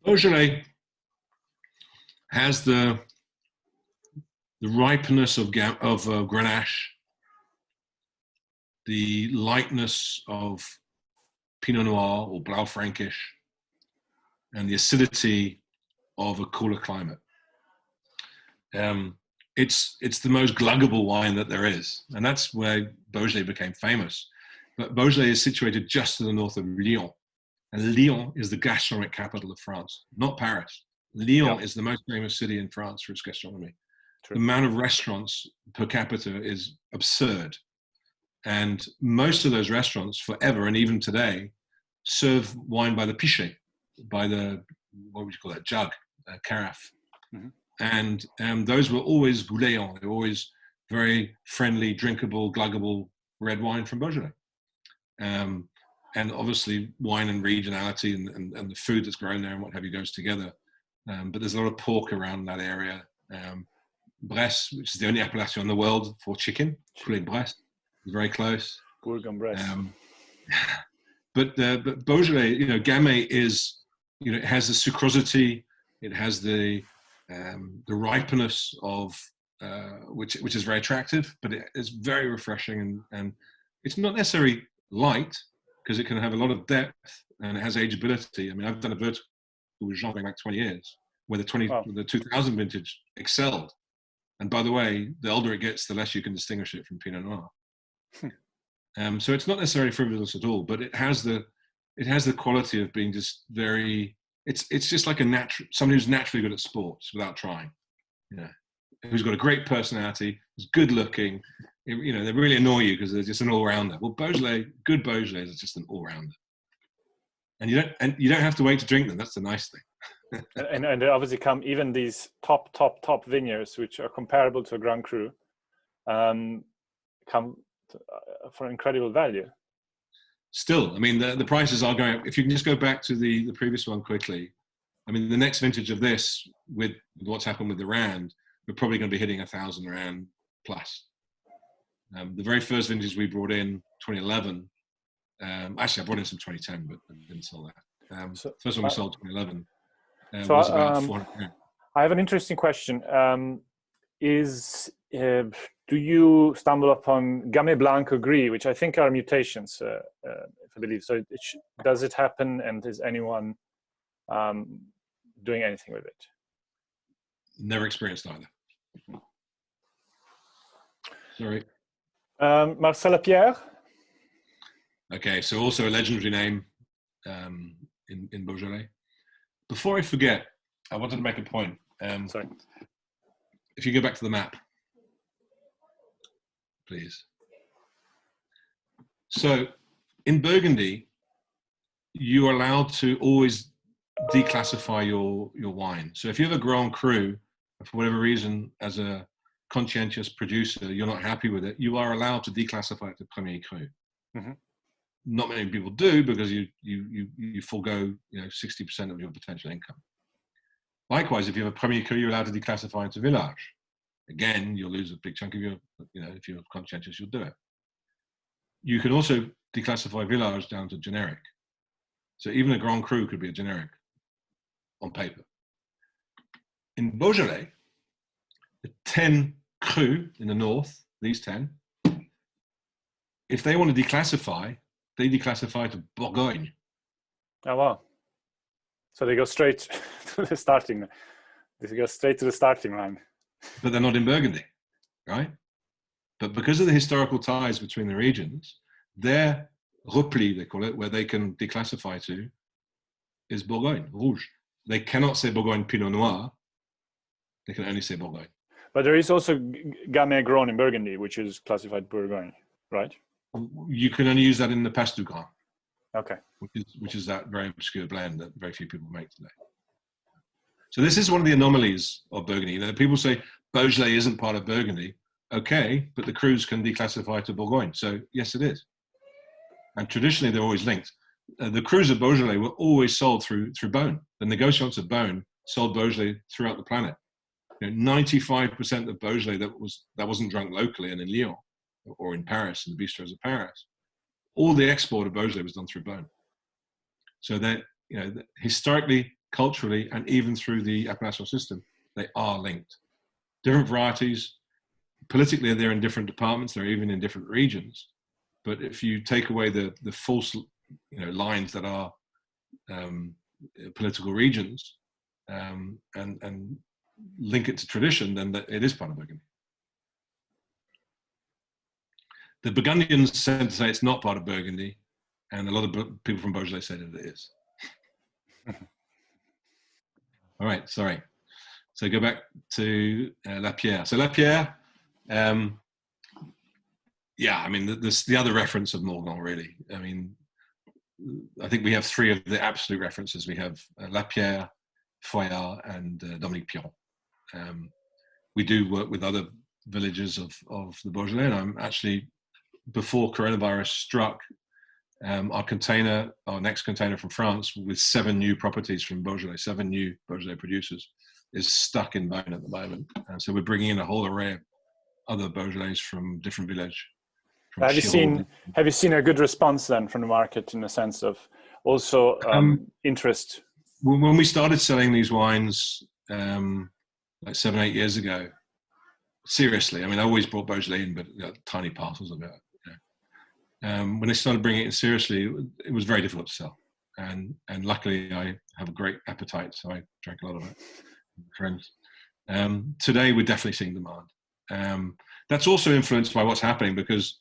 Beaujolais has the ripeness of Grenache, the lightness of Pinot Noir or Blaufränkisch, and the acidity of a cooler climate. It's the most gluggable wine that there is, and that's where Beaujolais became famous. But Beaujolais is situated just to the north of Lyon, and Lyon is the gastronomic capital of France, not Paris. Lyon is the most famous city in France for its gastronomy. True. The amount of restaurants per capita is absurd. And most of those restaurants forever, and even today, serve wine by the pichet, by the, what would you call that, jug, carafe. Mm-hmm. And those were always gouléants. They were always very friendly, drinkable, gluggable red wine from Beaujolais. And obviously wine and regionality and the food that's grown there and what have you goes together. But there's a lot of pork around that area. Bresse, which is the only appellation in the world for chicken, poulet de Bresse, is very close. Bourg-en-Bresse. But Beaujolais, Gamay is, it has the sucrosity, it has the ripeness of which is very attractive, but it's very refreshing, and it's not necessarily light because it can have a lot of depth and it has ageability. I mean, I've done a vertical with Jean going back 20 years, where the 2000 vintage excelled. And by the way, the older it gets, the less you can distinguish it from Pinot Noir. So it's not necessarily frivolous at all, but it has the quality of being just very. It's just like somebody who's naturally good at sports without trying. Who's got a great personality, is good looking. They really annoy you because they're just an all-rounder. Well, good Beaujolais is just an all-rounder, and you don't have to wait to drink them. That's the nice thing. and they obviously come, even these top vineyards, which are comparable to a Grand Cru, come for incredible value. Still, I mean, the prices are going up. If you can just go back to the previous one quickly, I mean, the next vintage of this, with what's happened with the Rand, we're probably going to be hitting 1,000 Rand plus. The very first vintage we brought in, 2011, actually I brought in some 2010, but I didn't sell that. First one we sold 2011 was about 400 Rand. I have an interesting question. Do you stumble upon Gamay Blanc or Gris, which I think are mutations, if I believe so? Does it happen, and is anyone doing anything with it? Never experienced either. Sorry. Marcel Lapierre? Okay, so also a legendary name in Beaujolais. Before I forget, I wanted to make a point. Sorry. If you go back to the map, please. So in Burgundy, you're allowed to always declassify your wine. So if you have a Grand Cru, for whatever reason, as a conscientious producer, you're not happy with it, you are allowed to declassify it to Premier Cru. Mm-hmm. Not many people do, because you forego 60% of your potential income. Likewise, if you have a Premier Cru, you're allowed to declassify into Village. Again, you'll lose a big chunk of your, if you're conscientious, you'll do it. You can also declassify Village down to generic. So even a Grand Cru could be a generic on paper. In Beaujolais, the 10 Cru in the north, these 10, if they want to declassify, they declassify to Bourgogne. Oh, wow. So they go straight to the starting. They go straight to the starting line. But they're not in Burgundy, right? But because of the historical ties between the regions, their repli, they call it, where they can declassify to, is Bourgogne, Rouge. They cannot say Bourgogne Pinot Noir. They can only say Bourgogne. But there is also Gamay grown in Burgundy, which is classified Bourgogne, right? You can only use that in the Passe du Grand. Okay. Which is that very obscure blend that very few people make today. So this is one of the anomalies of Burgundy. People say Beaujolais isn't part of Burgundy. Okay, but the Crus can declassify to Bourgogne. So yes, it is. And traditionally, they're always linked. The Crus of Beaujolais were always sold through Beaune. The negociants of Beaune sold Beaujolais throughout the planet. 95% of Beaujolais that wasn't drunk locally and in Lyon or in Paris, in the bistros of Paris, all the export of Beaujolais was done through Beaune. So that historically, culturally, and even through the appellation system, they are linked. Different varieties, politically, they're in different departments. They're even in different regions. But if you take away the false, lines that are political regions, and link it to tradition, then it is part of Burgundy. The Burgundians tend to say it's not part of Burgundy, and a lot of people from Beaujolais say that it is. All right, sorry. So go back to Lapierre. So Lapierre, the other reference of Morgon, really. I mean, I think we have three of the absolute references. We have Lapierre, Foillard, and Dominique Piron. We do work with other villages of the Beaujolais. And I'm actually, before coronavirus struck, our next container from France with 7 new properties from Beaujolais, 7 new Beaujolais producers, is stuck in Domaine at the moment. And so we're bringing in a whole array of other Beaujolais from different villages. Have you seen a good response then from the market in the sense of also interest? When we started selling these wines like 7-8 years ago, seriously, I mean, I always brought Beaujolais in, but tiny parcels of it. When they started bringing it in seriously, it was very difficult to sell. And luckily, I have a great appetite, so I drank a lot of it with friends. Today, we're definitely seeing demand. That's also influenced by what's happening, because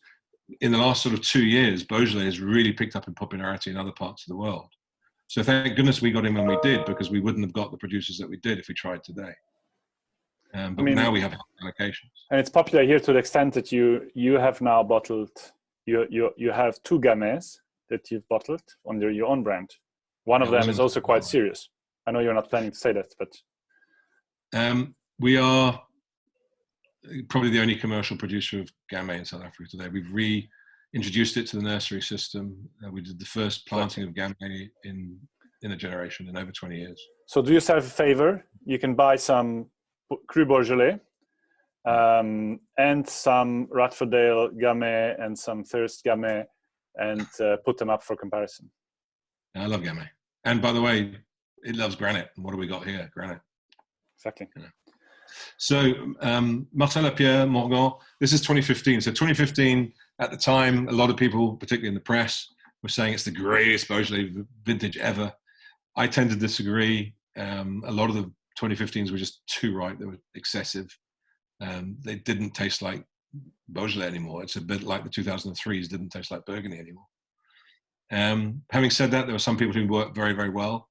in the last sort of 2 years, Beaujolais has really picked up in popularity in other parts of the world. So thank goodness we got in when we did, because we wouldn't have got the producers that we did if we tried today. But now we have allocations. And it's popular here to the extent that you have now bottled, you have 2 gamets that you've bottled under your own brand. One of them is also quite serious. I know you're not planning to say that, but. We are probably the only commercial producer of Gamay in South Africa today. We've reintroduced it to the nursery system. We did the first planting of Gamay in a generation in over 20 years. So do yourself a favor. You can buy some Cru Beaujolais and some Radford Dale Gamay and some Thirst Gamay and put them up for comparison. I love Gamay. And by the way, it loves granite. And what do we got here? Granite. Exactly. Yeah. So Martin-Lapierre, Morgan, this is 2015. So 2015, at the time, a lot of people, particularly in the press, were saying it's the greatest Beaujolais vintage ever. I tend to disagree. A lot of the 2015s were just too ripe. They were excessive. They didn't taste like Beaujolais anymore. It's a bit like the 2003s didn't taste like Burgundy anymore. Having said that, there were some people who worked very, very well.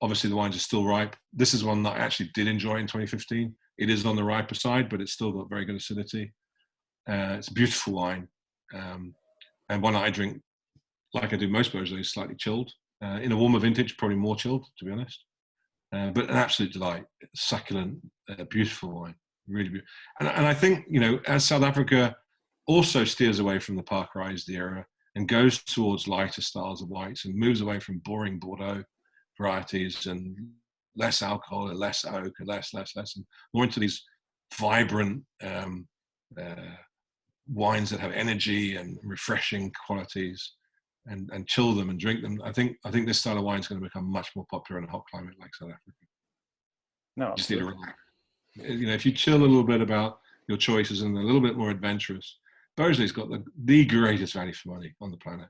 Obviously, the wines are still ripe. This is one that I actually did enjoy in 2015. It is on the riper side, but it's still got very good acidity. It's a beautiful wine. And one that I drink, like I do most Beaujolais, slightly chilled. In a warmer vintage, probably more chilled, to be honest. But an absolute delight. Succulent, beautiful wine. Really beautiful. And I think, as South Africa also steers away from the Parkerized era and goes towards lighter styles of whites and moves away from boring Bordeaux varieties and less alcohol and less oak and less and more into these vibrant wines that have energy and refreshing qualities and chill them and drink them. I think this style of wine is going to become much more popular in a hot climate like South Africa. No, just need to relax. If you chill a little bit about your choices and a little bit more adventurous, Beaujolais got the greatest value for money on the planet.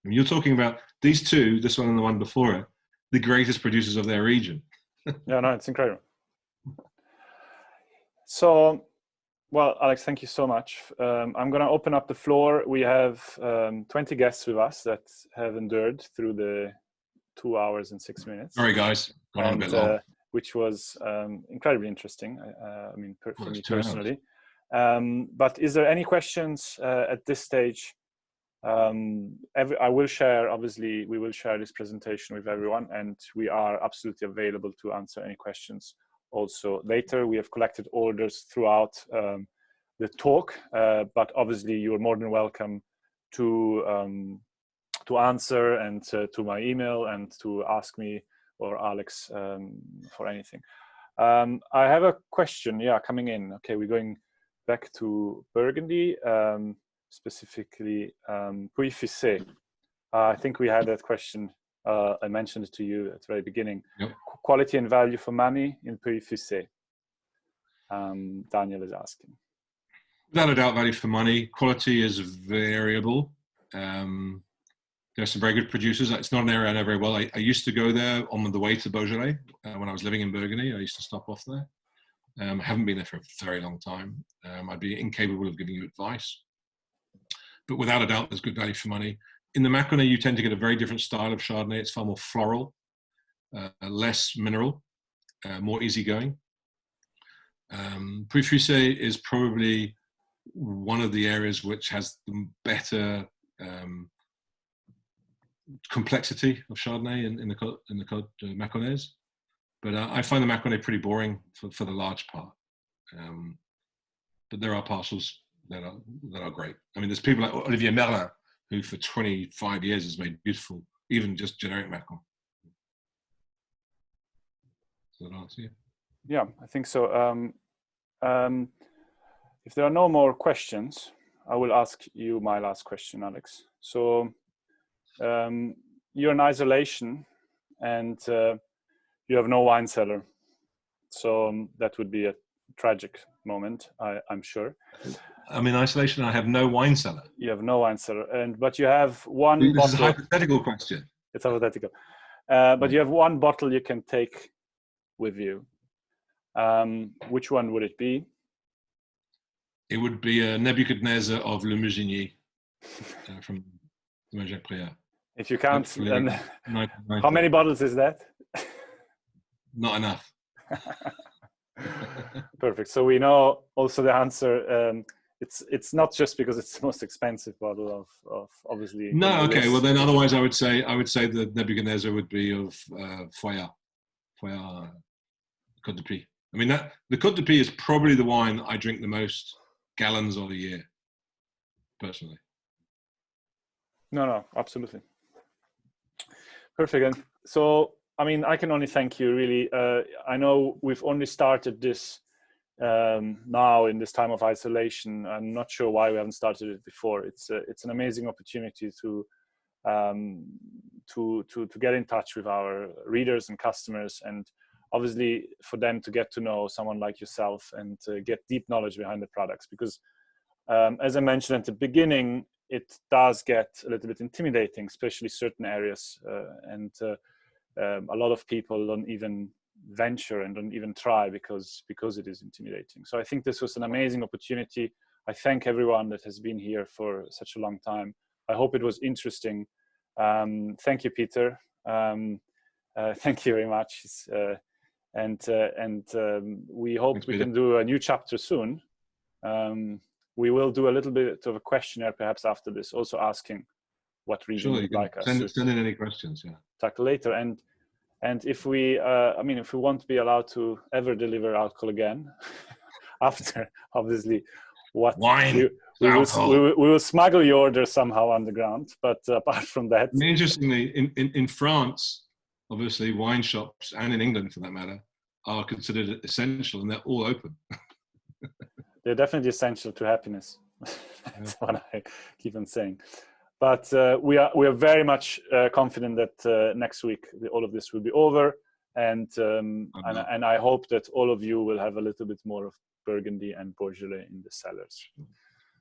I mean, you're talking about these two, this one and the one before it, the greatest producers of their region. Yeah, no, it's incredible. So, well, Alex, thank you so much. I'm going to open up the floor. We have 20 guests with us that have endured through the 2 hours and 6 minutes. Sorry, guys. Gone on a bit long. Which was incredibly interesting, I mean, for me personally. But is there any questions at this stage? I will share, obviously, we will share this presentation with everyone, and we are absolutely available to answer any questions also later. We have collected orders throughout the talk, but obviously you're more than welcome to answer and to my email and to ask me or Alex for anything. I have a question, coming in. Okay, we're going back to Burgundy. Specifically Puy-Fissé. I think we had that question. I mentioned it to you at the very beginning. Yep. Quality and value for money in Puy-Fissé. Daniel is asking. Without a doubt, value for money. Quality is variable. There are some very good producers. It's not an area I know very well. I used to go there on the way to Beaujolais when I was living in Burgundy. I used to stop off there. I haven't been there for a very long time. I'd be incapable of giving you advice. But without a doubt, there's good value for money. In the Mâconnais, you tend to get a very different style of Chardonnay. It's far more floral, less mineral, more easygoing. Puy-Fissé is probably one of the areas which has the better complexity of Chardonnay in the Côte Mâconnaise. But I find the Mâconnais pretty boring for the large part. But there are parcels that are great. I mean, there's people like Olivier Merlin, who for 25 years has made beautiful, even just generic Macron. Does that answer you? Yeah, I think so. If there are no more questions, I will ask you my last question, Alex. So you're in isolation and you have no wine cellar. So that would be a tragic moment, I'm sure. I'm in isolation. I have no wine cellar. You have no wine cellar, but you have one This bottle. is a hypothetical question. It's hypothetical. But you have one bottle you can take with you. Which one would it be? It would be a Nebuchadnezzar of Le Musigny from Jacques Préat. If you can't, then how many bottles is that? Not enough. Perfect. So we know also the answer. It's not just because it's the most expensive bottle of obviously. No, okay. Well, then otherwise I would say the Nebuchadnezzar would be of Foya Côte de Pie. I mean, the Côte de Pie is probably the wine I drink the most gallons of a year, personally. No, absolutely. Perfect. And so, I mean, I can only thank you, really. I know we've only started this now in this time of isolation. I'm not sure why we haven't started it before. It's an amazing opportunity to get in touch with our readers and customers, and obviously for them to get to know someone like yourself and to get deep knowledge behind the products. Because as I mentioned at the beginning, it does get a little bit intimidating, especially certain areas, and a lot of people don't even venture and don't even try because it is intimidating. So I think this was an amazing opportunity. I thank everyone that has been here for such a long time. I hope it was interesting. Thank you, Peter. Thank you very much. We hope we can do a new chapter soon. We will do a little bit of a questionnaire perhaps after this, also asking what region you'd like us to send in any questions, yeah. tackle later. And if we, if we won't be allowed to ever deliver alcohol again, after obviously what wine, we will smuggle your order somehow underground. But apart from that, I mean, interestingly, in France, obviously wine shops, and in England for that matter, are considered essential, and they're all open. They're definitely essential to happiness. That's what I keep on saying. But we are very much confident that next week all of this will be over, and I hope that all of you will have a little bit more of Burgundy and Beaujolais in the cellars.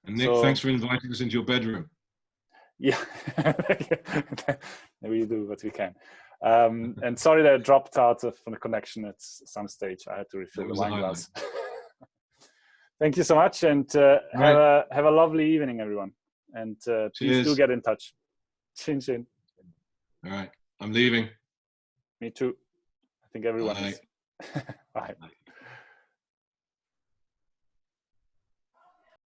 And Nick, thanks for inviting us into your bedroom. Yeah, we do what we can. And sorry that I dropped out from the connection at some stage. I had to refill the wine glass. Thank you so much, and have a lovely evening, everyone. And please do get in touch. Chin chin. All right, I'm leaving. Me too. I think everyone is. Bye.